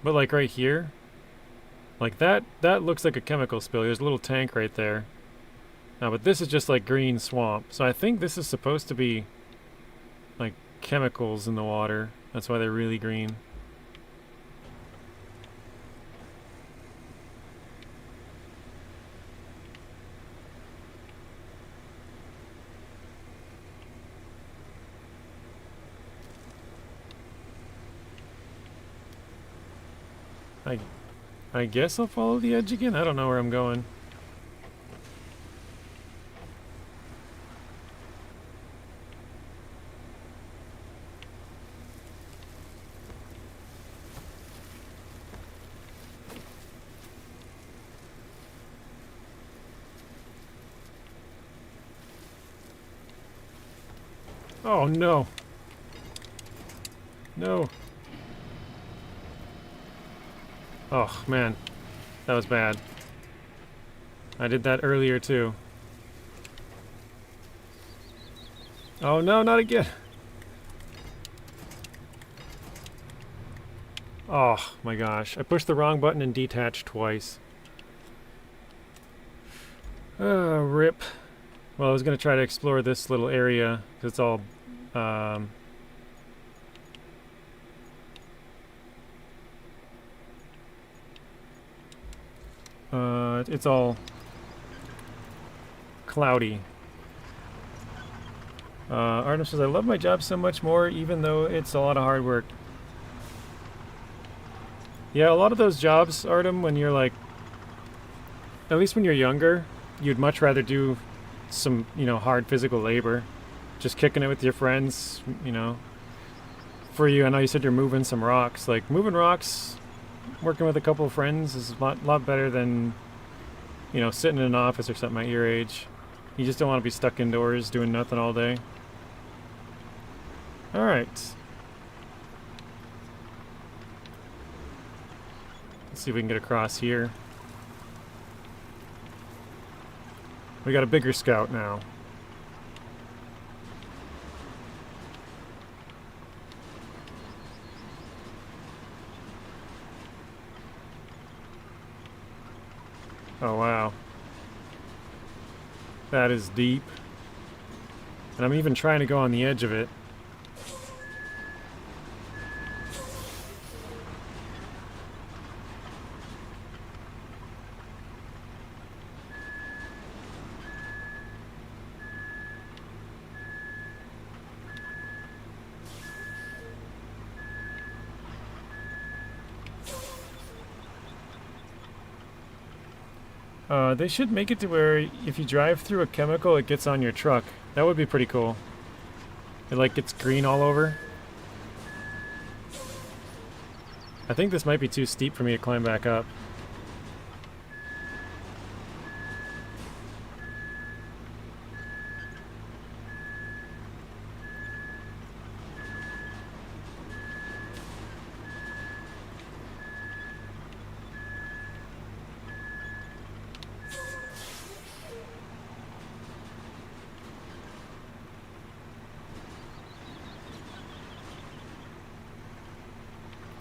[SPEAKER 1] But like right here, like that looks like a chemical spill. There's a little tank right there. But this is just like green swamp. So I think this is supposed to be like chemicals in the water. That's why they're really green. I guess I'll follow the edge again? I don't know where I'm going. Oh no. No. Oh, man. That was bad. I did that earlier, too. Oh, no, not again. Oh, my gosh. I pushed the wrong button and detached twice. Rip. Well, I was going to try to explore this little area, because it's all... it's all cloudy. Artem says, I love my job so much more, even though it's a lot of hard work. Yeah, a lot of those jobs, Artem, when you're like, at least when you're younger, you'd much rather do some, you know, hard physical labor. Just kicking it with your friends, you know. For you, I know you said you're moving some rocks. Like, moving rocks, working with a couple of friends is a lot better than, you know, sitting in an office or something at your age. You just don't want to be stuck indoors doing nothing all day. Alright. Let's see if we can get across here. We got a bigger scout now. Oh wow. That is deep. And I'm even trying to go on the edge of it. They should make it to where if you drive through a chemical, it gets on your truck. That would be pretty cool. It like gets green all over. I think this might be too steep for me to climb back up.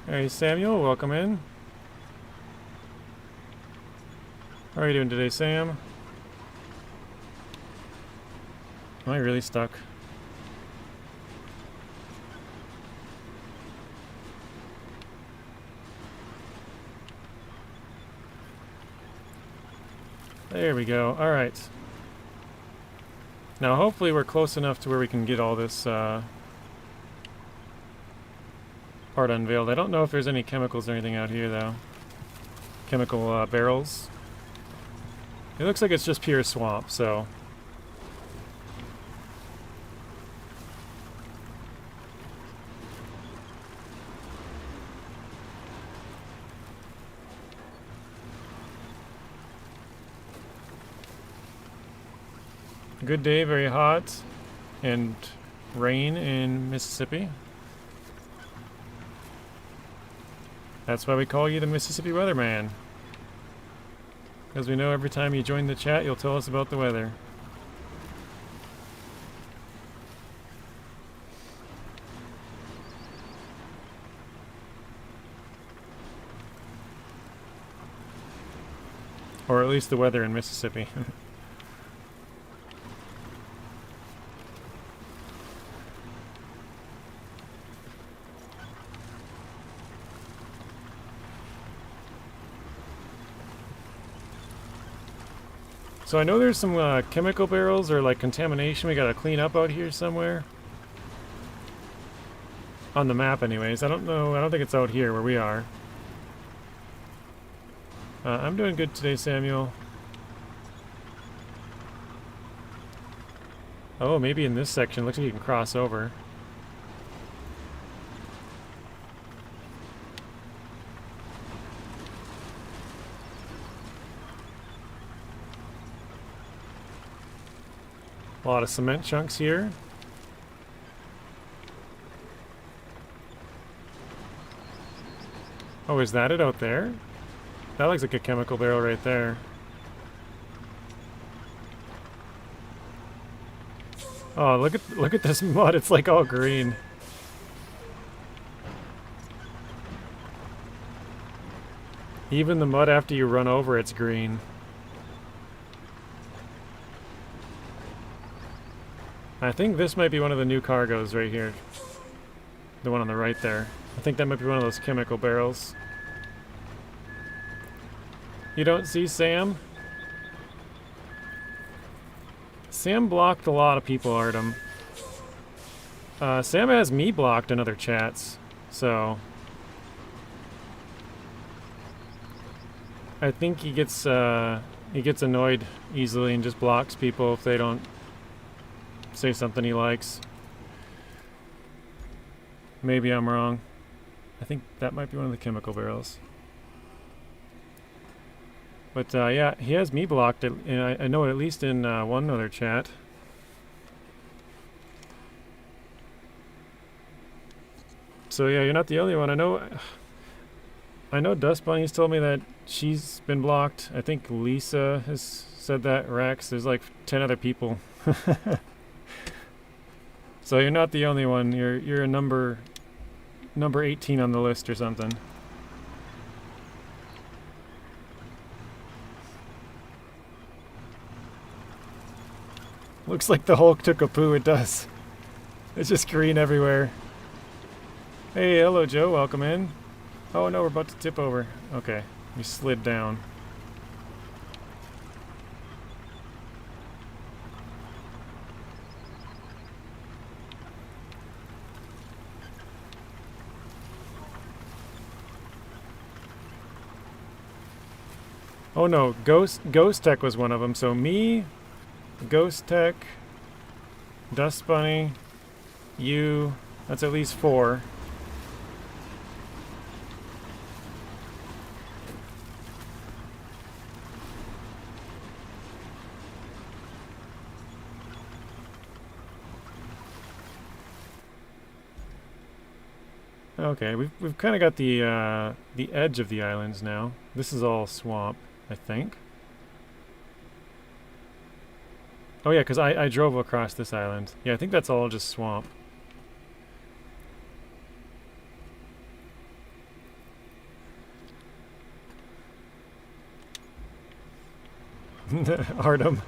[SPEAKER 1] Hey Samuel, welcome in. How are you doing today, Sam? Am I really stuck? There we go. Alright. Now hopefully we're close enough to where we can get all this part unveiled. I don't know if there's any chemicals or anything out here though. Chemical barrels. It looks like it's just pure swamp, so... Good day, very hot, and rain in Mississippi. That's why we call you the Mississippi Weatherman. Because we know every time you join the chat, you'll tell us about the weather. Or at least the weather in Mississippi. So I know there's some chemical barrels or like contamination we gotta clean up out here somewhere. On the map anyways. I don't know, I don't think it's out here where we are. I'm doing good today, Samuel. Oh, maybe in this section. Looks like you can cross over. A lot of cement chunks here. Oh, is that it out there? That looks like a chemical barrel right there. Oh, look at this mud. It's like all green. Even the mud after you run over it's green. I think this might be one of the new cargoes right here. The one on the right there. I think that might be one of those chemical barrels. You don't see Sam? Sam blocked a lot of people, Artem. Sam has me blocked in other chats, so... I think he gets annoyed easily and just blocks people if they don't say something he likes. Maybe I'm wrong. I think that might be one of the chemical barrels. But yeah, he has me blocked. I know at least in one other chat. So yeah, you're not the only one. I know Dust Bunny's told me that she's been blocked. I think Lisa has said that. Rex, there's like 10 other people. So you're not the only one. You're a number 18 on the list or something. Looks like the Hulk took a poo. It does. It's just green everywhere. Hey, hello Joe. Welcome in. Oh no, we're about to tip over. Okay, we slid down. Oh no, Ghost Tech was one of them. So me, Ghost Tech, Dust Bunny, you, that's at least 4. Okay, we've kind of got the edge of the islands now. This is all swamp, I think. Oh yeah, because I drove across this island. Yeah, I think that's all just swamp. Artem,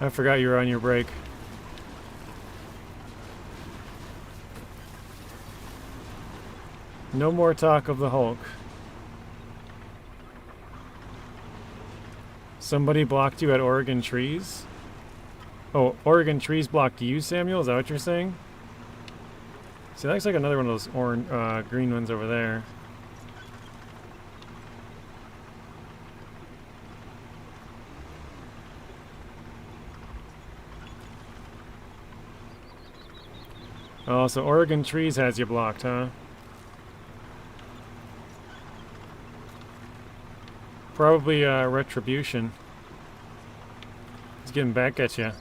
[SPEAKER 1] I forgot you were on your break. No more talk of the Hulk. Somebody blocked you at Oregon Trees? Oh, Oregon Trees blocked you, Samuel? Is that what you're saying? See, that looks like another one of those green ones over there. Oh, so Oregon Trees has you blocked, huh? Probably Retribution. He's getting back at you.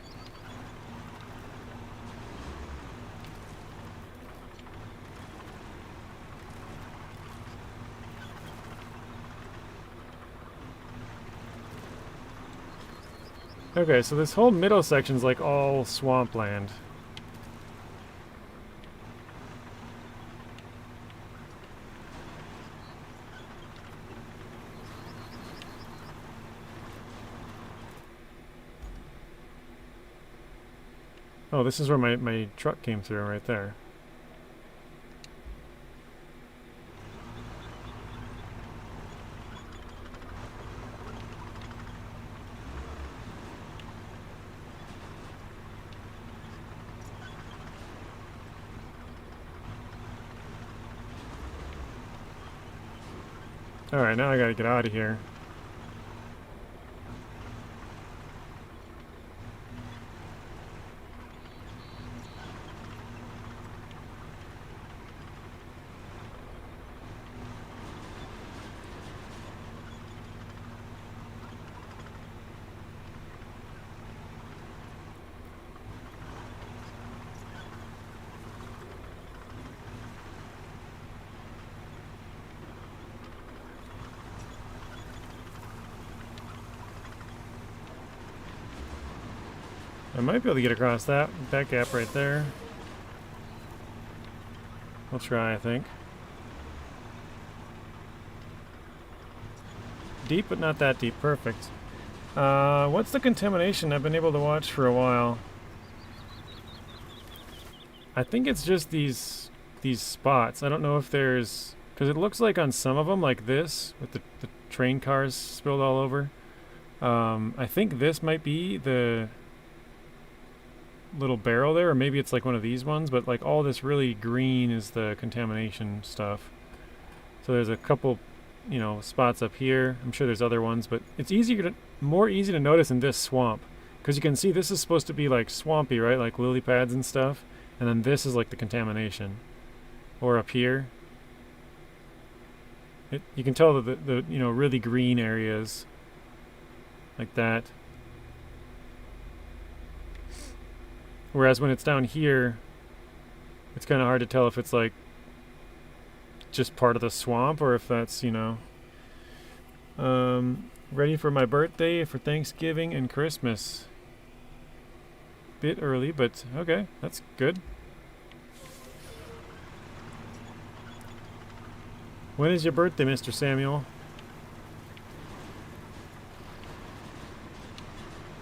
[SPEAKER 1] Okay, so this whole middle section's like all swampland. Oh, this is where my truck came through right there. Alright, now I gotta get out of here. I might be able to get across that gap right there. I'll try, I think. Deep, but not that deep. Perfect. What's the contamination I've been able to watch for a while? I think it's just these spots. I don't know if there's... Because it looks like on some of them, like this, with the train cars spilled all over. I think this might be the little barrel there, or maybe it's like one of these ones, but like all this really green is the contamination stuff. So there's a couple, you know, spots up here. I'm sure there's other ones, but it's more easy to notice in this swamp, because you can see this is supposed to be like swampy, right? Like lily pads and stuff, and then this is like the contamination. Or up here, you can tell that the you know, really green areas like that. Whereas when it's down here, it's kind of hard to tell if it's like just part of the swamp or if that's, you know. Ready for my birthday, for Thanksgiving and Christmas. Bit early, but okay, that's good. When is your birthday, Mr. Samuel?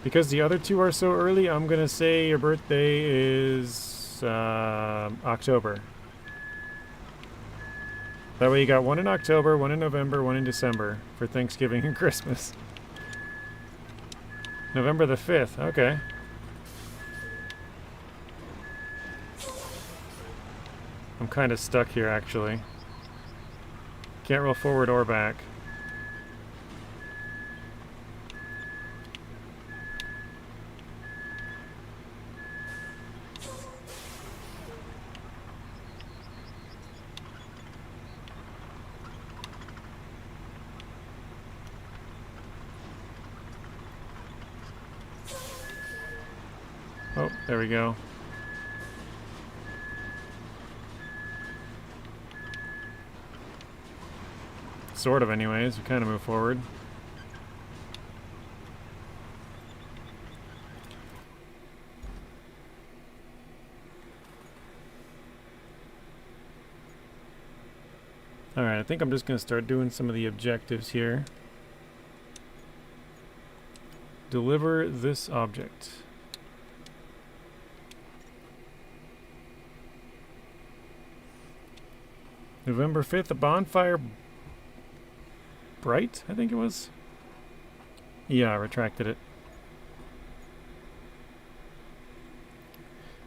[SPEAKER 1] Because the other two are so early, I'm gonna say your birthday is October. That way you got one in October, one in November, one in December for Thanksgiving and Christmas. November the 5th, okay. I'm kind of stuck here, actually. Can't roll forward or back. Oh, there we go. Sort of, anyways. We kind of move forward. Alright, I think I'm just going to start doing some of the objectives here. Deliver this object. November 5th, a bonfire bright, I think it was. Yeah, I retracted it.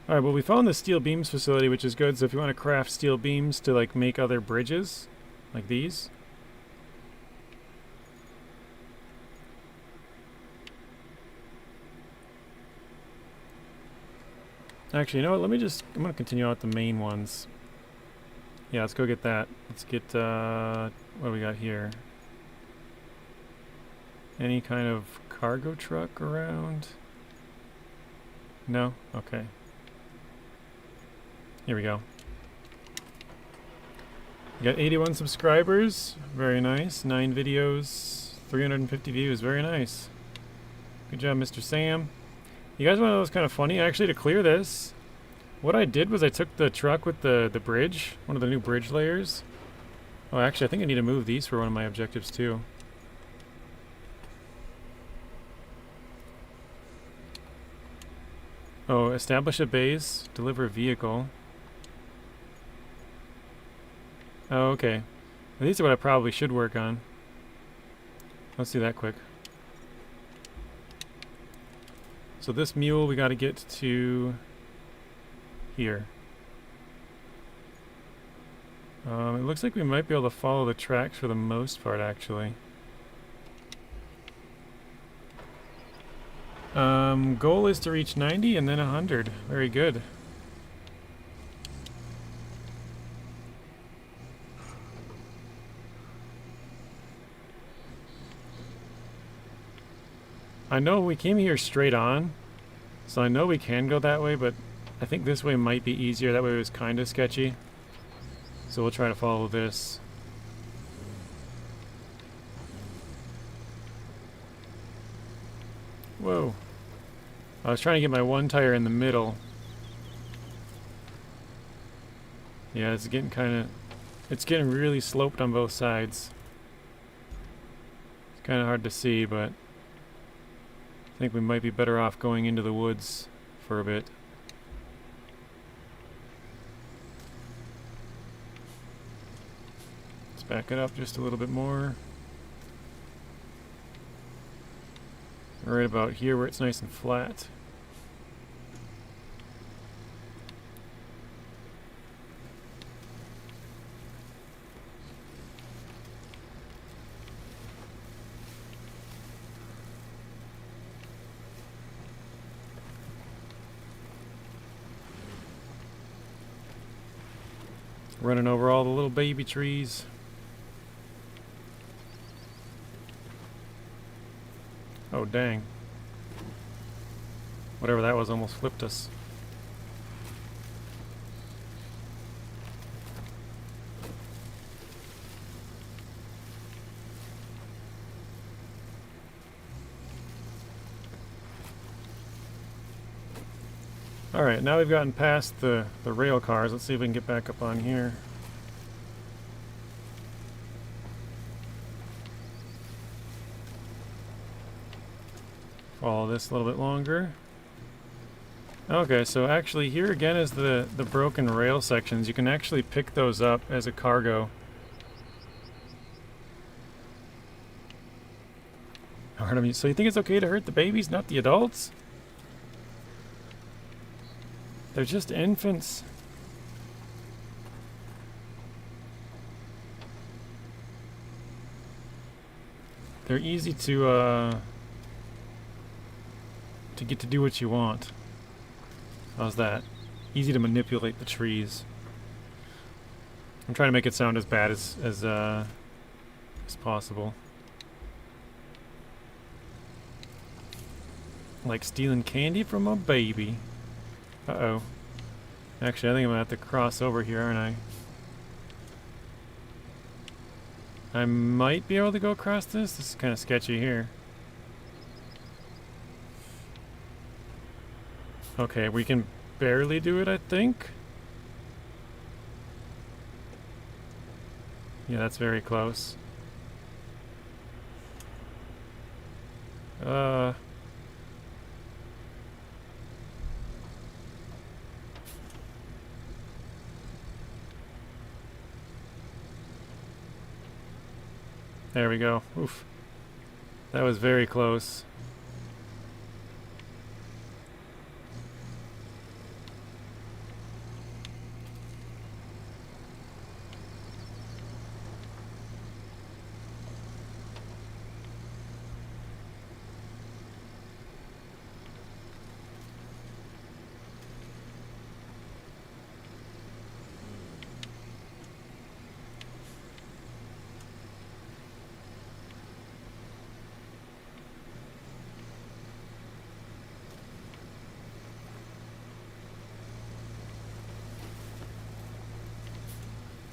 [SPEAKER 1] Alright, well we found the steel beams facility, which is good, so if you want to craft steel beams to like make other bridges, like these. Actually, you know what, let me just, I'm going to continue out the main ones. Yeah, let's go get that. Let's get, what do we got here? Any kind of cargo truck around? No? Okay. Here we go. We got 81 subscribers. Very nice. 9 videos. 350 views. Very nice. Good job, Mr. Sam. You guys want to know what's kind of funny? Actually, to clear this, what I did was I took the truck with the bridge, one of the new bridge layers. Oh, actually, I think I need to move these for one of my objectives, too. Oh, establish a base, deliver a vehicle. Oh, okay. These are what I probably should work on. Let's do that quick. So this mule, we got to get to here. It looks like we might be able to follow the tracks for the most part, actually. Goal is to reach 90 and then 100. Very good. I know we came here straight on, so I know we can go that way, but I think this way might be easier. That way it was kind of sketchy. So we'll try to follow this. Whoa. I was trying to get my one tire in the middle. Yeah, it's getting it's getting really sloped on both sides. It's kind of hard to see, but I think we might be better off going into the woods for a bit. Let's back it up just a little bit more. Right about here where it's nice and flat. Running over all the little baby trees. Oh, dang. Whatever that was almost flipped us. Alright, now we've gotten past the rail cars. Let's see if we can get back up on here. Follow this a little bit longer. Okay, so actually here again is the broken rail sections. You can actually pick those up as a cargo. So you think it's okay to hurt the babies, not the adults? They're just infants. They're easy to get to do what you want. How's that? Easy to manipulate the trees. I'm trying to make it sound as bad as possible. Like stealing candy from a baby. Uh-oh. Actually, I think I'm gonna have to cross over here, aren't I? I might be able to go across this. This is kind of sketchy here. Okay, we can barely do it, I think. Yeah, that's very close. There we go. Oof. That was very close.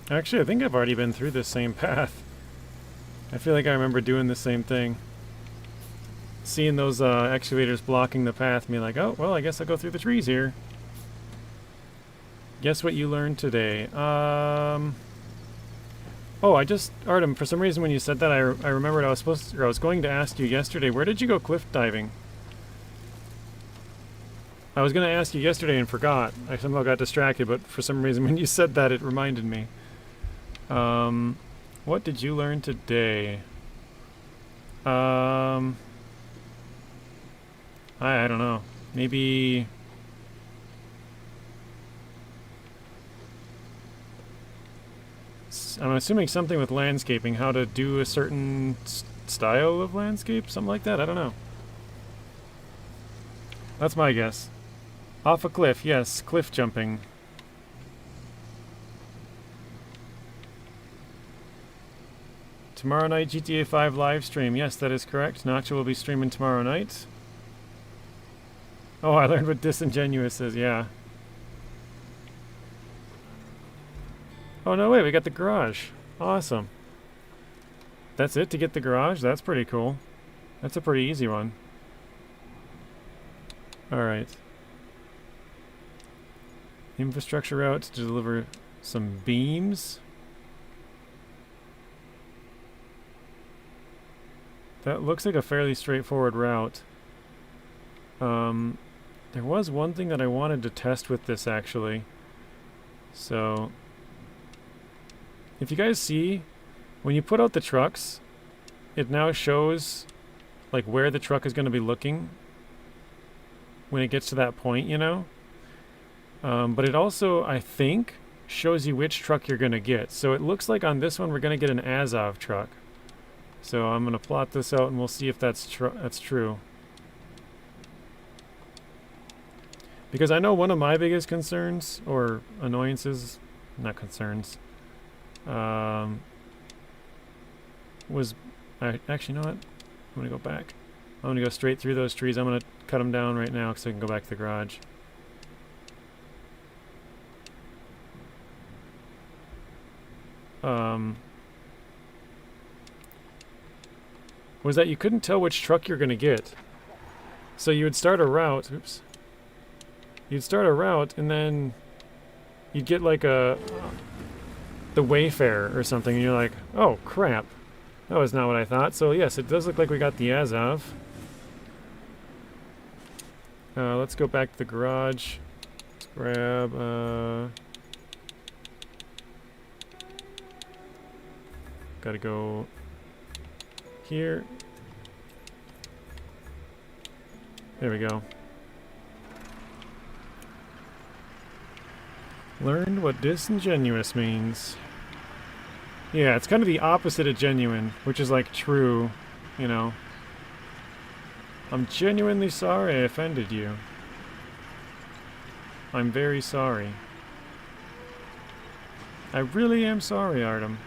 [SPEAKER 1] Actually, I think I've already been through this same path. I feel like I remember doing the same thing. Seeing those excavators blocking the path, me like, oh, well, I guess I'll go through the trees here. Guess what you learned today? Oh, Artem, for some reason when you said that, I remembered I was going to ask you yesterday, where did you go cliff diving? I was going to ask you yesterday and forgot. I somehow got distracted, but for some reason when you said that, it reminded me. What did you learn today? I don't know. Maybe... I'm assuming something with landscaping, how to do a certain style of landscape, something like that, I don't know. That's my guess. Off a cliff, yes, cliff jumping. Tomorrow night, GTA 5 live stream. Yes, that is correct. Nacho will be streaming tomorrow night. Oh, I learned what disingenuous is, yeah. Oh, no, wait, we got the garage. Awesome. That's it to get the garage? That's pretty cool. That's a pretty easy one. Alright. Infrastructure route to deliver some beams. That looks like a fairly straightforward route. There was one thing that I wanted to test with this, actually. So, if you guys see, when you put out the trucks, it now shows like where the truck is going to be looking when it gets to that point, you know? But it also, I think, shows you which truck you're going to get. So it looks like on this one we're going to get an Azov truck. So I'm going to plot this out and we'll see if that's true. Because I know one of my biggest concerns, or annoyances, not concerns, was... actually, you know what? I'm going to go back. I'm going to go straight through those trees. I'm going to cut them down right now so I can go back to the garage. Was that you couldn't tell which truck you're going to get. So you would start a route, oops. You'd start a route and then you'd get like the Wayfarer or something and you're like, oh crap, that was not what I thought. So yes, it does look like we got the Azov. Let's go back to the garage. Let's grab, gotta go here. There we go. Learned what disingenuous means. Yeah, it's kind of the opposite of genuine, which is like true, you know. I'm genuinely sorry I offended you. I'm very sorry. I really am sorry, Artem.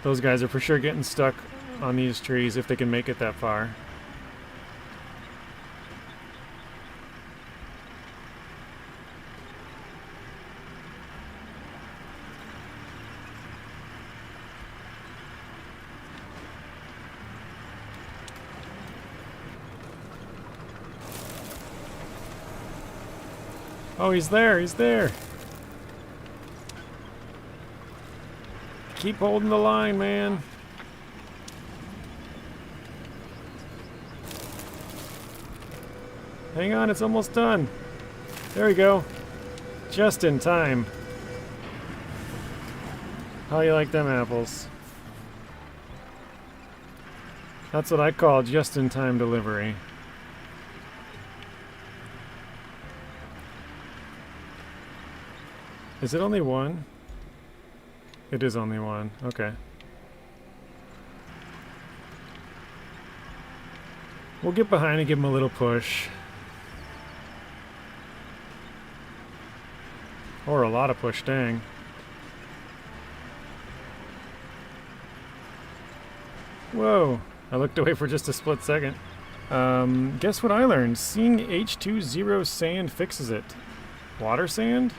[SPEAKER 1] Those guys are for sure getting stuck on these trees if they can make it that far. Oh, he's there, he's there. Keep holding the line, man. Hang on, it's almost done. There we go. Just in time. How you like them apples? That's what I call just-in-time delivery. Is it only one? It is only one. Okay. We'll get behind and give him a little push. Or a lot of push, dang. Whoa. I looked away for just a split second. Guess what I learned? Seeing H2 sand fixes it. Water sand?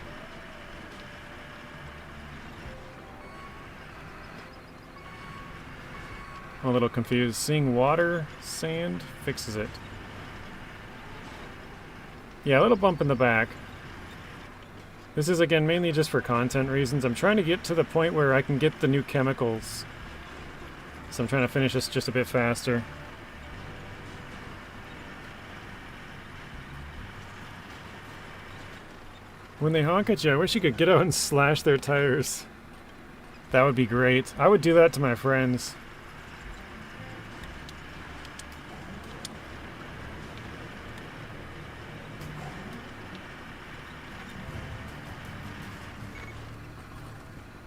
[SPEAKER 1] I'm a little confused. Seeing water sand fixes it. Yeah, a little bump in the back. This is, again, mainly just for content reasons. I'm trying to get to the point where I can get the new chemicals. So I'm trying to finish this just a bit faster. When they honk at you, I wish you could get out and slash their tires. That would be great. I would do that to my friends.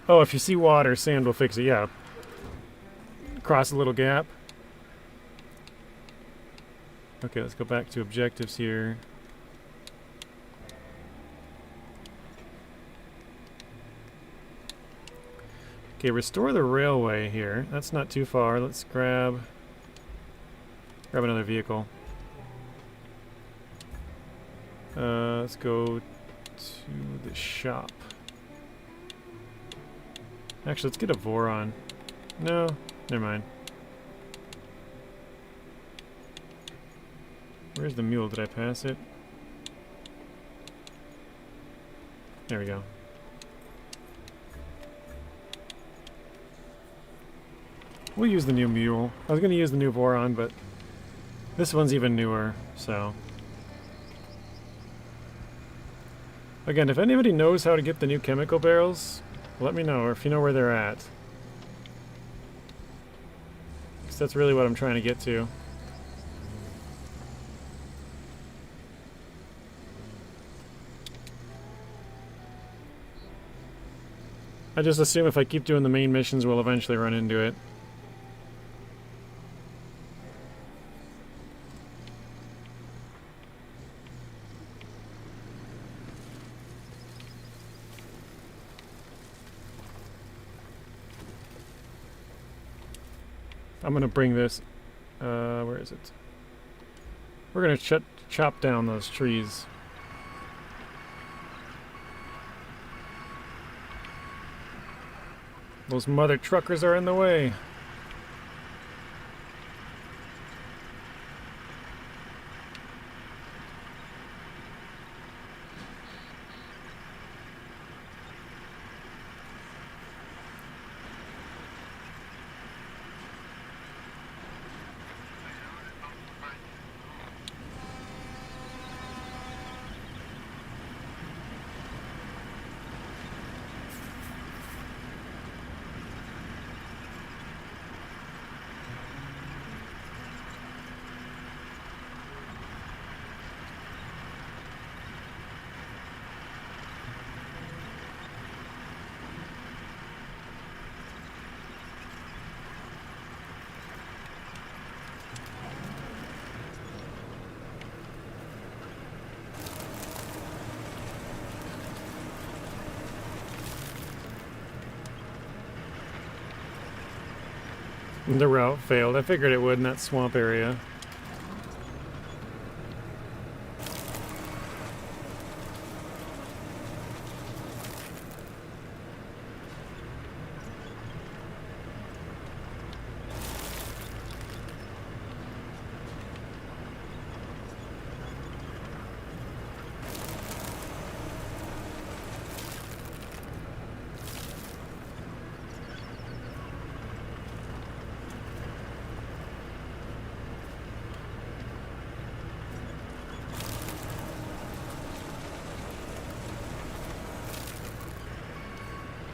[SPEAKER 1] Oh, if you see water, sand will fix it. Yeah. Cross a little gap. Okay, let's go back to objectives here. Okay, restore the railway here. That's not too far. Let's grab another vehicle. Let's go to the shop. Actually, let's get a Voron. No, never mind. Where's the mule? Did I pass it? There we go. We'll use the new mule. I was going to use the new Voron, but this one's even newer, so. Again, if anybody knows how to get the new chemical barrels, let me know, or if you know where they're at. Because that's really what I'm trying to get to. I just assume if I keep doing the main missions, we'll eventually run into it. I'm gonna bring this, where is it? We're gonna chop down those trees. Those mother truckers are in the way. The route failed. I figured it would in that swamp area.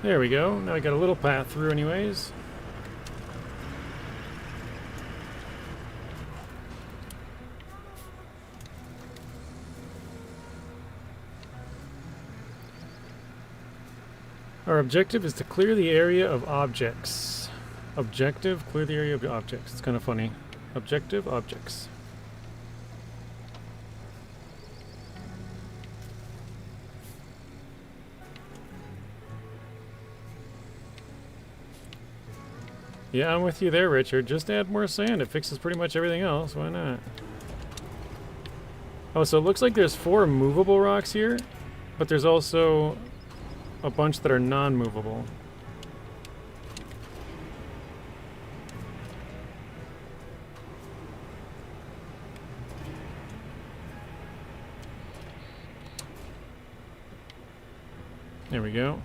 [SPEAKER 1] There we go. Now I got a little path through anyways. Our objective is to clear the area of objects. Objective, clear the area of objects. It's kind of funny. Objective, objects. Yeah, I'm with you there, Richard. Just add more sand. It fixes pretty much everything else. Why not? Oh, so it looks like there's 4 movable rocks here, but there's also a bunch that are non-movable. There we go.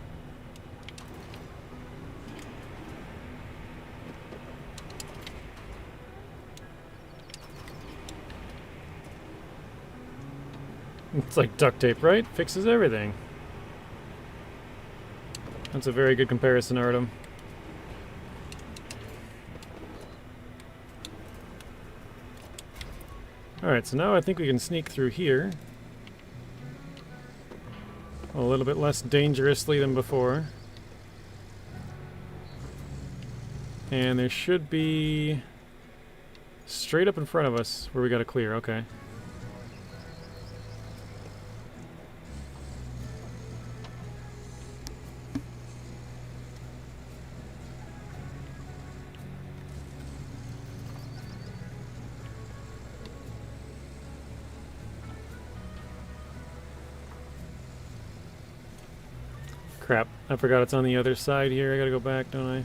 [SPEAKER 1] It's like duct tape, right? Fixes everything. That's a very good comparison, Artem. Alright, so now I think we can sneak through here. A little bit less dangerously than before. And there should be straight up in front of us where we gotta clear, okay. Crap, I forgot it's on the other side here. I gotta go back, don't I?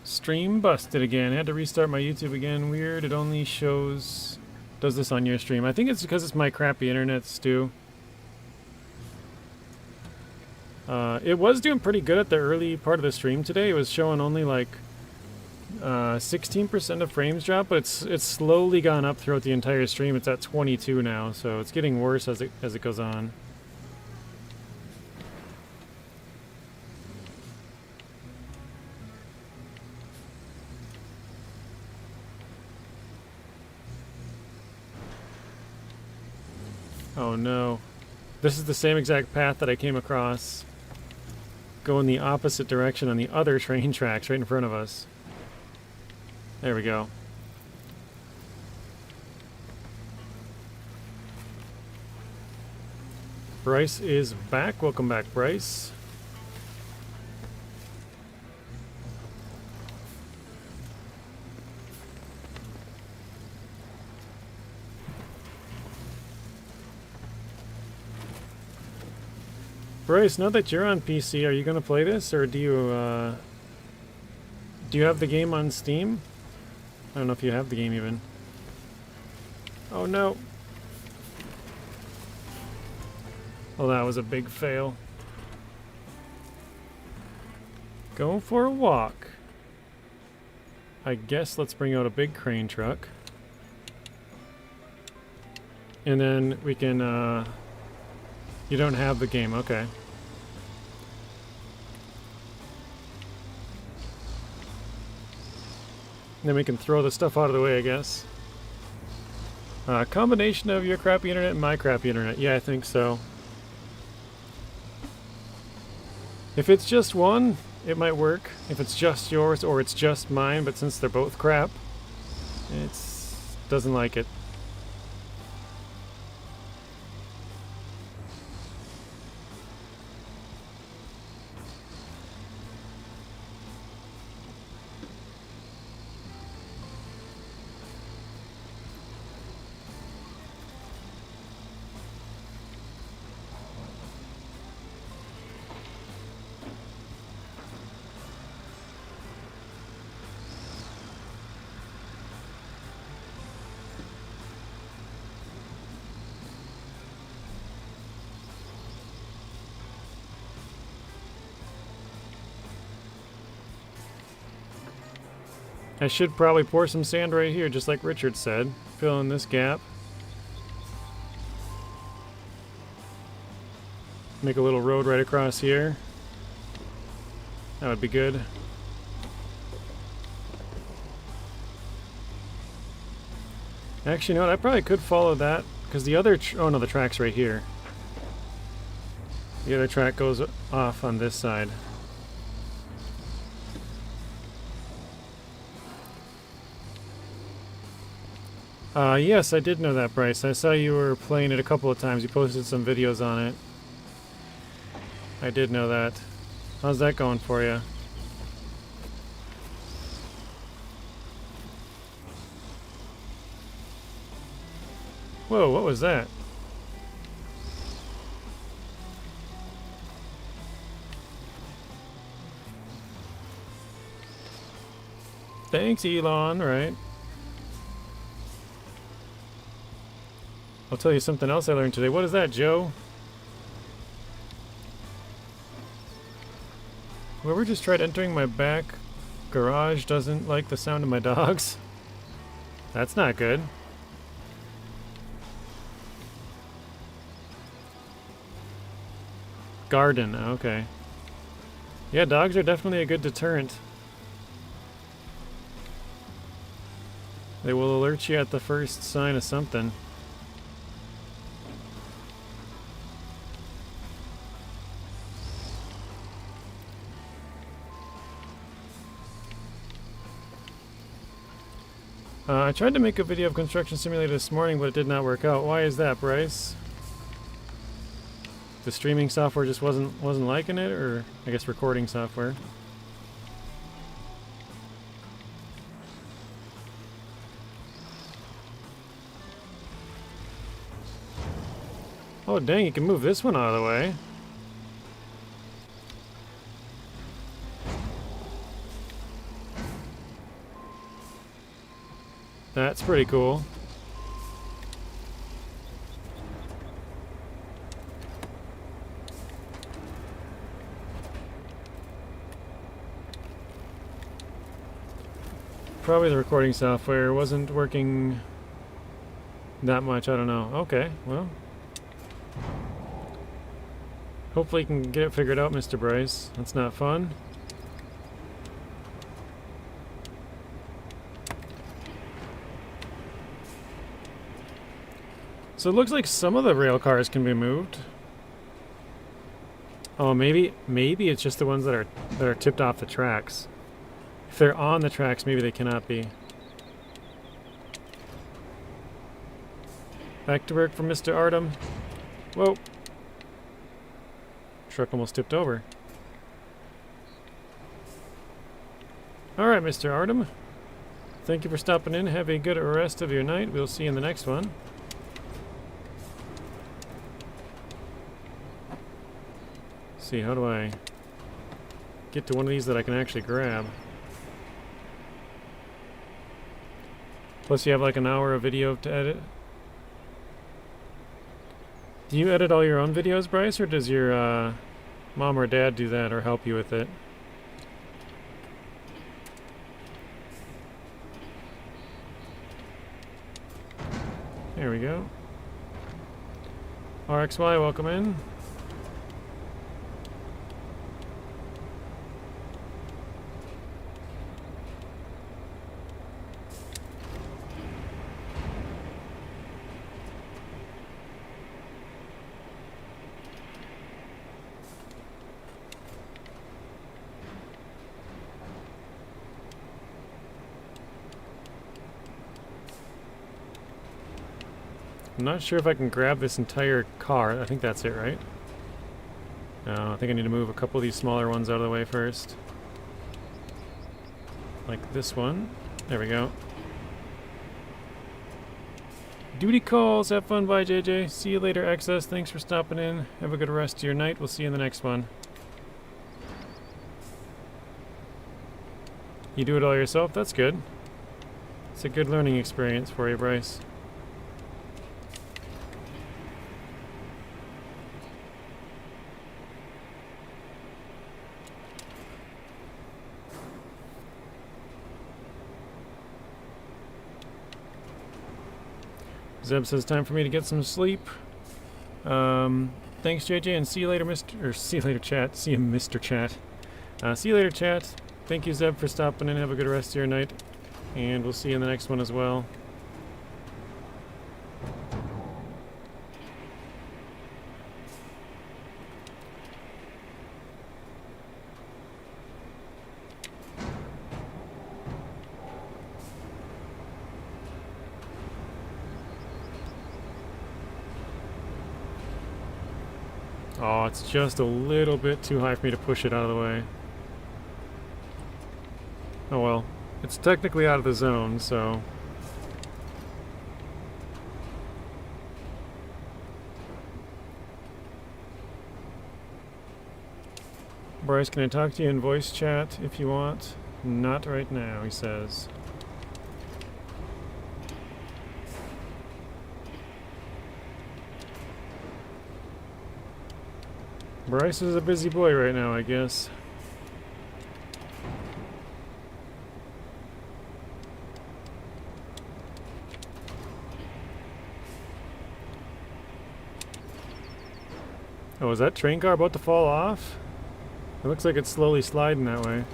[SPEAKER 1] Stream busted again. I had to restart my YouTube again. Weird. It only shows... Does this on your stream? I think it's because it's my crappy internet, Stu. It was doing pretty good at the early part of the stream today. It was showing only like 16% of frames drop, but it's slowly gone up throughout the entire stream. It's at 22 now, so it's getting worse as it goes on. Oh no. This is the same exact path that I came across. Going the opposite direction on the other train tracks right in front of us. There we go. Bryce is back. Welcome back, Bryce. Bryce, now that you're on PC, are you going to play this, or do you have the game on Steam? I don't know if you have the game even. Oh no. Well, that was a big fail. Go for a walk. I guess let's bring out a big crane truck. And then we can, you don't have the game, okay. Then we can throw the stuff out of the way, I guess. Combination of your crappy internet and my crappy internet. Yeah, I think so. If it's just one, it might work. If it's just yours or it's just mine, but since they're both crap, it doesn't like it. I should probably pour some sand right here, just like Richard said. Fill in this gap. Make a little road right across here. That would be good. Actually, you know what? I probably could follow that, because the other... oh no, the track's right here. The other track goes off on this side. Yes, I did know that, Bryce. I saw you were playing it a couple of times. You posted some videos on it. I did know that. How's that going for you? Whoa, what was that? Thanks, Elon, right? I'll tell you something else I learned today. What is that, Joe? Whoever just tried entering my back garage doesn't like the sound of my dogs. That's not good. Garden, okay. Yeah, dogs are definitely a good deterrent. They will alert you at the first sign of something. I tried to make a video of Construction Simulator this morning, but it did not work out. Why is that, Bryce? The streaming software just wasn't liking it, or I guess recording software. Oh dang, you can move this one out of the way. That's pretty cool. Probably the recording software wasn't working that much, I don't know. Okay, well. Hopefully you can get it figured out, Mr. Bryce. That's not fun. So it looks like some of the rail cars can be moved. Oh, maybe it's just the ones that are tipped off the tracks. If they're on the tracks, maybe they cannot be. Back to work for Mr. Artem. Whoa. Truck almost tipped over. Alright, Mr. Artem. Thank you for stopping in. Have a good rest of your night. We'll see you in the next one. See, how do I get to one of these that I can actually grab? Plus you have like an hour of video to edit. Do you edit all your own videos, Bryce, or does your mom or dad do that or help you with it? There we go. RXY, welcome in. I'm not sure if I can grab this entire car. I think that's it, right? No, I think I need to move a couple of these smaller ones out of the way first. Like this one. There we go. Duty calls. Have fun. Bye, JJ. See you later, XS. Thanks for stopping in. Have a good rest of your night. We'll see you in the next one. You do it all yourself? That's good. It's a good learning experience for you, Bryce. Zeb says time for me to get some sleep. Thanks, JJ, and see you later, see you later, chat. See you, Mr. Chat. See you later, chat. Thank you, Zeb, for stopping in. Have a good rest of your night, and we'll see you in the next one as well. Oh, it's just a little bit too high for me to push it out of the way. Oh well, it's technically out of the zone, so... Bryce, can I talk to you in voice chat if you want? Not right now, he says. Bryce is a busy boy right now, I guess. Oh, is that train car about to fall off? It looks like it's slowly sliding that way.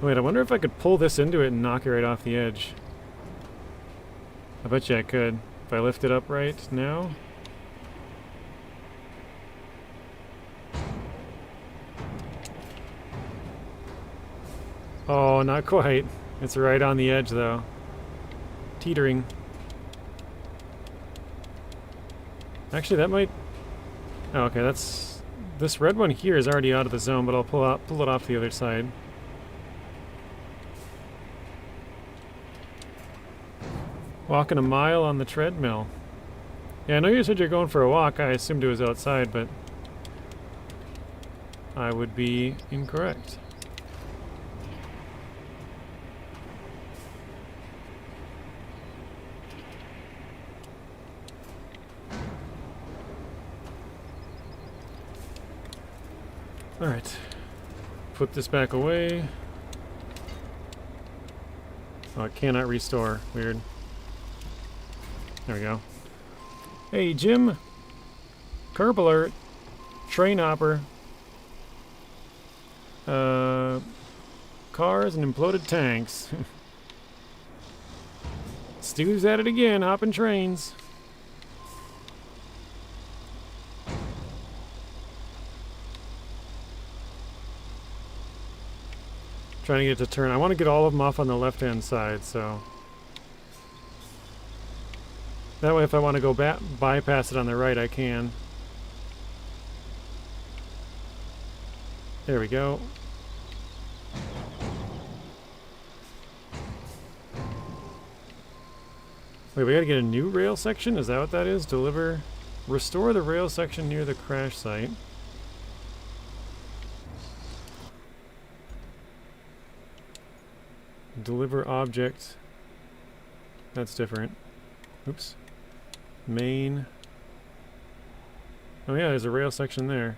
[SPEAKER 1] Wait, I wonder if I could pull this into it and knock it right off the edge. I bet you I could. If I lift it up right now. Oh, not quite. It's right on the edge, though. Teetering. Actually, that might... Oh, okay, that's... This red one here is already out of the zone, but I'll pull it off the other side. Walking a mile on the treadmill. Yeah, I know you said you're going for a walk. I assumed it was outside, but... I would be incorrect. Alright, put this back away. Oh, it cannot restore. Weird. There we go. Hey, Jim! Curb alert! Train hopper. Cars and imploded tanks. Stu's at it again, hopping trains. Trying to get it to turn. I want to get all of them off on the left-hand side, so... That way if I want to go bypass it on the right, I can. There we go. Wait, we gotta get a new rail section? Is that what that is? Deliver... Restore the rail section near the crash site. Deliver object. That's different. Oops. Main. Oh yeah, there's a rail section there.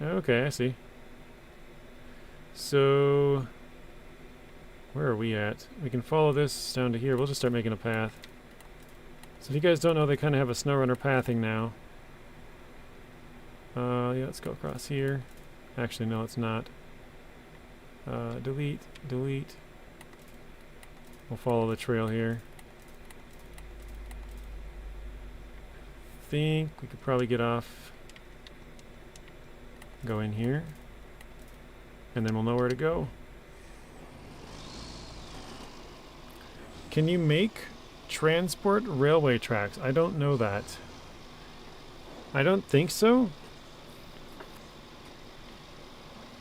[SPEAKER 1] Okay, I see. So... Where are we at? We can follow this down to here. We'll just start making a path. So if you guys don't know, they kind of have a SnowRunner pathing now. Yeah, let's go across here. Actually, no, it's not. Delete, delete. We'll follow the trail here. Think we could probably get off. Go in here. And then we'll know where to go. Can you make transport railway tracks? I don't know that. I don't think so.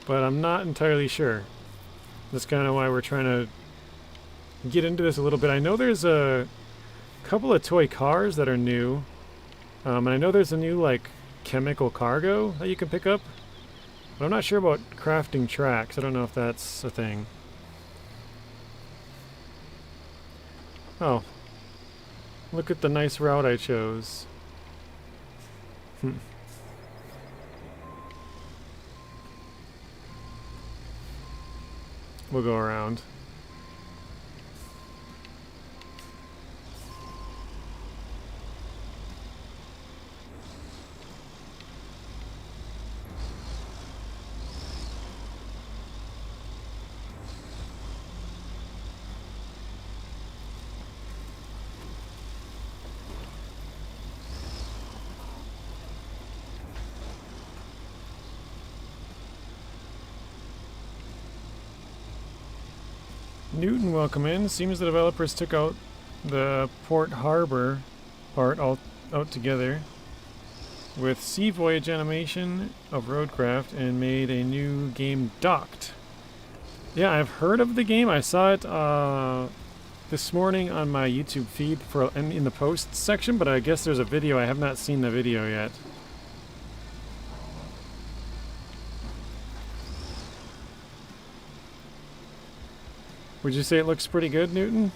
[SPEAKER 1] But I'm not entirely sure. That's kind of why we're trying to get into this a little bit. I know there's a couple of toy cars that are new. And I know there's a new, like, chemical cargo that you can pick up. But I'm not sure about crafting tracks. I don't know if that's a thing. Oh. Look at the nice route I chose. We'll go around. Newton, welcome in. Seems the developers took out the Port Harbor part all out together with Sea Voyage animation of RoadCraft and made a new game, Docked. Yeah, I've heard of the game. I saw it this morning on my YouTube feed in the posts section, but I guess there's a video. I have not seen the video yet. Would you say it looks pretty good, Newton?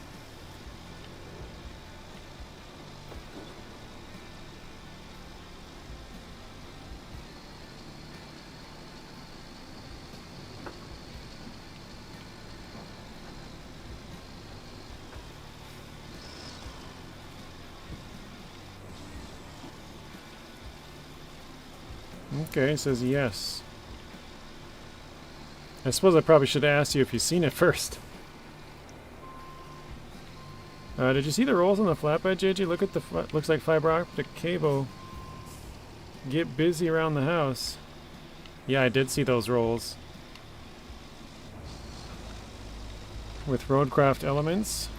[SPEAKER 1] Okay, it says yes. I suppose I probably should have asked you if you've seen it first. Did you see the rolls on the flatbed, JJ? Look at the looks like fiber optic cable. Get busy around the house. Yeah, I did see those rolls. With RoadCraft elements.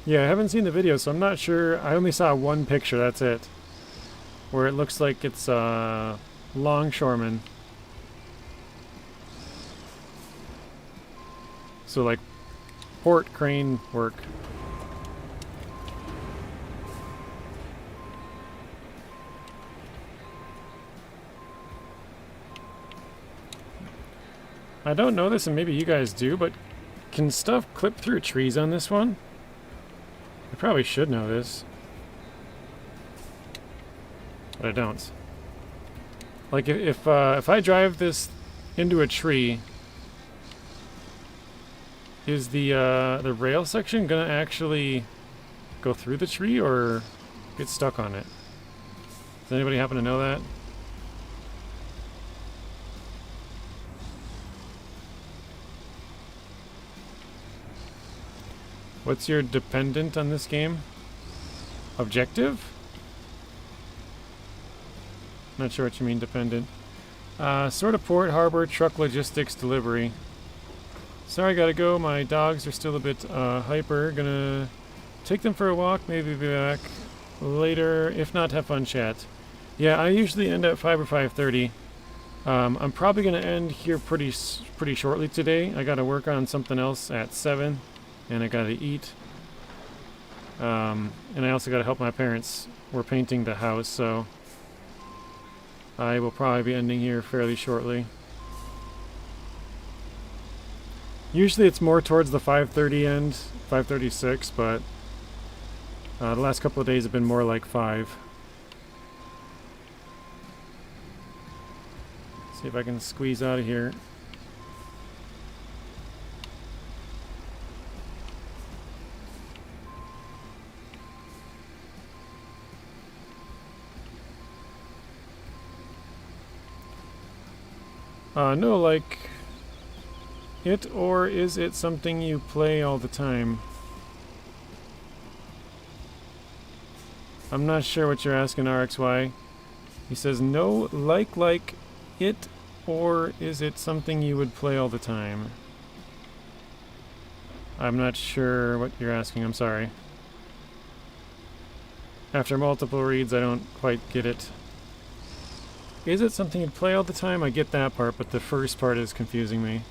[SPEAKER 1] Yeah, I haven't seen the video, so I'm not sure. I only saw one picture, that's it. Where it looks like it's longshoreman. So like port crane work. I don't know this, and maybe you guys do, but can stuff clip through trees on this one? I probably should know this. But I don't. Like if I drive this into a tree, is the rail section gonna actually go through the tree or get stuck on it? Does anybody happen to know that? What's your dependent on this game? Objective? Not sure what you mean, dependent. Sort of port, harbor, truck logistics, delivery. Sorry, gotta go. My dogs are still a bit hyper. Gonna take them for a walk, maybe be back later. If not, have fun chat. Yeah, I usually end at 5 or 5:30. I'm probably gonna end here pretty shortly today. I gotta work on something else at 7, and I gotta eat. And I also gotta help my parents. We're painting the house, so I will probably be ending here fairly shortly. Usually it's more towards the 5:30 end, 5:36, but the last couple of days have been more like 5. See if I can squeeze out of here. No, like it, or is it something you play all the time? I'm not sure what you're asking, RXY. He says no, like it, or is it something you would play all the time? I'm not sure what you're asking, I'm sorry. After multiple reads, I don't quite get it. Is it something you'd play all the time? I get that part, but the first part is confusing me.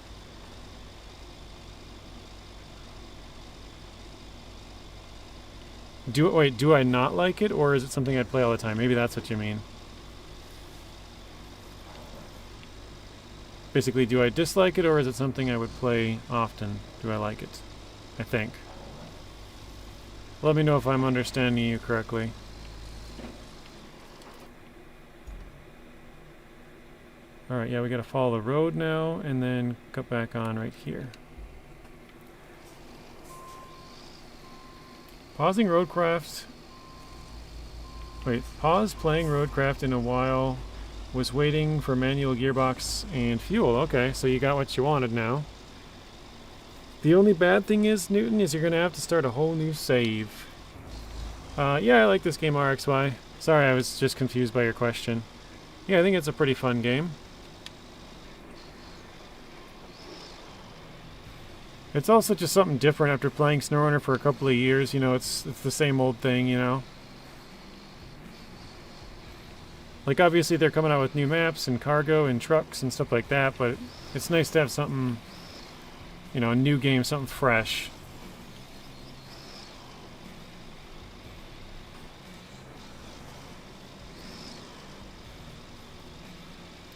[SPEAKER 1] Do I not like it, or is it something I'd play all the time? Maybe that's what you mean. Basically, do I dislike it, or is it something I would play often? Do I like it? I think. Let me know if I'm understanding you correctly. Alright, yeah, we gotta follow the road now, and then cut back on right here. Pausing RoadCraft. Wait, pause playing RoadCraft in a while. Was waiting for manual gearbox and fuel. Okay, so you got what you wanted now. The only bad thing is, Newton, is you're gonna have to start a whole new save. Yeah, I like this game, RXY. Sorry, I was just confused by your question. Yeah, I think it's a pretty fun game. It's also just something different after playing SnowRunner for a couple of years. You know, it's the same old thing, you know. Like, obviously they're coming out with new maps and cargo and trucks and stuff like that, but it's nice to have something, you know, a new game, something fresh.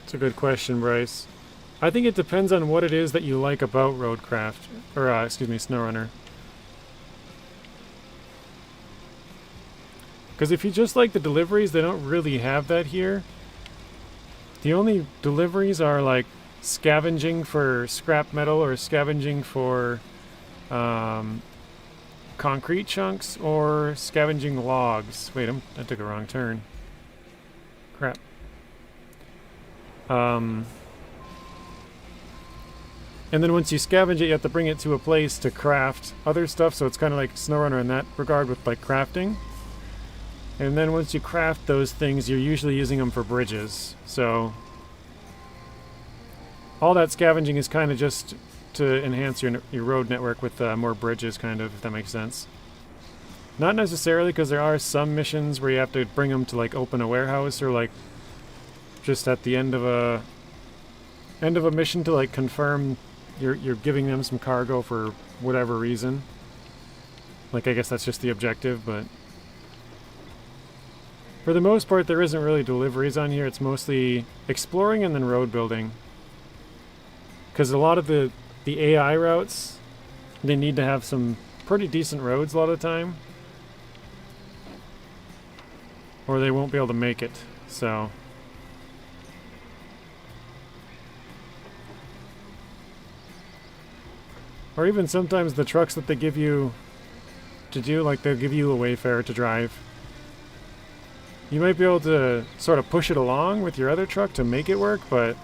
[SPEAKER 1] It's a good question, Bryce. I think it depends on what it is that you like about RoadCraft, or excuse me, SnowRunner. Because if you just like the deliveries, they don't really have that here. The only deliveries are like scavenging for scrap metal or scavenging for concrete chunks or scavenging logs. Wait, I took a wrong turn. Crap. And then once you scavenge it, you have to bring it to a place to craft other stuff, so it's kind of like SnowRunner in that regard with like crafting. And then once you craft those things, you're usually using them for bridges. So all that scavenging is kind of just to enhance your road network with more bridges, kind of, if that makes sense. Not necessarily, because there are some missions where you have to bring them to like open a warehouse, or like just at the end of a mission to like confirm you're giving them some cargo for whatever reason. Like, I guess that's just the objective, but for the most part, there isn't really deliveries on here. It's mostly exploring and then road building. Because a lot of the AI routes, they need to have some pretty decent roads a lot of the time, or they won't be able to make it, so. Or even sometimes the trucks that they give you to do, like they'll give you a Wayfarer to drive. You might be able to sort of push it along with your other truck to make it work, but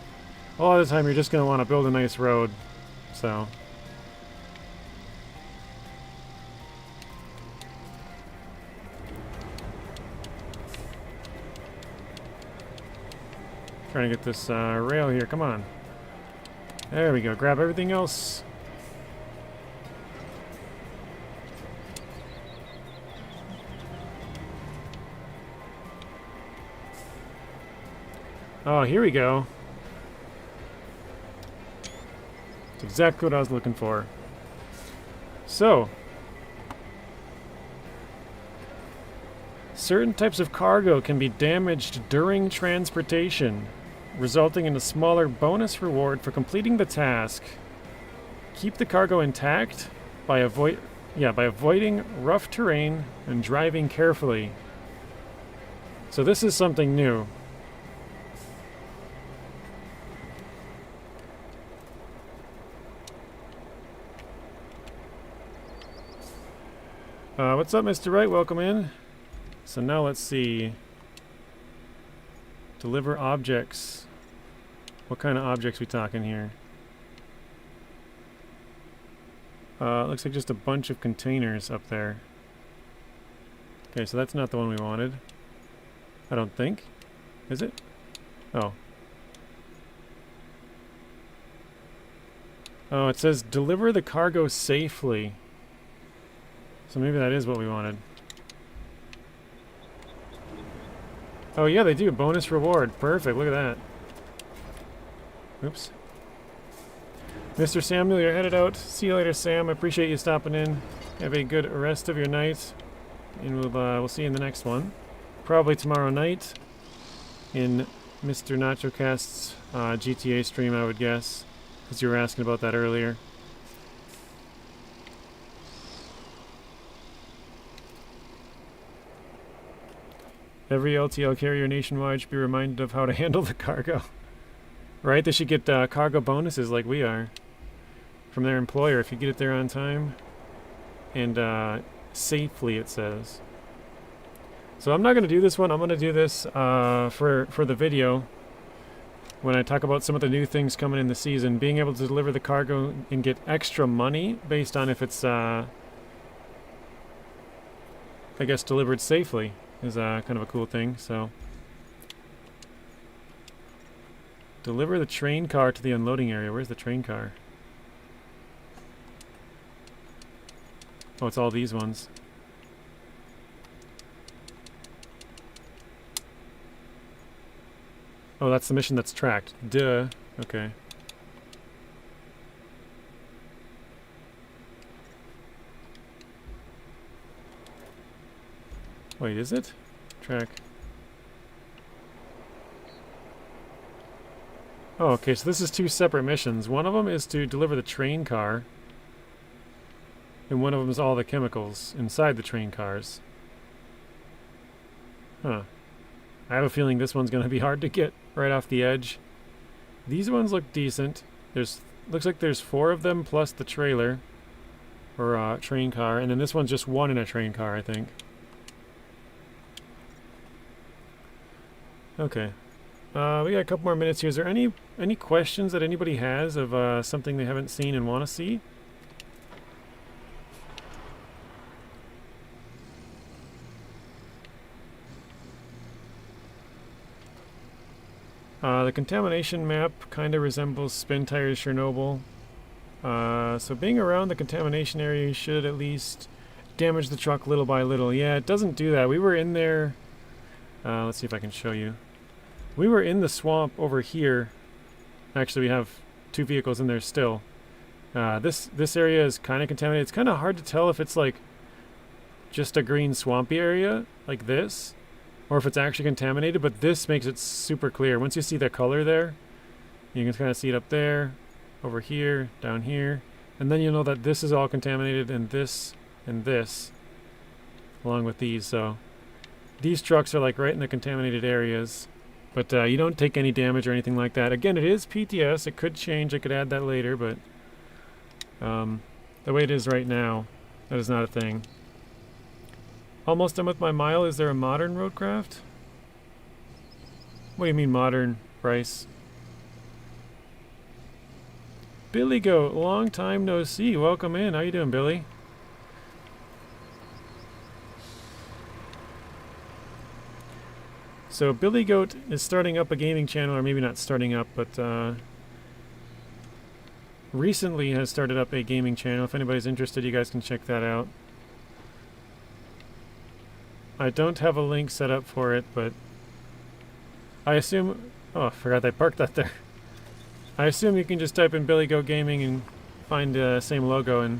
[SPEAKER 1] a lot of the time you're just going to want to build a nice road, so. Trying to get this rail here, come on. There we go, grab everything else. Oh, here we go. That's exactly what I was looking for. So, certain types of cargo can be damaged during transportation, resulting in a smaller bonus reward for completing the task. Keep the cargo intact by avoiding rough terrain and driving carefully. So this is something new. What's up, Mr. Wright? Welcome in. So now let's see. Deliver objects. What kind of objects we talking here? Looks like just a bunch of containers up there. Okay, so that's not the one we wanted. I don't think. Is it? Oh. Oh, it says deliver the cargo safely. So maybe that is what we wanted. Oh yeah, they do. Bonus reward. Perfect. Look at that. Oops. Mr. Samuel, you're headed out. See you later, Sam. I appreciate you stopping in. Have a good rest of your night. And we'll see you in the next one. Probably tomorrow night in Mr. NachoCast's GTA stream, I would guess. Because you were asking about that earlier. Every LTL carrier nationwide should be reminded of how to handle the cargo. Right? They should get cargo bonuses like we are from their employer if you get it there on time and safely, it says. So I'm not going to do this one. I'm going to do this for the video when I talk about some of the new things coming in the season. Being able to deliver the cargo and get extra money based on if it's, I guess, delivered safely is kind of a cool thing. So deliver the train car to the unloading area. Where's the train car? Oh, it's all these ones. Oh, that's the mission that's tracked. Duh. Okay. Wait, is it? Track. Oh, okay, so this is two separate missions. One of them is to deliver the train car, and one of them is all the chemicals inside the train cars. Huh. I have a feeling this one's going to be hard to get right off the edge. These ones look decent. Looks like there's 4 of them plus the trailer, or train car, and then this one's just one in a train car, I think. Okay. We got a couple more minutes here. Is there any questions that anybody has of something they haven't seen and want to see? The contamination map kind of resembles Spin Tires Chernobyl. So being around the contamination area should at least damage the truck little by little. Yeah, it doesn't do that. We were in there. Let's see if I can show you. We were in the swamp over here. Actually, we have 2 vehicles in there still. This area is kind of contaminated. It's kind of hard to tell if it's like just a green swampy area like this, or if it's actually contaminated, but this makes it super clear. Once you see the color there, you can kind of see it up there, over here, down here, and then you know that this is all contaminated, and this, along with these. So these trucks are like right in the contaminated areas, but you don't take any damage or anything like that. Again, it is PTS. It could change. I could add that later, but the way it is right now, that is not a thing. Almost done with my mile. Is there a modern RoadCraft? What do you mean modern, Bryce? Billy Goat, long time no see. Welcome in. How you doing, Billy? So Billy Goat is starting up a gaming channel, or maybe not starting up, but recently has started up a gaming channel. If anybody's interested, you guys can check that out. I don't have a link set up for it, but I assume... Oh, I forgot I parked that there. I assume you can just type in Billy Goat Gaming and find the same logo and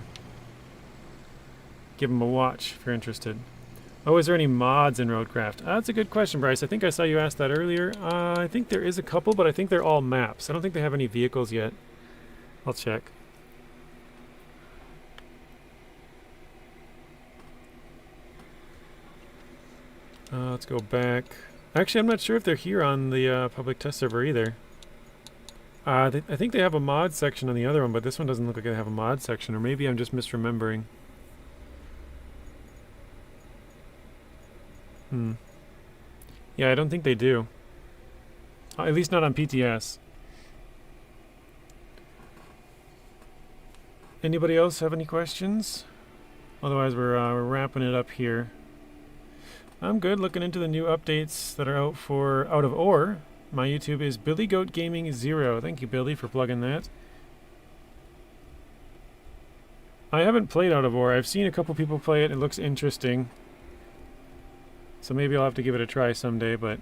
[SPEAKER 1] give him a watch if you're interested. Oh, is there any mods in RoadCraft? That's a good question, Bryce. I think I saw you ask that earlier. I think there is a couple, but I think they're all maps. I don't think they have any vehicles yet. I'll check. Let's go back. Actually, I'm not sure if they're here on the public test server either. I think they have a mod section on the other one, but this one doesn't look like they have a mod section, or maybe I'm just misremembering. Yeah, I don't think they do. At least not on PTS. Anybody else have any questions? Otherwise, we're wrapping it up here. I'm good. Looking into the new updates that are out of ore. My YouTube is Billy Goat Gaming 0. Thank you, Billy, for plugging that. I haven't played out of ore. I've seen a couple people play it. It looks interesting. So maybe I'll have to give it a try someday, but...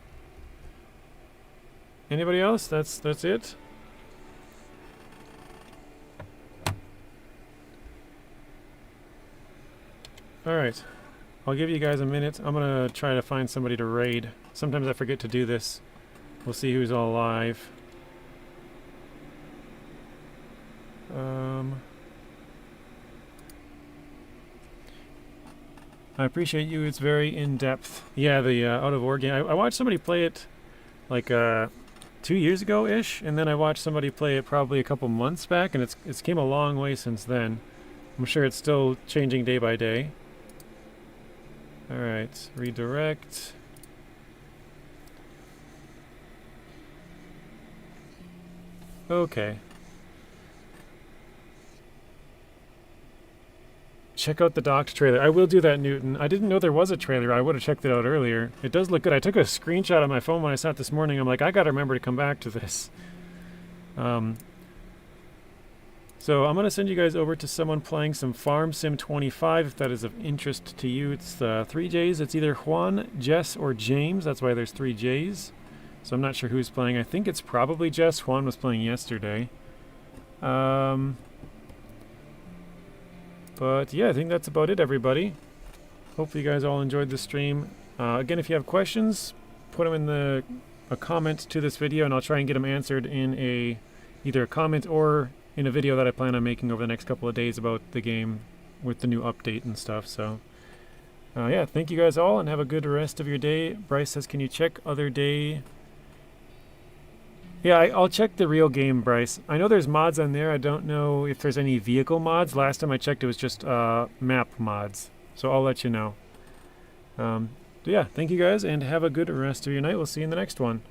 [SPEAKER 1] Anybody else? That's it? Alright. I'll give you guys a minute. I'm gonna try to find somebody to raid. Sometimes I forget to do this. We'll see who's all alive. I appreciate you. It's very in-depth. Yeah, the out of ore game. I watched somebody play it like 2 years ago-ish, and then I watched somebody play it probably a couple months back, and it's came a long way since then. I'm sure it's still changing day by day. Alright, redirect. Okay. Check out the docked trailer. I will do that, Newton. I didn't know there was a trailer. I would have checked it out earlier. It does look good. I took a screenshot on my phone when I saw it this morning. I'm like, I gotta remember to come back to this. So I'm going to send you guys over to someone playing some Farm Sim 25 if that is of interest to you. It's 3 J's. It's either Juan, Jess, or James. That's why there's 3 J's. So I'm not sure who's playing. I think it's probably Jess. Juan was playing yesterday. But yeah, I think that's about it, everybody. Hopefully you guys all enjoyed the stream. Again, if you have questions, put them in a comment to this video, and I'll try and get them answered in either a comment or in a video that I plan on making over the next couple of days about the game with the new update and stuff. So yeah, thank you guys all and have a good rest of your day. Bryce says, can you check other day? Yeah, I'll check the real game, Bryce. I know there's mods on there. I don't know if there's any vehicle mods. Last time I checked, it was just map mods. So I'll let you know. Yeah, thank you guys and have a good rest of your night. We'll see you in the next one.